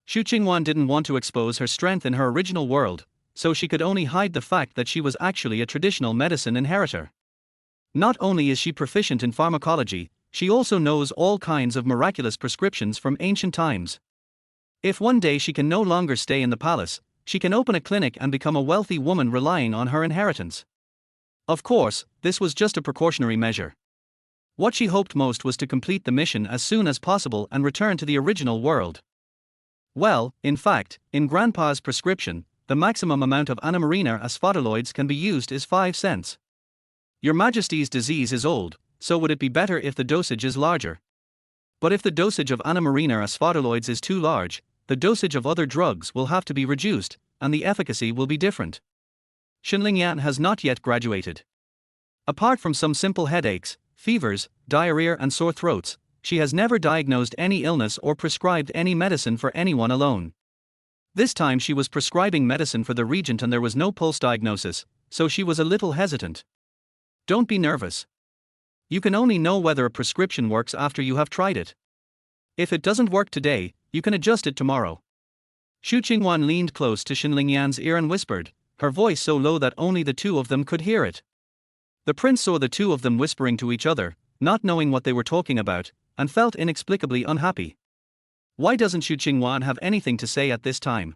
Xu Qingwan didn't want to expose her strength in her original world, so she could only hide the fact that she was actually a traditional medicine inheritor. Not only is she proficient in pharmacology, she also knows all kinds of miraculous prescriptions from ancient times. If one day she can no longer stay in the palace, she can open a clinic and become a wealthy woman relying on her inheritance. Of course, this was just a precautionary measure. What she hoped most was to complete the mission as soon as possible and return to the original world. Well, in fact, in Grandpa's prescription, the maximum amount of Anamarina asphodaloids can be used is 5 cents. Your Majesty's disease is old, so would it be better if the dosage is larger? But if the dosage of Anamarina asphodaloids is too large, the dosage of other drugs will have to be reduced, and the efficacy will be different. Xinlingyan has not yet graduated. Apart from some simple headaches, fevers, diarrhea and sore throats, she has never diagnosed any illness or prescribed any medicine for anyone alone. This time she was prescribing medicine for the regent and there was no pulse diagnosis, so she was a little hesitant. Don't be nervous. You can only know whether a prescription works after you have tried it. If it doesn't work today, you can adjust it tomorrow. Xu Qingwan leaned close to Xinlingyan's ear and whispered, her voice so low that only the two of them could hear it. The prince saw the two of them whispering to each other, not knowing what they were talking about, and felt inexplicably unhappy. Why doesn't Xu Qingwan have anything to say at this time?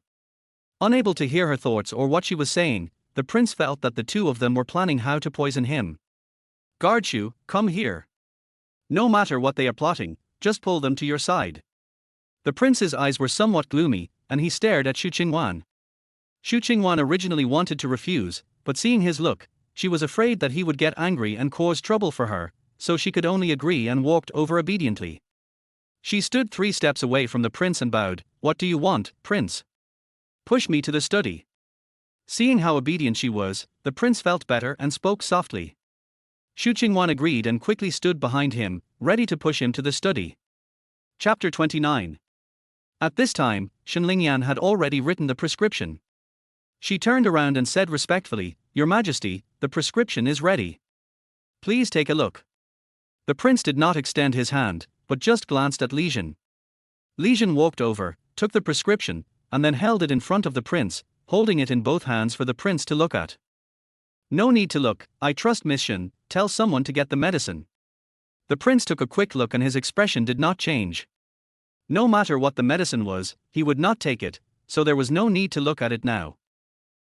Unable to hear her thoughts or what she was saying, the prince felt that the two of them were planning how to poison him. Guard Xu, come here. No matter what they are plotting, just pull them to your side. The prince's eyes were somewhat gloomy, and he stared at Xu Qingwan. Xu Qingwan originally wanted to refuse, but seeing his look, she was afraid that he would get angry and cause trouble for her, so she could only agree and walked over obediently. She stood 3 steps away from the prince and bowed. What do you want, prince? Push me to the study. Seeing how obedient she was, the prince felt better and spoke softly. Xu Qingwan agreed and quickly stood behind him, ready to push him to the study. Chapter 29. At this time, Xinlingyan had already written the prescription. She turned around and said respectfully, Your Majesty, the prescription is ready. Please take a look. The prince did not extend his hand, but just glanced at Li Jin. Li Jin walked over, took the prescription, and then held it in front of the prince, holding it in both hands for the prince to look at. No need to look, I trust Miss Shen, tell someone to get the medicine. The prince took a quick look and his expression did not change. No matter what the medicine was, he would not take it, so there was no need to look at it now.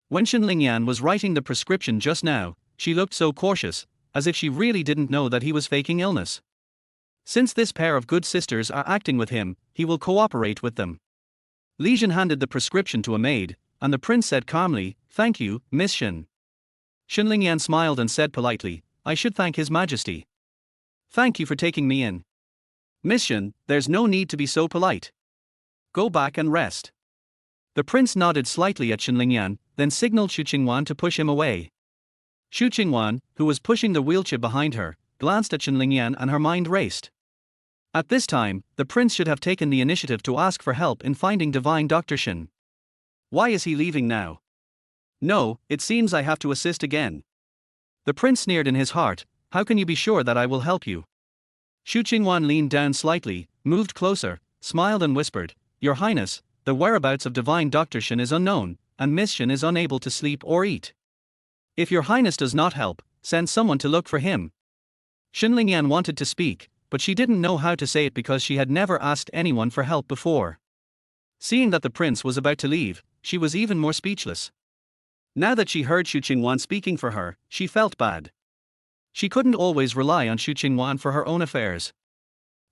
When Xinlingyan was writing the prescription just now, she looked so cautious, as if she really didn't know that he was faking illness. Since this pair of good sisters are acting with him, he will cooperate with them. Li Jin handed the prescription to a maid, and the prince said calmly, Thank you, Miss Shen. Xinlingyan smiled and said politely, I should thank His Majesty. Thank you for taking me in. Miss Shen, there's no need to be so polite. Go back and rest. The prince nodded slightly at Xinlingyan, then signaled Xu Qingwan to push him away. Xu Qingwan, who was pushing the wheelchair behind her, glanced at Xinlingyan and her mind raced. At this time, the prince should have taken the initiative to ask for help in finding divine Dr. Shen. Why is he leaving now? No, it seems I have to assist again. The prince sneered in his heart, how can you be sure that I will help you? Xu Qingwan leaned down slightly, moved closer, smiled and whispered, Your Highness, the whereabouts of divine Dr. Shen is unknown, and Miss Shen is unable to sleep or eat. If your Highness does not help, send someone to look for him. Xinlingyan wanted to speak, but she didn't know how to say it because she had never asked anyone for help before. Seeing that the prince was about to leave, she was even more speechless. Now that she heard Xu Qingwan speaking for her, she felt bad. She couldn't always rely on Xu Qingwan for her own affairs.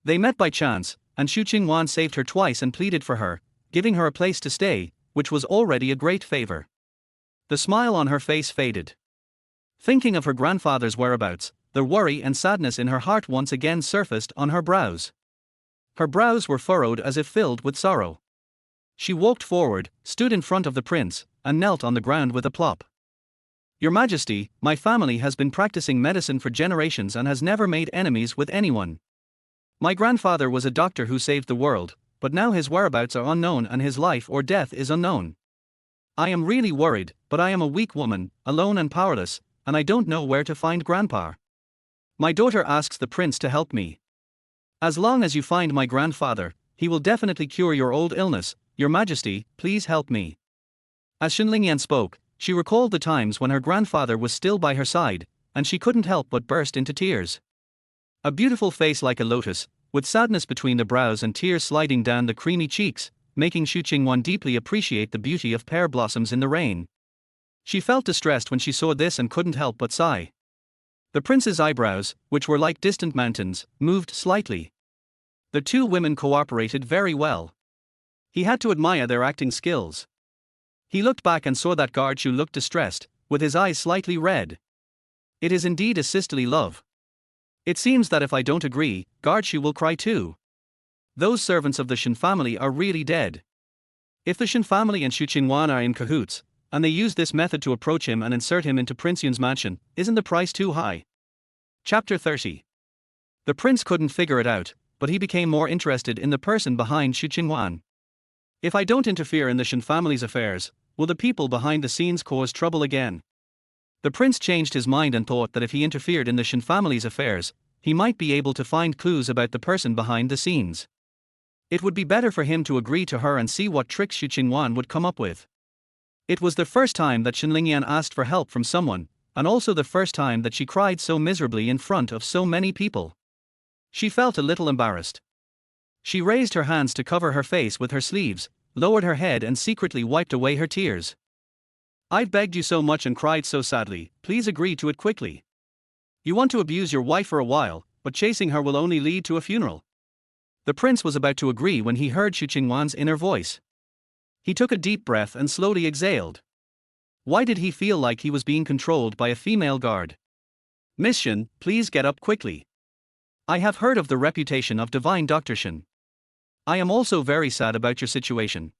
They met by chance, and Xu Qingwan saved her twice and pleaded for her, giving her a place to stay, which was already a great favor. The smile on her face faded. Thinking of her grandfather's whereabouts, the worry and sadness in her heart once again surfaced on her brows. Her brows were furrowed as if filled with sorrow. She walked forward, stood in front of the prince, and knelt on the ground with a plop. Your Majesty, my family has been practicing medicine for generations and has never made enemies with anyone. My grandfather was a doctor who saved the world, but now his whereabouts are unknown and his life or death is unknown. I am really worried, but I am a weak woman, alone and powerless, and I don't know where to find Grandpa. My daughter asks the prince to help me. As long as you find my grandfather, he will definitely cure your old illness. Your Majesty, please help me. As Xinlingyan spoke, she recalled the times when her grandfather was still by her side, and she couldn't help but burst into tears. A beautiful face like a lotus, with sadness between the brows and tears sliding down the creamy cheeks, making Xu Qingwan deeply appreciate the beauty of pear blossoms in the rain. She felt distressed when she saw this and couldn't help but sigh. The prince's eyebrows, which were like distant mountains, moved slightly. The two women cooperated very well. He had to admire their acting skills. He looked back and saw that guard Xu looked distressed, with his eyes slightly red. It is indeed a sisterly love. It seems that if I don't agree, guard Xu will cry too. Those servants of the Shen family are really dead. If the Shen family and Xu Qingwan are in cahoots, and they use this method to approach him and insert him into Prince Yun's mansion, isn't the price too high? Chapter 30. The prince couldn't figure it out, but he became more interested in the person behind Xu Qingwan. If I don't interfere in the Shen family's affairs, will the people behind the scenes cause trouble again? The prince changed his mind and thought that if he interfered in the Shen family's affairs, he might be able to find clues about the person behind the scenes. It would be better for him to agree to her and see what tricks Xu Qingwan would come up with. It was the first time that Shen Lingyan asked for help from someone, and also the first time that she cried so miserably in front of so many people. She felt a little embarrassed. She raised her hands to cover her face with her sleeves, lowered her head and secretly wiped away her tears. I've begged you so much and cried so sadly, please agree to it quickly. You want to abuse your wife for a while, but chasing her will only lead to a funeral. The prince was about to agree when he heard Xu Qingwan's inner voice. He took a deep breath and slowly exhaled. Why did he feel like he was being controlled by a female guard? Miss Shen, please get up quickly. I have heard of the reputation of divine Dr. Shen. I am also very sad about your situation.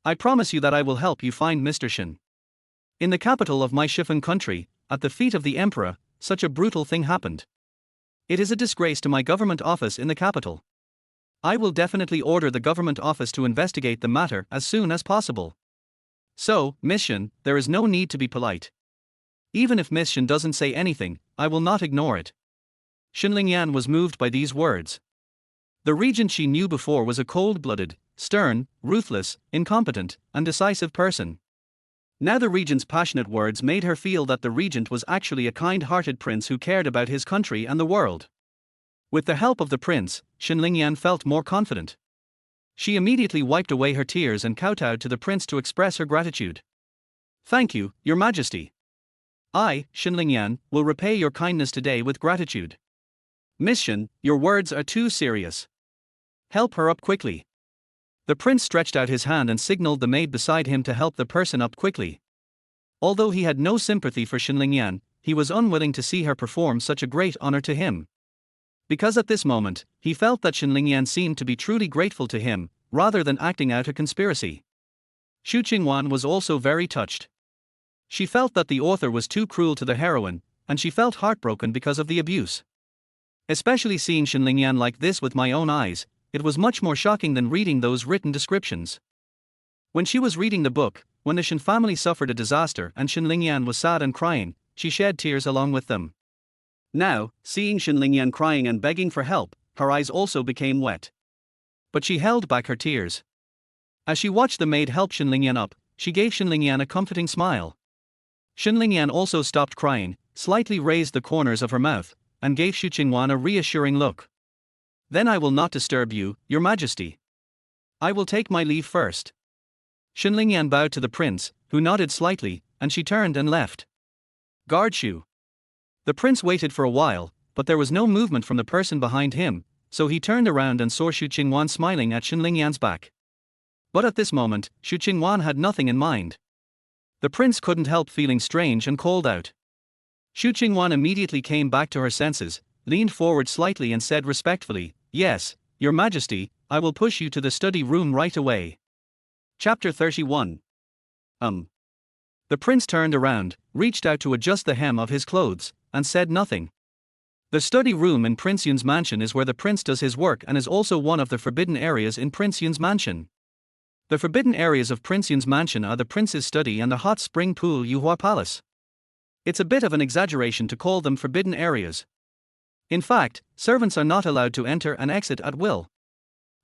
I promise you that I will help you find Mr. Shen. In the capital of my Shifeng country, at the feet of the emperor, such a brutal thing happened. It is a disgrace to my government office in the capital. I will definitely order the government office to investigate the matter as soon as possible. So, Miss Shen, there is no need to be polite. Even if Miss Shen doesn't say anything, I will not ignore it. Shen Lingyan was moved by these words. The regent she knew before was a cold-blooded, stern, ruthless, incompetent, and decisive person. Now the regent's passionate words made her feel that the regent was actually a kind-hearted prince who cared about his country and the world. With the help of the prince, Shen Lingyan felt more confident. She immediately wiped away her tears and kowtowed to the prince to express her gratitude. Thank you, Your Majesty. I, Shen Lingyan, will repay your kindness today with gratitude. Miss Shen, your words are too serious. Help her up quickly. The prince stretched out his hand and signaled the maid beside him to help the person up quickly. Although he had no sympathy for Shen Lingyan, he was unwilling to see her perform such a great honor to him. Because at this moment, he felt that Shen Lingyan seemed to be truly grateful to him, rather than acting out a conspiracy. Xu Qingwan was also very touched. She felt that the author was too cruel to the heroine, and she felt heartbroken because of the abuse. Especially seeing Shen Lingyan like this with my own eyes, it was much more shocking than reading those written descriptions. When she was reading the book, when the Shen family suffered a disaster and Shen Lingyan was sad and crying, she shed tears along with them. Now, seeing Shen Lingyan crying and begging for help, her eyes also became wet. But she held back her tears. As she watched the maid help Shen Lingyan up, she gave Shen Lingyan a comforting smile. Shen Lingyan also stopped crying, slightly raised the corners of her mouth, and gave Xu Qingwan a reassuring look. Then I will not disturb you, Your Majesty. I will take my leave first. Shen Lingyan bowed to the prince, who nodded slightly, and she turned and left. Guard Xu. The prince waited for a while, but there was no movement from the person behind him, so he turned around and saw Xu Qingwan smiling at Shen Lingyan's back. But at this moment, Xu Qingwan had nothing in mind. The prince couldn't help feeling strange and called out. Xu Qingwan immediately came back to her senses, leaned forward slightly and said respectfully, Yes, Your Majesty, I will push you to the study room right away. Chapter 31. The prince turned around, reached out to adjust the hem of his clothes, and said nothing. The study room in Prince Yun's mansion is where the prince does his work and is also one of the forbidden areas in Prince Yun's mansion. The forbidden areas of Prince Yun's mansion are the prince's study and the hot spring pool Yuhua Palace. It's a bit of an exaggeration to call them forbidden areas. In fact, servants are not allowed to enter and exit at will.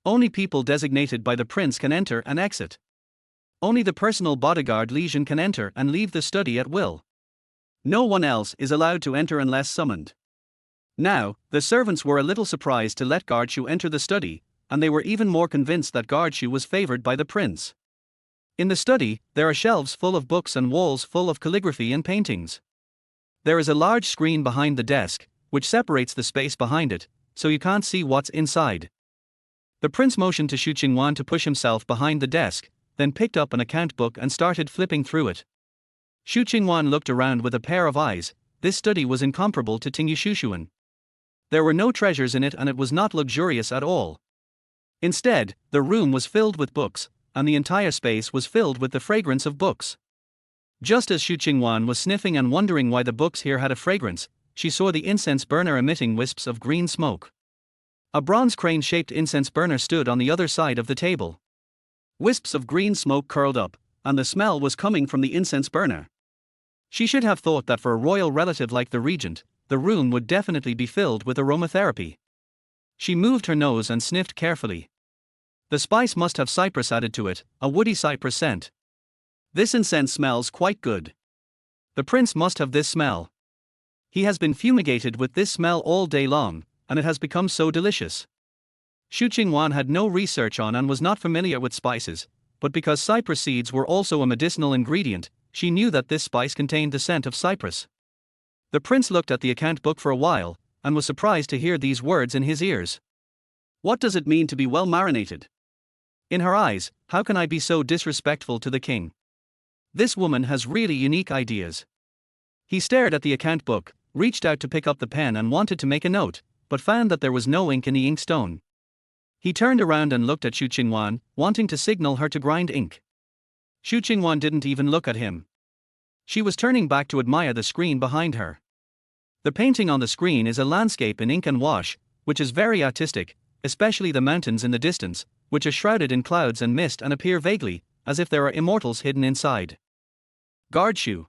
Only people designated by the prince can enter and exit. Only the personal bodyguard Li Jun can enter and leave the study at will. No one else is allowed to enter unless summoned. Now, the servants were a little surprised to let guard Xu enter the study, and they were even more convinced that guard Xu was favored by the prince. In the study, there are shelves full of books and walls full of calligraphy and paintings. There is a large screen behind the desk, which separates the space behind it, so you can't see what's inside. The prince motioned to Xu Qingwan to push himself behind the desk, then picked up an account book and started flipping through it. Xu Qingwan looked around with a pair of eyes. This study was incomparable to Xu. There were no treasures in it and it was not luxurious at all. Instead, the room was filled with books, and the entire space was filled with the fragrance of books. Just as Xu Qingwan was sniffing and wondering why the books here had a fragrance, she saw the incense burner emitting wisps of green smoke. A bronze crane-shaped incense burner stood on the other side of the table. Wisps of green smoke curled up, and the smell was coming from the incense burner. She should have thought that for a royal relative like the regent, the room would definitely be filled with aromatherapy. She moved her nose and sniffed carefully. The spice must have cypress added to it, a woody cypress scent. This incense smells quite good. The prince must have this smell. He has been fumigated with this smell all day long, and it has become so delicious. Xu Qingwan had no research on and was not familiar with spices, but because cypress seeds were also a medicinal ingredient, she knew that this spice contained the scent of cypress. The prince looked at the account book for a while, and was surprised to hear these words in his ears. What does it mean to be well marinated? In her eyes, how can I be so disrespectful to the king? This woman has really unique ideas. He stared at the account book, reached out to pick up the pen and wanted to make a note, but found that there was no ink in the inkstone. He turned around and looked at Xu Qingwan, wanting to signal her to grind ink. Xu Qingwan didn't even look at him. She was turning back to admire the screen behind her. The painting on the screen is a landscape in ink and wash, which is very artistic, especially the mountains in the distance, which are shrouded in clouds and mist and appear vaguely, as if there are immortals hidden inside. Guard Xu.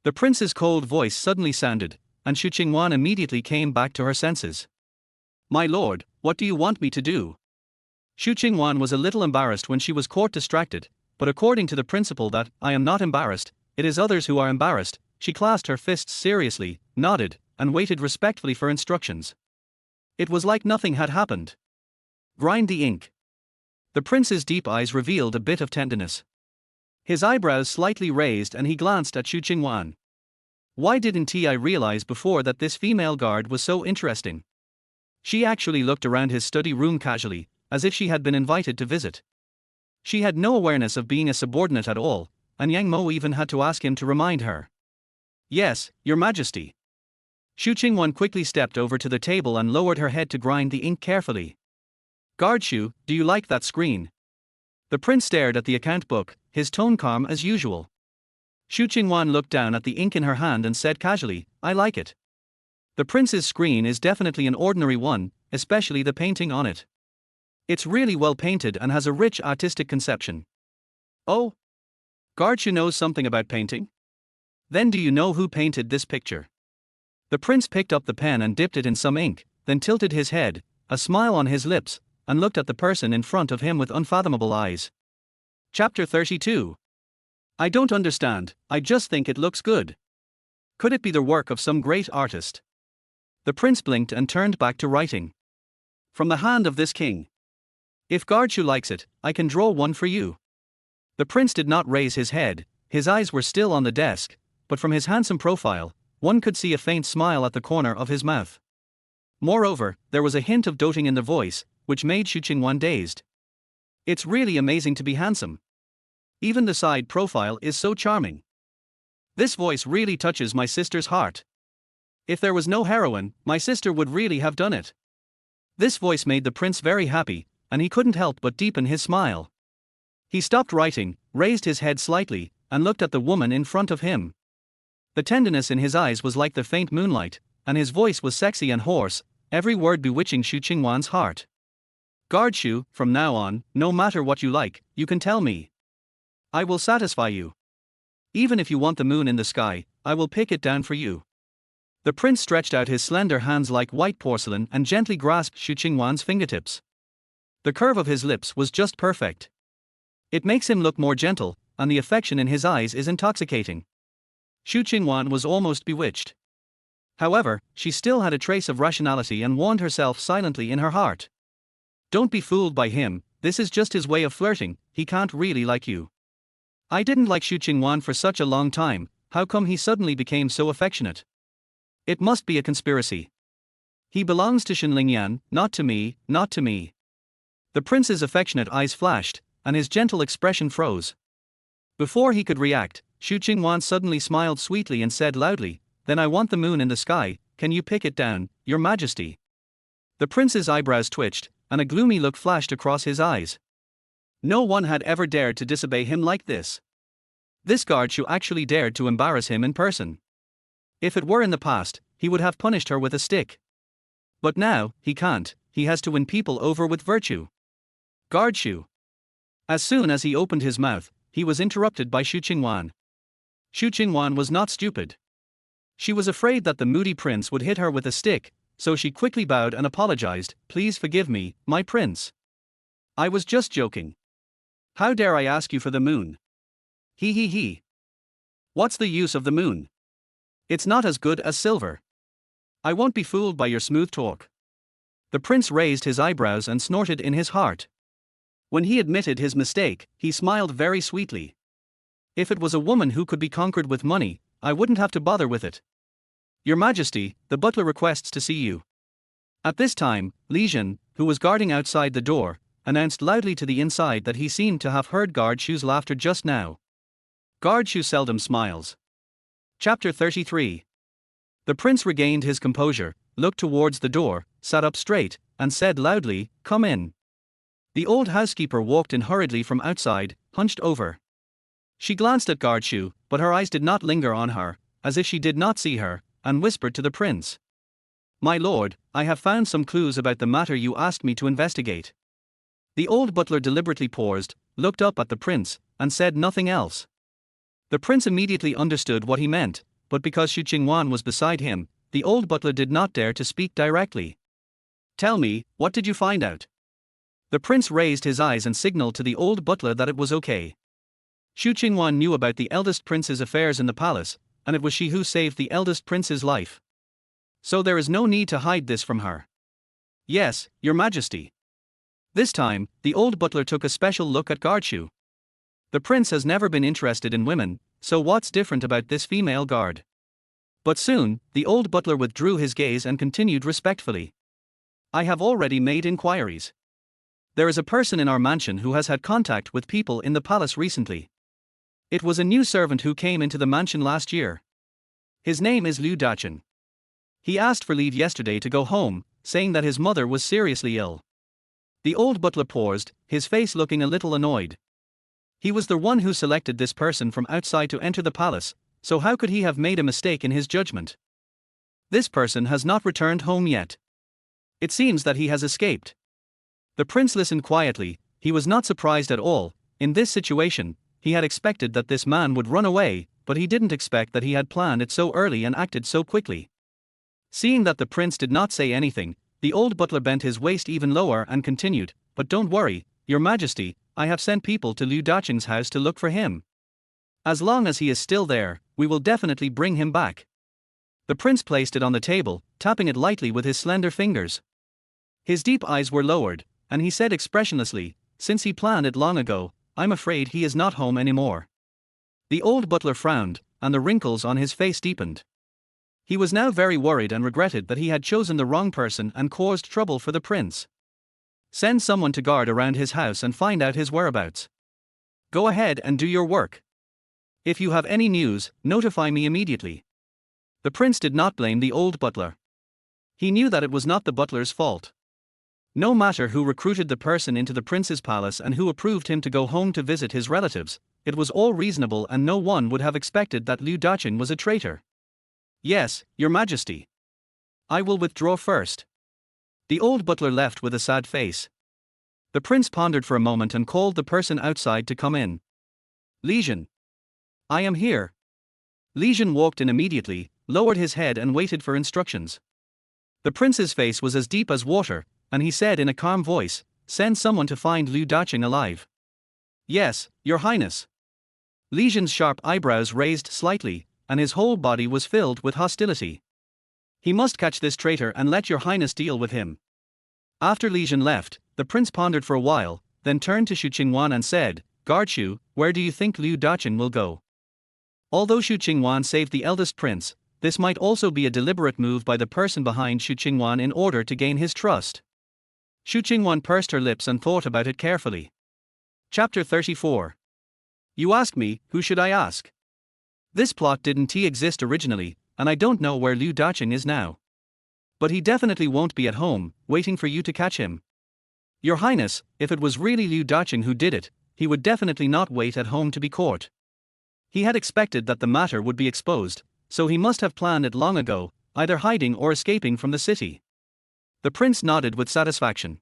The prince's cold voice suddenly sounded, and Xu Qingwan immediately came back to her senses. My lord, what do you want me to do? Xu Qingwan was a little embarrassed when she was caught distracted, but according to the principle that, I am not embarrassed, it is others who are embarrassed, she clasped her fists seriously, nodded, and waited respectfully for instructions. It was like nothing had happened. Grind the ink. The prince's deep eyes revealed a bit of tenderness. His eyebrows slightly raised and he glanced at Xu Qingwan. Why didn't I realize before that this female guard was so interesting? She actually looked around his study room casually, as if she had been invited to visit. She had no awareness of being a subordinate at all, and Yang Mo even had to ask him to remind her. Yes, Your Majesty. Xu Qingwan quickly stepped over to the table and lowered her head to grind the ink carefully. Guard Xu, do you like that screen? The prince stared at the account book, his tone calm as usual. Xu Qingwan looked down at the ink in her hand and said casually, I like it. The prince's screen is definitely an ordinary one, especially the painting on it. It's really well painted and has a rich artistic conception. Oh? Guard Xu knows something about painting? Then do you know who painted this picture? The prince picked up the pen and dipped it in some ink, then tilted his head, a smile on his lips, and looked at the person in front of him with unfathomable eyes. Chapter 32. I don't understand, I just think it looks good. Could it be the work of some great artist? The prince blinked and turned back to writing. From the hand of this king. If Guard Xu likes it, I can draw one for you. The prince did not raise his head, his eyes were still on the desk, but from his handsome profile, one could see a faint smile at the corner of his mouth. Moreover, there was a hint of doting in the voice, which made Xu Qingwan dazed. It's really amazing to be handsome. Even the side profile is so charming. This voice really touches my sister's heart. If there was no heroine, my sister would really have done it. This voice made the prince very happy, and he couldn't help but deepen his smile. He stopped writing, raised his head slightly, and looked at the woman in front of him. The tenderness in his eyes was like the faint moonlight, and his voice was sexy and hoarse, every word bewitching Xu Qingwan's heart. Guard Xu, from now on, no matter what you like, you can tell me. I will satisfy you. Even if you want the moon in the sky, I will pick it down for you. The prince stretched out his slender hands like white porcelain and gently grasped Xu Qingwan's fingertips. The curve of his lips was just perfect. It makes him look more gentle, and the affection in his eyes is intoxicating. Xu Qingwan was almost bewitched. However, she still had a trace of rationality and warned herself silently in her heart. Don't be fooled by him, this is just his way of flirting, he can't really like you. I didn't like Xu Qingwan for such a long time, how come he suddenly became so affectionate? It must be a conspiracy. He belongs to Xinlingyan, not to me, not to me. The prince's affectionate eyes flashed, and his gentle expression froze. Before he could react, Xu Qingwan suddenly smiled sweetly and said loudly, "Then I want the moon in the sky, can you pick it down, your majesty?" The prince's eyebrows twitched, and a gloomy look flashed across his eyes. No one had ever dared to disobey him like this. This guard Xu actually dared to embarrass him in person. If it were in the past, he would have punished her with a stick. But now, he can't, he has to win people over with virtue. Guard Xu. As soon as he opened his mouth, he was interrupted by Xu Qingwan. Xu Qingwan was not stupid. She was afraid that the moody prince would hit her with a stick, so she quickly bowed and apologized, "Please forgive me, my prince. I was just joking. How dare I ask you for the moon? He. What's the use of the moon? It's not as good as silver. I won't be fooled by your smooth talk." The prince raised his eyebrows and snorted in his heart. When he admitted his mistake, he smiled very sweetly. If it was a woman who could be conquered with money, I wouldn't have to bother with it. "Your Majesty, the butler requests to see you." At this time, Li Jin, who was guarding outside the door, announced loudly to the inside that he seemed to have heard Guard Xu's laughter just now. Guard Xu seldom smiles. Chapter 33. The prince regained his composure, looked towards the door, sat up straight, and said loudly, "Come in." The old housekeeper walked in hurriedly from outside, hunched over. She glanced at Guard Xu, but her eyes did not linger on her, as if she did not see her, and whispered to the prince, "My lord, I have found some clues about the matter you asked me to investigate." The old butler deliberately paused, looked up at the prince, and said nothing else. The prince immediately understood what he meant, but because Xu Qingwan was beside him, the old butler did not dare to speak directly. "Tell me, what did you find out?" The prince raised his eyes and signaled to the old butler that it was okay. Xu Qingwan knew about the eldest prince's affairs in the palace, and it was she who saved the eldest prince's life. So there is no need to hide this from her. "Yes, your majesty." This time, the old butler took a special look at Guard Xu. The prince has never been interested in women, so what's different about this female guard? But soon, the old butler withdrew his gaze and continued respectfully. "I have already made inquiries. There is a person in our mansion who has had contact with people in the palace recently. It was a new servant who came into the mansion last year. His name is Liu Daqin. He asked for leave yesterday to go home, saying that his mother was seriously ill." The old butler paused, his face looking a little annoyed. He was the one who selected this person from outside to enter the palace, so how could he have made a mistake in his judgment? This person has not returned home yet. It seems that he has escaped. The prince listened quietly. He was not surprised at all. In this situation, he had expected that this man would run away, but he didn't expect that he had planned it so early and acted so quickly. Seeing that the prince did not say anything, the old butler bent his waist even lower and continued, "But don't worry, your majesty, I have sent people to Liu Daqin's house to look for him. As long as he is still there, we will definitely bring him back." The prince placed it on the table, tapping it lightly with his slender fingers. His deep eyes were lowered, and he said expressionlessly, "Since he planned it long ago, I'm afraid he is not home anymore." The old butler frowned, and the wrinkles on his face deepened. He was now very worried and regretted that he had chosen the wrong person and caused trouble for the prince. "Send someone to guard around his house and find out his whereabouts. Go ahead and do your work. If you have any news, notify me immediately." The prince did not blame the old butler. He knew that it was not the butler's fault. No matter who recruited the person into the prince's palace and who approved him to go home to visit his relatives, it was all reasonable and no one would have expected that Liu Daqin was a traitor. "Yes, your majesty. I will withdraw first." The old butler left with a sad face. The prince pondered for a moment and called the person outside to come in. "Li Jin. I am here." Li Jin walked in immediately, lowered his head and waited for instructions. The prince's face was as deep as water, and he said in a calm voice, "Send someone to find Liu Daqin alive." "Yes, your highness." Li Jin's sharp eyebrows raised slightly, and his whole body was filled with hostility. He must catch this traitor and let your highness deal with him. After Li Jin left, the prince pondered for a while, then turned to Xu Qingwan and said, Guard Xu, where do you think Liu Daqin will go? Although Xu Qingwan saved the eldest prince, this might also be a deliberate move by the person behind Xu Qingwan in order to gain his trust. Xu Qingwan pursed her lips and thought about it carefully. Chapter 34. You ask me, who should I ask? This plot didn't exist originally, and I don't know where Liu Daqin is now. But he definitely won't be at home, waiting for you to catch him. Your Highness, if it was really Liu Daqin who did it, he would definitely not wait at home to be caught. He had expected that the matter would be exposed, so he must have planned it long ago, either hiding or escaping from the city. The prince nodded with satisfaction.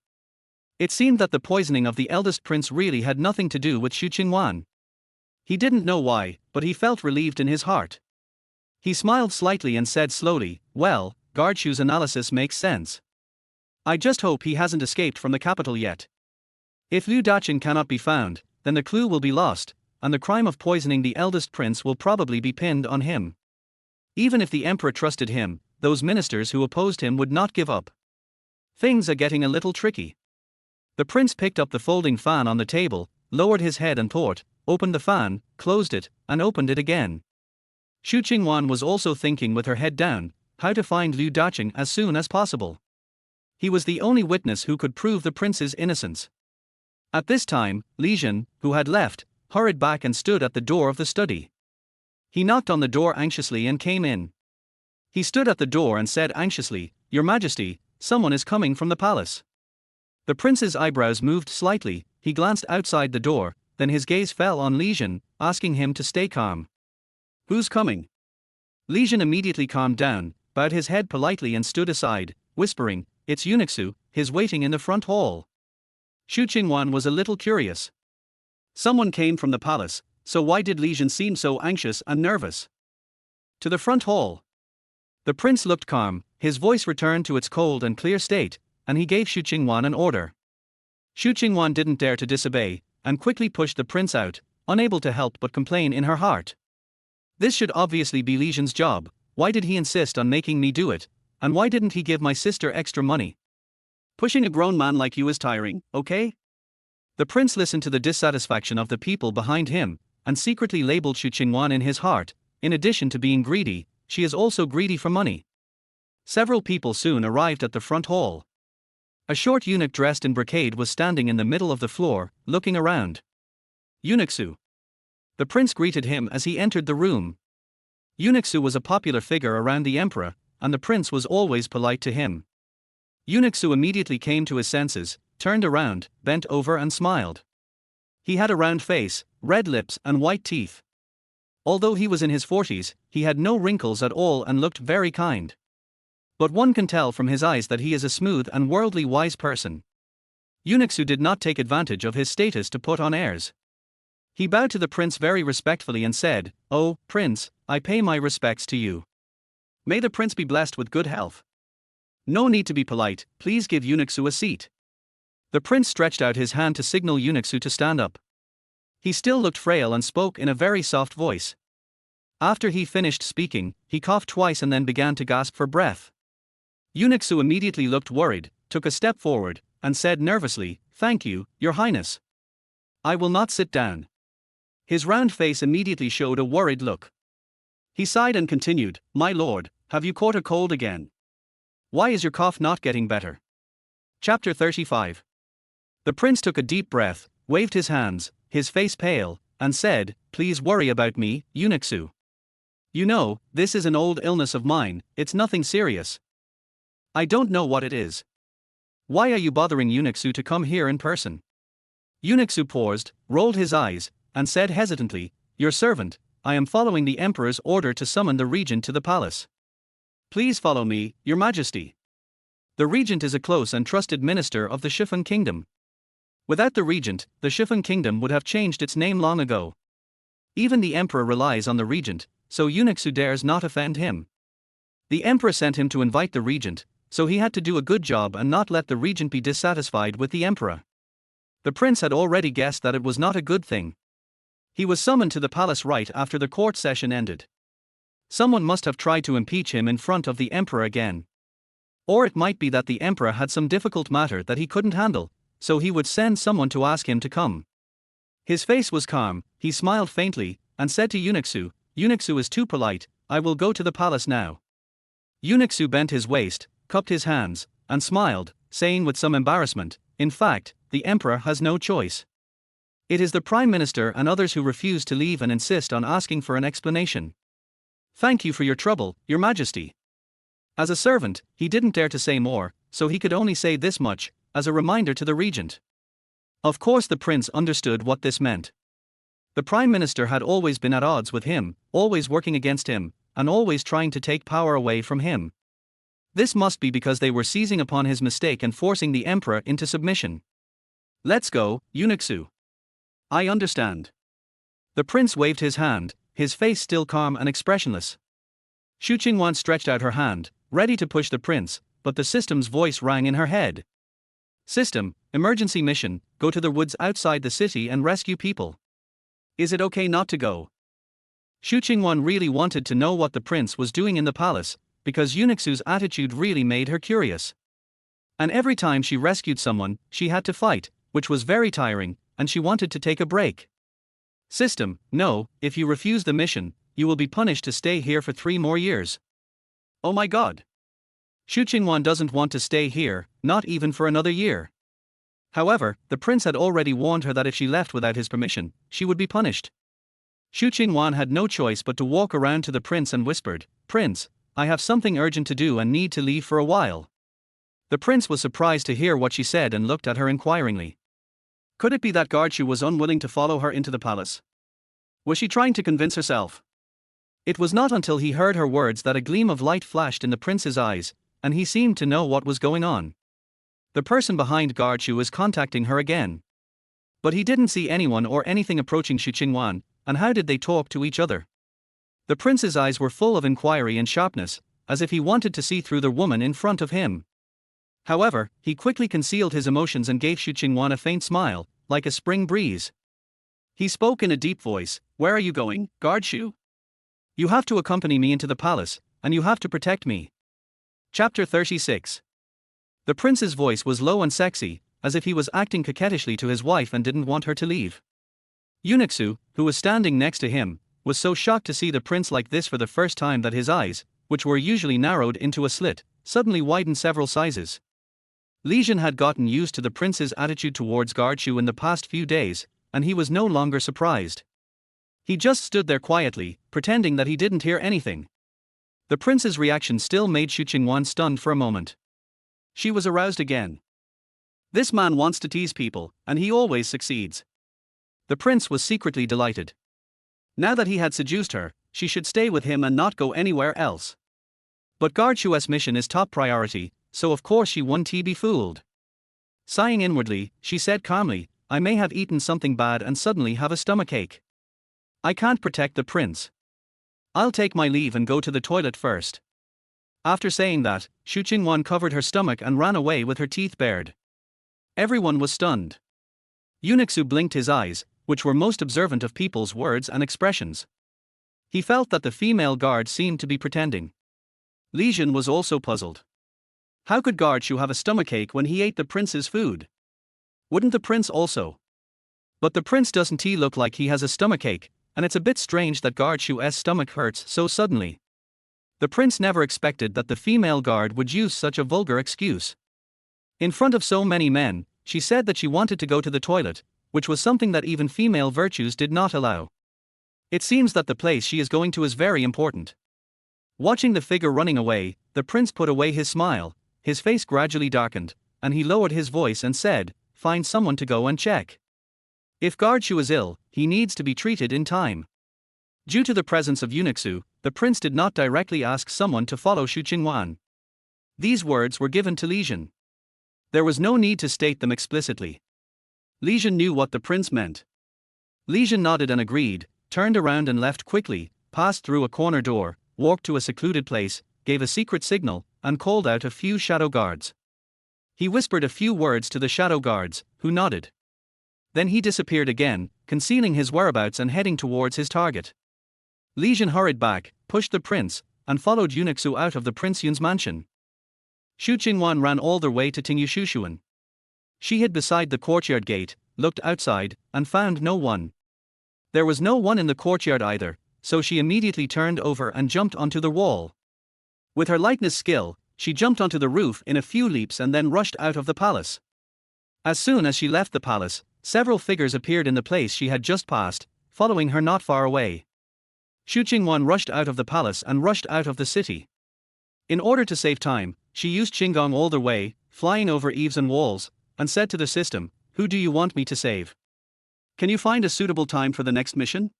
It seemed that the poisoning of the eldest prince really had nothing to do with Xu Qingwan. He didn't know why, but he felt relieved in his heart. He smiled slightly and said slowly, Well, Guard Xu's analysis makes sense. I just hope he hasn't escaped from the capital yet. If Liu Daqin cannot be found, then the clue will be lost, and the crime of poisoning the eldest prince will probably be pinned on him. Even if the emperor trusted him, those ministers who opposed him would not give up. Things are getting a little tricky. The prince picked up the folding fan on the table, lowered his head and thought, opened the fan, closed it, and opened it again. Xu Qingwan was also thinking with her head down, how to find Liu Daqin as soon as possible. He was the only witness who could prove the prince's innocence. At this time, Li Jin, who had left, hurried back and stood at the door of the study. He knocked on the door anxiously and came in. He stood at the door and said anxiously, Your Majesty, someone is coming from the palace. The prince's eyebrows moved slightly, he glanced outside the door, then his gaze fell on Li Jin, asking him to stay calm. Who's coming? Li Jin immediately calmed down, bowed his head politely and stood aside, whispering, It's Xu, he's waiting in the front hall. Xu Qingwan was a little curious. Someone came from the palace, so why did Li Jin seem so anxious and nervous? To the front hall. The prince looked calm, his voice returned to its cold and clear state, and he gave Xu Qingwan an order. Xu Qingwan didn't dare to disobey, and quickly pushed the prince out, unable to help but complain in her heart. This should obviously be Li Jin's job, why did he insist on making me do it, and why didn't he give my sister extra money? Pushing a grown man like you is tiring, okay? The prince listened to the dissatisfaction of the people behind him, and secretly labeled Xu Qingwan in his heart, in addition to being greedy, she is also greedy for money. Several people soon arrived at the front hall. A short eunuch dressed in brocade was standing in the middle of the floor, looking around. Xu. The prince greeted him as he entered the room. Xu was a popular figure around the emperor, and the prince was always polite to him. Xu immediately came to his senses, turned around, bent over and smiled. He had a round face, red lips and white teeth. Although he was in his 40s, he had no wrinkles at all and looked very kind. But one can tell from his eyes that he is a smooth and worldly wise person. Xu did not take advantage of his status to put on airs. He bowed to the prince very respectfully and said, Oh, prince, I pay my respects to you. May the prince be blessed with good health. No need to be polite, please give Xu a seat. The prince stretched out his hand to signal Xu to stand up. He still looked frail and spoke in a very soft voice. After he finished speaking, he coughed twice and then began to gasp for breath. Xu immediately looked worried, took a step forward, and said nervously, Thank you, Your Highness. I will not sit down. His round face immediately showed a worried look. He sighed and continued, My lord, have you caught a cold again? Why is your cough not getting better? Chapter 35. The prince took a deep breath, waved his hands, his face pale, and said, Please worry about me, Xu. You know, this is an old illness of mine, it's nothing serious. I don't know what it is. Why are you bothering Xu to come here in person? Xu paused, rolled his eyes, and said hesitantly, Your servant, I am following the emperor's order to summon the regent to the palace. Please follow me, Your Majesty. The regent is a close and trusted minister of the Xu kingdom. Without the regent, the Xu kingdom would have changed its name long ago. Even the emperor relies on the regent, so Xu dares not offend him. The emperor sent him to invite the regent, so he had to do a good job and not let the regent be dissatisfied with the emperor. The prince had already guessed that it was not a good thing. He was summoned to the palace right after the court session ended. Someone must have tried to impeach him in front of the emperor again. Or it might be that the emperor had some difficult matter that he couldn't handle, so he would send someone to ask him to come. His face was calm, he smiled faintly, and said to Xu, "Xu is too polite, I will go to the palace now." Xu bent his waist, cupped his hands, and smiled, saying with some embarrassment, "In fact, the emperor has no choice. It is the prime minister and others who refuse to leave and insist on asking for an explanation. Thank you for your trouble, your majesty." As a servant, he didn't dare to say more, so he could only say this much, as a reminder to the regent. Of course the prince understood what this meant. The prime minister had always been at odds with him, always working against him, and always trying to take power away from him. This must be because they were seizing upon his mistake and forcing the emperor into submission. "Let's go, Xu. I understand." The prince waved his hand, his face still calm and expressionless. Xu Qingwan stretched out her hand, ready to push the prince, but the system's voice rang in her head. "System, emergency mission, go to the woods outside the city and rescue people. Is it okay not to go?" Xu Qingwan really wanted to know what the prince was doing in the palace, because Xu's attitude really made her curious. And every time she rescued someone, she had to fight, which was very tiring, and she wanted to take a break. "System, no, if you refuse the mission, you will be punished to stay here for 3 more years. "Oh my god. Xu Qingwan doesn't want to stay here, not even for another year. However, the prince had already warned her that if she left without his permission, she would be punished. Xu Qingwan had no choice but to walk around to the prince and whispered, "Prince, I have something urgent to do and need to leave for a while." The prince was surprised to hear what she said and looked at her inquiringly. Could it be that Xu was unwilling to follow her into the palace? Was she trying to convince herself? It was not until he heard her words that a gleam of light flashed in the prince's eyes, and he seemed to know what was going on. The person behind Xu was contacting her again. But he didn't see anyone or anything approaching Xu Qingwan, and how did they talk to each other? The prince's eyes were full of inquiry and sharpness, as if he wanted to see through the woman in front of him. However, he quickly concealed his emotions and gave Xu Qingwan a faint smile, like a spring breeze. He spoke in a deep voice, "Where are you going, Xu? You have to accompany me into the palace, and you have to protect me." Chapter 36. The prince's voice was low and sexy, as if he was acting coquettishly to his wife and didn't want her to leave. Xu, who was standing next to him, was so shocked to see the prince like this for the first time that his eyes, which were usually narrowed into a slit, suddenly widened several sizes. Lijian had gotten used to the prince's attitude towards Xu in the past few days, and he was no longer surprised. He just stood there quietly, pretending that he didn't hear anything. The prince's reaction still made Xu Qingwan stunned for a moment. She was aroused again. This man wants to tease people, and he always succeeds. The prince was secretly delighted. Now that he had seduced her, she should stay with him and not go anywhere else. But Xu's mission is top priority, so of course she wouldn't be fooled. Sighing inwardly, she said calmly, "I may have eaten something bad and suddenly have a stomachache. I can't protect the prince. I'll take my leave and go to the toilet first." After saying that, Xu Qingwan covered her stomach and ran away with her teeth bared. Everyone was stunned. Xu blinked his eyes, which were most observant of people's words and expressions. He felt that the female guard seemed to be pretending. Lijian was also puzzled. How could Xu have a stomachache when he ate the prince's food? Wouldn't the prince also? But the prince doesn't look like he has a stomachache, and it's a bit strange that Xu's stomach hurts so suddenly. The prince never expected that the female guard would use such a vulgar excuse. In front of so many men, she said that she wanted to go to the toilet, which was something that even female virtues did not allow. It seems that the place she is going to is very important. Watching the figure running away, the prince put away his smile, his face gradually darkened, and he lowered his voice and said, "Find someone to go and check. If Xu is ill, he needs to be treated in time." Due to the presence of Xu, the prince did not directly ask someone to follow Xu Qingwan. These words were given to Lijian. There was no need to state them explicitly. Lijian knew what the prince meant. Lijian nodded and agreed, turned around and left quickly, passed through a corner door, walked to a secluded place, gave a secret signal, and called out a few shadow guards. He whispered a few words to the shadow guards, who nodded. Then he disappeared again, concealing his whereabouts and heading towards his target. Lijian hurried back, pushed the prince, and followed eunuch Xu out of the Prince Yun's mansion. Xu Qingwan ran all the way to Xu. She hid beside the courtyard gate, looked outside, and found no one. There was no one in the courtyard either, so she immediately turned over and jumped onto the wall. With her lightness skill, she jumped onto the roof in a few leaps and then rushed out of the palace. As soon as she left the palace, several figures appeared in the place she had just passed, following her not far away. Xu Qingwan rushed out of the palace and rushed out of the city. In order to save time, she used Qinggong all the way, flying over eaves and walls, and said to the system, "Who do you want me to save? Can you find a suitable time for the next mission?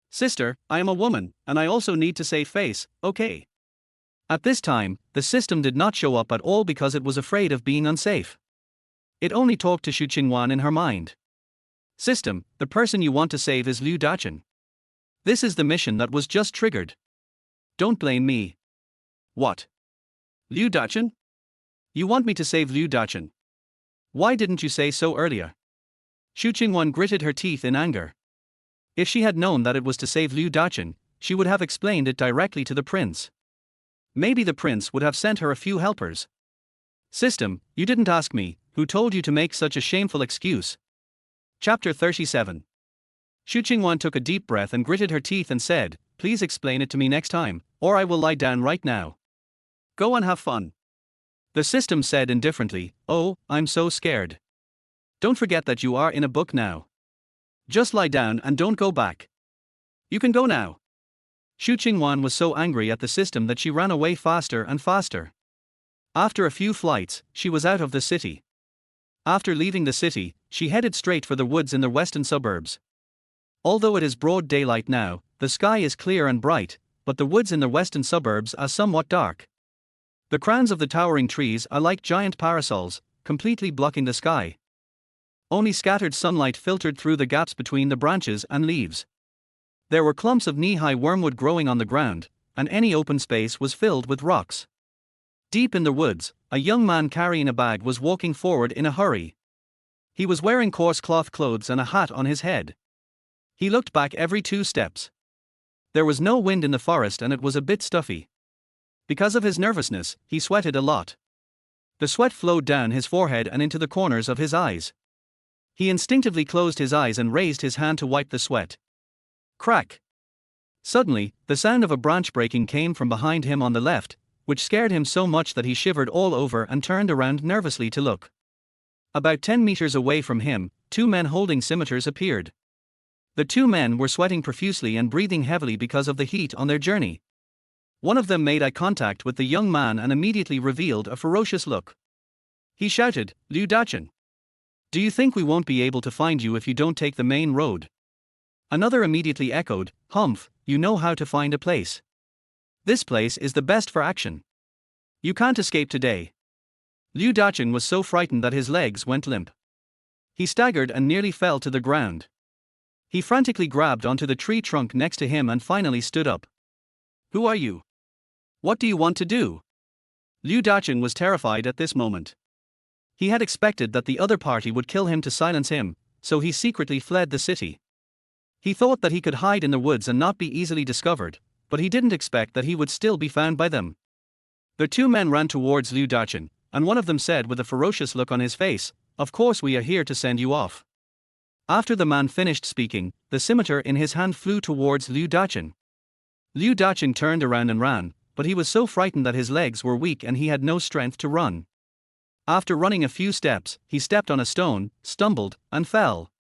Sister, I am a woman, and I also need to save face, okay?" At this time, the system did not show up at all because it was afraid of being unsafe. It only talked to Xu Qingwan in her mind. System, the person you want to save is Liu Daqin. This is the mission that was just triggered. Don't blame me. What? Liu Daqin? You want me to save Liu Daqin? Why didn't you say so earlier? Xu Qingwan gritted her teeth in anger. If she had known that it was to save Liu Daqin, she would have explained it directly to the prince. Maybe the prince would have sent her a few helpers. System, you didn't ask me, who told you to make such a shameful excuse? Chapter 37. Xu Qingwan took a deep breath and gritted her teeth and said, "Please explain it to me next time, or I will lie down right now. Go and have fun." The system said indifferently, "Oh, I'm so scared. Don't forget that you are in a book now. Just lie down and don't go back. You can go now." Xu Qingwan was so angry at the system that she ran away faster and faster. After a few flights, she was out of the city. After leaving the city, she headed straight for the woods in the western suburbs. Although it is broad daylight now, the sky is clear and bright, but the woods in the western suburbs are somewhat dark. The crowns of the towering trees are like giant parasols, completely blocking the sky. Only scattered sunlight filtered through the gaps between the branches and leaves. There were clumps of knee-high wormwood growing on the ground, and any open space was filled with rocks. Deep in the woods, a young man carrying a bag was walking forward in a hurry. He was wearing coarse cloth clothes and a hat on his head. He looked back every 2 steps. There was no wind in the forest and it was a bit stuffy. Because of his nervousness, he sweated a lot. The sweat flowed down his forehead and into the corners of his eyes. He instinctively closed his eyes and raised his hand to wipe the sweat. Crack! Suddenly, the sound of a branch breaking came from behind him on the left, which scared him so much that he shivered all over and turned around nervously to look. About 10 meters away from him, 2 men holding scimitars appeared. The 2 men were sweating profusely and breathing heavily because of the heat on their journey. One of them made eye contact with the young man and immediately revealed a ferocious look. He shouted, "Liu Daqin! Do you think we won't be able to find you if you don't take the main road?" Another immediately echoed, "Humph, you know how to find a place. This place is the best for action. You can't escape today." Liu Daqin was so frightened that his legs went limp. He staggered and nearly fell to the ground. He frantically grabbed onto the tree trunk next to him and finally stood up. "Who are you? What do you want to do?" Liu Daqin was terrified at this moment. He had expected that the other party would kill him to silence him, so he secretly fled the city. He thought that he could hide in the woods and not be easily discovered, but he didn't expect that he would still be found by them. The 2 men ran towards Liu Daqin, and one of them said with a ferocious look on his face, "Of course we are here to send you off." After the man finished speaking, the scimitar in his hand flew towards Liu Daqin. Liu Daqin turned around and ran, but he was so frightened that his legs were weak and he had no strength to run. After running a few steps, he stepped on a stone, stumbled, and fell.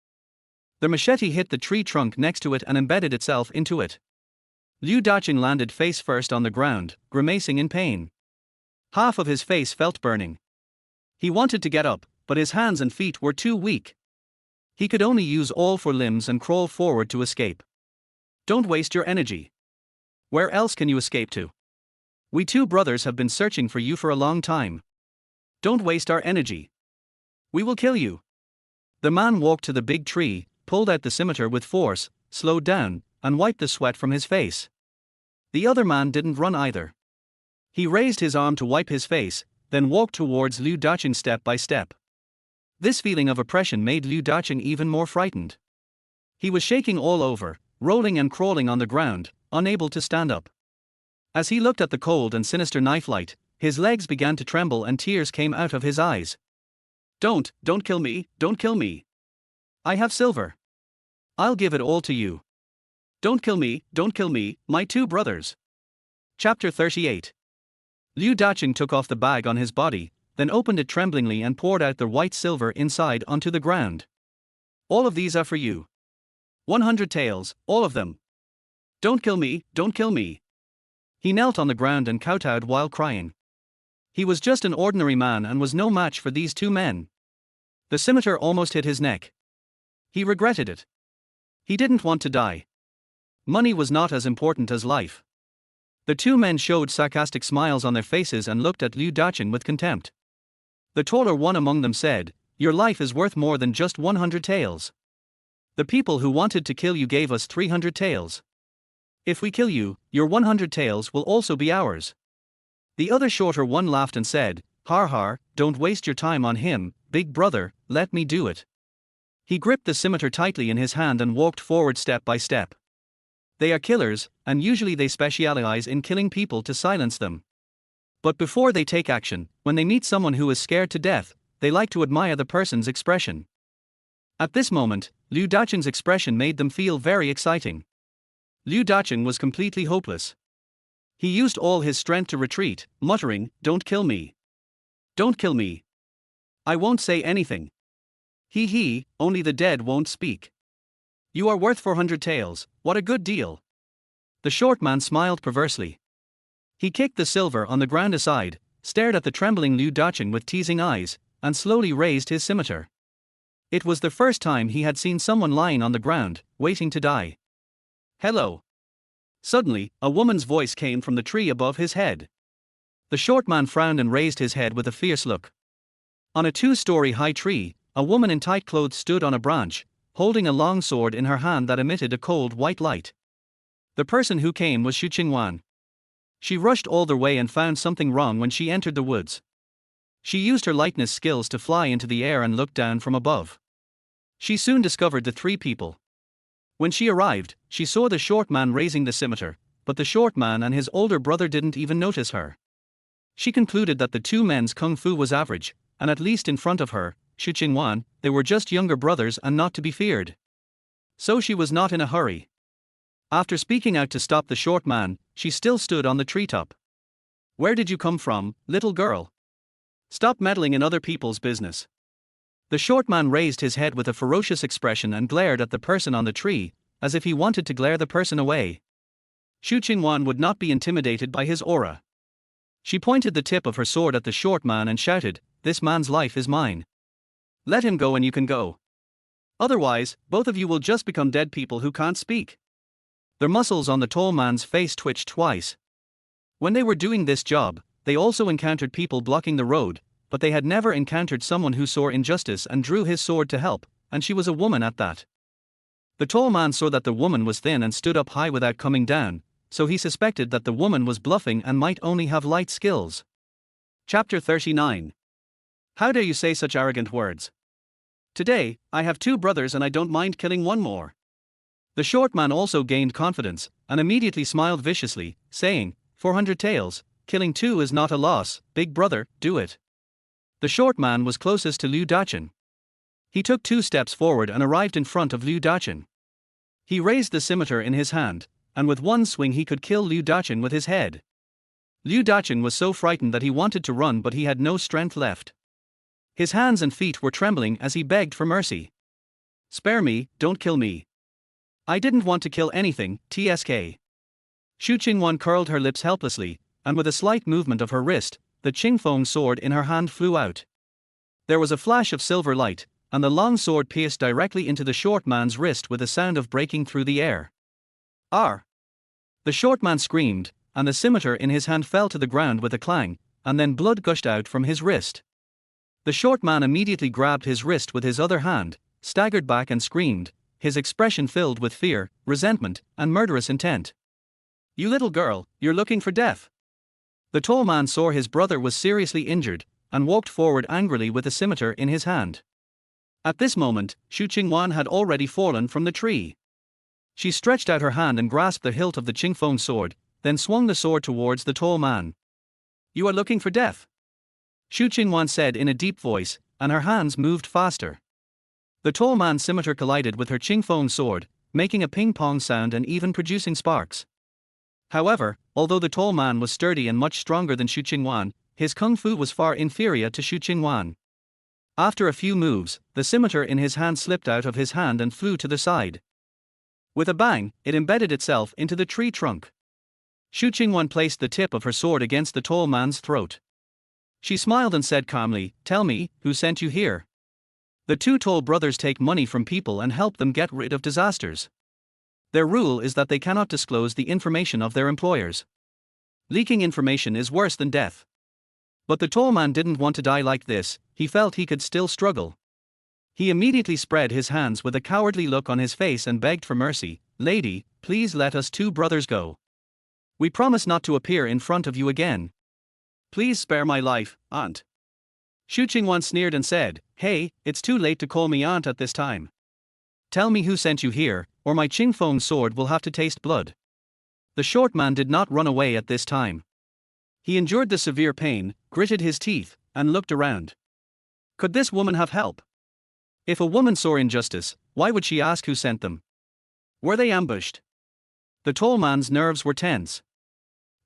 The machete hit the tree trunk next to it and embedded itself into it. Liu Daqin landed face first on the ground, grimacing in pain. Half of his face felt burning. He wanted to get up, but his hands and feet were too weak. He could only use all 4 limbs and crawl forward to escape. "Don't waste your energy. Where else can you escape to? We 2 brothers have been searching for you for a long time. Don't waste our energy. We will kill you." The man walked to the big tree, pulled out the scimitar with force, slowed down, and wiped the sweat from his face. The other man didn't run either. He raised his arm to wipe his face, then walked towards Liu Daqin step by step. This feeling of oppression made Liu Daqin even more frightened. He was shaking all over, rolling and crawling on the ground, unable to stand up. As he looked at the cold and sinister knife light, his legs began to tremble and tears came out of his eyes. Don't kill me, don't kill me. I have silver. I'll give it all to you. Don't kill me, my two brothers. Chapter 38. Liu Daqing took off the bag on his body, then opened it tremblingly and poured out the white silver inside onto the ground. All of these are for you. 100 taels, all of them. Don't kill me, don't kill me. He knelt on the ground and kowtowed while crying. He was just an ordinary man and was no match for these two men. The scimitar almost hit his neck. He regretted it. He didn't want to die. Money was not as important as life. The two men showed sarcastic smiles on their faces and looked at Liu Daqing with contempt. The taller one among them said, "Your life is worth more than just 100 taels. The people who wanted to kill you gave us 300 taels. If we kill you, your 100 taels will also be ours." The other shorter one laughed and said, "Har har, don't waste your time on him, big brother, let me do it." He gripped the scimitar tightly in his hand and walked forward step by step. They are killers, and usually they specialize in killing people to silence them. But before they take action, when they meet someone who is scared to death, they like to admire the person's expression. At this moment, Liu Daqing's expression made them feel very exciting. Liu Daqing was completely hopeless. He used all his strength to retreat, muttering, "Don't kill me. Don't kill me. I won't say anything. He, only the dead won't speak. You are worth 400 taels, what a good deal." The short man smiled perversely. He kicked the silver on the ground aside, stared at the trembling Liu Daqing with teasing eyes, and slowly raised his scimitar. It was the first time he had seen someone lying on the ground, waiting to die. "Hello." Suddenly, a woman's voice came from the tree above his head. The short man frowned and raised his head with a fierce look. On a 2-story high tree, a woman in tight clothes stood on a branch, holding a long sword in her hand that emitted a cold white light. The person who came was Xu Qingwan. She rushed all the way and found something wrong when she entered the woods. She used her lightness skills to fly into the air and look down from above. She soon discovered the three people. When she arrived, she saw the short man raising the scimitar, but the short man and his older brother didn't even notice her. She concluded that the two men's kung fu was average, and at least in front of her, Xu Qingwan, they were just younger brothers and not to be feared. So she was not in a hurry. After speaking out to stop the short man, she still stood on the treetop. "Where did you come from, little girl? Stop meddling in other people's business." The short man raised his head with a ferocious expression and glared at the person on the tree, as if he wanted to glare the person away. Xu Qingwan would not be intimidated by his aura. She pointed the tip of her sword at the short man and shouted, "This man's life is mine. Let him go and you can go. Otherwise, both of you will just become dead people who can't speak." The muscles on the tall man's face twitched twice. When they were doing this job, they also encountered people blocking the road, but they had never encountered someone who saw injustice and drew his sword to help, and she was a woman at that. The tall man saw that the woman was thin and stood up high without coming down, so he suspected that the woman was bluffing and might only have light skills. Chapter 39. How dare you say such arrogant words? Today, I have two brothers and I don't mind killing one more. The short man also gained confidence, and immediately smiled viciously, saying, 400 taels, killing two is not a loss, big brother, do it. The short man was closest to Liu Daqing. He took 2 steps forward and arrived in front of Liu Daqing. He raised the scimitar in his hand, and with one swing he could kill Liu Daqing with his head. Liu Daqing was so frightened that he wanted to run but he had no strength left. His hands and feet were trembling as he begged for mercy. "Spare me, don't kill me. I didn't want to kill anything, tsk." Xu Qingwan curled her lips helplessly, and with a slight movement of her wrist, the Qingfeng sword in her hand flew out. There was a flash of silver light, and the long sword pierced directly into the short man's wrist with a sound of breaking through the air. "Arr!" The short man screamed, and the scimitar in his hand fell to the ground with a clang, and then blood gushed out from his wrist. The short man immediately grabbed his wrist with his other hand, staggered back and screamed, his expression filled with fear, resentment, and murderous intent. "You little girl, you're looking for death." The tall man saw his brother was seriously injured, and walked forward angrily with a scimitar in his hand. At this moment, Xu Qingwan had already fallen from the tree. She stretched out her hand and grasped the hilt of the Qingfeng sword, then swung the sword towards the tall man. "You are looking for death," Xu Qingwan said in a deep voice, and her hands moved faster. The tall man's scimitar collided with her Qingfeng sword, making a ping-pong sound and even producing sparks. However, although the tall man was sturdy and much stronger than Xu Qingwan, his kung fu was far inferior to Xu Qingwan. After a few moves, the scimitar in his hand slipped out of his hand and flew to the side. With a bang, it embedded itself into the tree trunk. Xu Qingwan placed the tip of her sword against the tall man's throat. She smiled and said calmly, "Tell me, who sent you here?" The two tall brothers take money from people and help them get rid of disasters. Their rule is that they cannot disclose the information of their employers. Leaking information is worse than death. But the tall man didn't want to die like this, he felt he could still struggle. He immediately spread his hands with a cowardly look on his face and begged for mercy, "Lady, please let us two brothers go. We promise not to appear in front of you again. Please spare my life, aunt." Xu Qingwan sneered and said, "Hey, it's too late to call me aunt at this time. Tell me who sent you here, or my Qingfeng sword will have to taste blood." The short man did not run away at this time. He endured the severe pain, gritted his teeth, and looked around. Could this woman have help? If a woman saw injustice, why would she ask who sent them? Were they ambushed? The tall man's nerves were tense.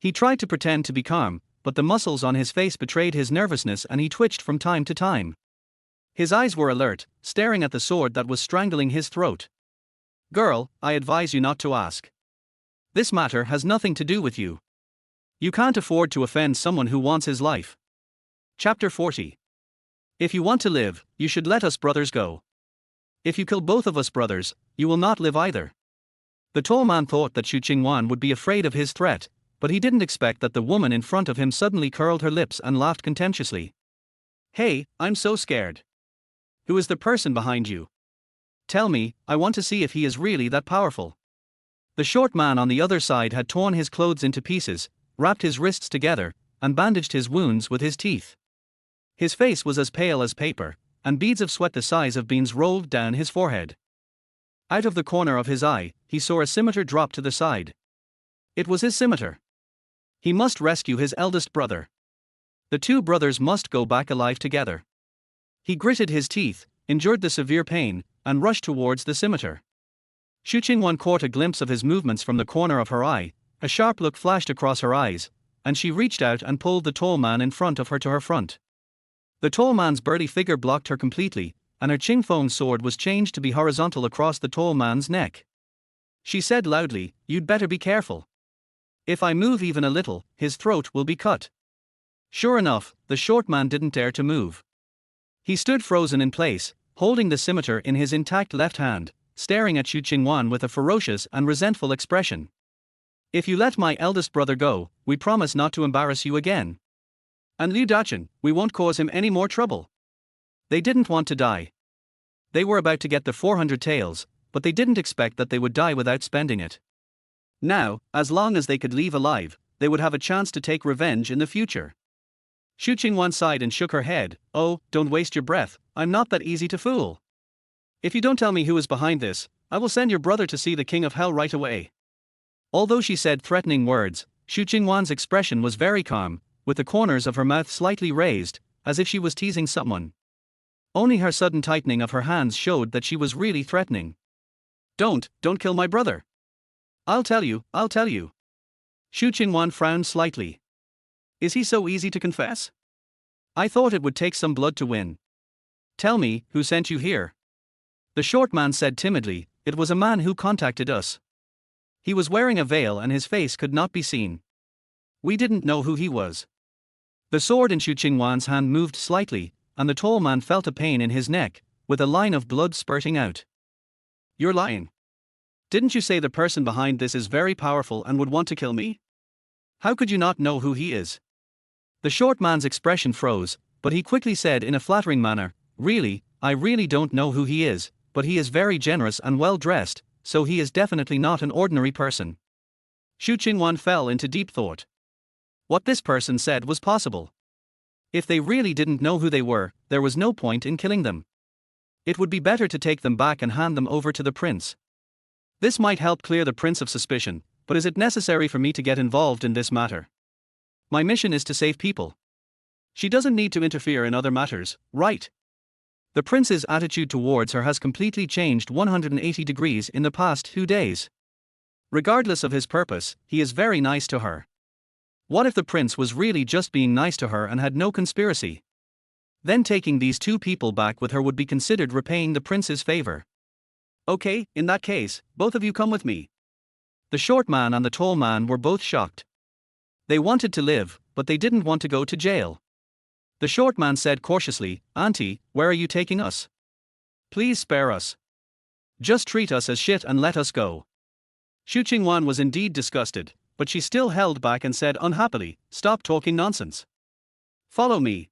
He tried to pretend to be calm, but the muscles on his face betrayed his nervousness and he twitched from time to time. His eyes were alert, staring at the sword that was strangling his throat. "Girl, I advise you not to ask. This matter has nothing to do with you. You can't afford to offend someone who wants his life." Chapter 40. If you want to live, you should let us brothers go. If you kill both of us brothers, you will not live either. The tall man thought that Xu Qingwan would be afraid of his threat, but he didn't expect that the woman in front of him suddenly curled her lips and laughed contemptuously. "Hey, I'm so scared. Who is the person behind you? Tell me, I want to see if he is really that powerful." The short man on the other side had torn his clothes into pieces, wrapped his wrists together, and bandaged his wounds with his teeth. His face was as pale as paper, and beads of sweat the size of beans rolled down his forehead. Out of the corner of his eye, he saw a scimitar drop to the side. It was his scimitar. He must rescue his eldest brother. The two brothers must go back alive together. He gritted his teeth, endured the severe pain, and rushed towards the scimitar. Xu Qingwan caught a glimpse of his movements from the corner of her eye, a sharp look flashed across her eyes, and she reached out and pulled the tall man in front of her to her front. The tall man's burly figure blocked her completely, and her Qingfeng sword was changed to be horizontal across the tall man's neck. She said loudly, "You'd better be careful. If I move even a little, his throat will be cut." Sure enough, the short man didn't dare to move. He stood frozen in place, holding the scimitar in his intact left hand, staring at Xu Qingwan with a ferocious and resentful expression. "If you let my eldest brother go, we promise not to embarrass you again. And Liu Dacheng, we won't cause him any more trouble." They didn't want to die. They were about to get the 400 taels, but they didn't expect that they would die without spending it. Now, as long as they could leave alive, they would have a chance to take revenge in the future. Xu Qingwan sighed and shook her head. "Oh, don't waste your breath, I'm not that easy to fool. If you don't tell me who is behind this, I will send your brother to see the king of hell right away." Although she said threatening words, Xu Qingwan's expression was very calm, with the corners of her mouth slightly raised, as if she was teasing someone. Only her sudden tightening of her hands showed that she was really threatening. Don't kill my brother. I'll tell you. Xu Qingwan frowned slightly. Is he so easy to confess? I thought it would take some blood to win. Tell me, who sent you here? The short man said timidly, "It was a man who contacted us. He was wearing a veil and his face could not be seen. We didn't know who he was." The sword in Xu Qingwan's hand moved slightly, and the tall man felt a pain in his neck, with a line of blood spurting out. "You're lying. Didn't you say the person behind this is very powerful and would want to kill me? How could you not know who he is?" The short man's expression froze, but he quickly said in a flattering manner, I really don't know who he is, but he is very generous and well dressed, so he is definitely not an ordinary person." Xu Qingwan fell into deep thought. What this person said was possible. If they really didn't know who they were, there was no point in killing them. It would be better to take them back and hand them over to the prince. This might help clear the prince of suspicion, but is it necessary for me to get involved in this matter? My mission is to save people. She doesn't need to interfere in other matters, right? The prince's attitude towards her has completely changed 180 degrees in the past 2 days. Regardless of his purpose, he is very nice to her. What if the prince was really just being nice to her and had no conspiracy? Then taking these 2 people back with her would be considered repaying the prince's favor. Okay, in that case, both of you come with me. The short man and the tall man were both shocked. They wanted to live, but they didn't want to go to jail. The short man said cautiously, "Auntie, where are you taking us? Please spare us. Just treat us as shit and let us go." Xu Qingwan was indeed disgusted, but she still held back and said unhappily, "Stop talking nonsense. Follow me."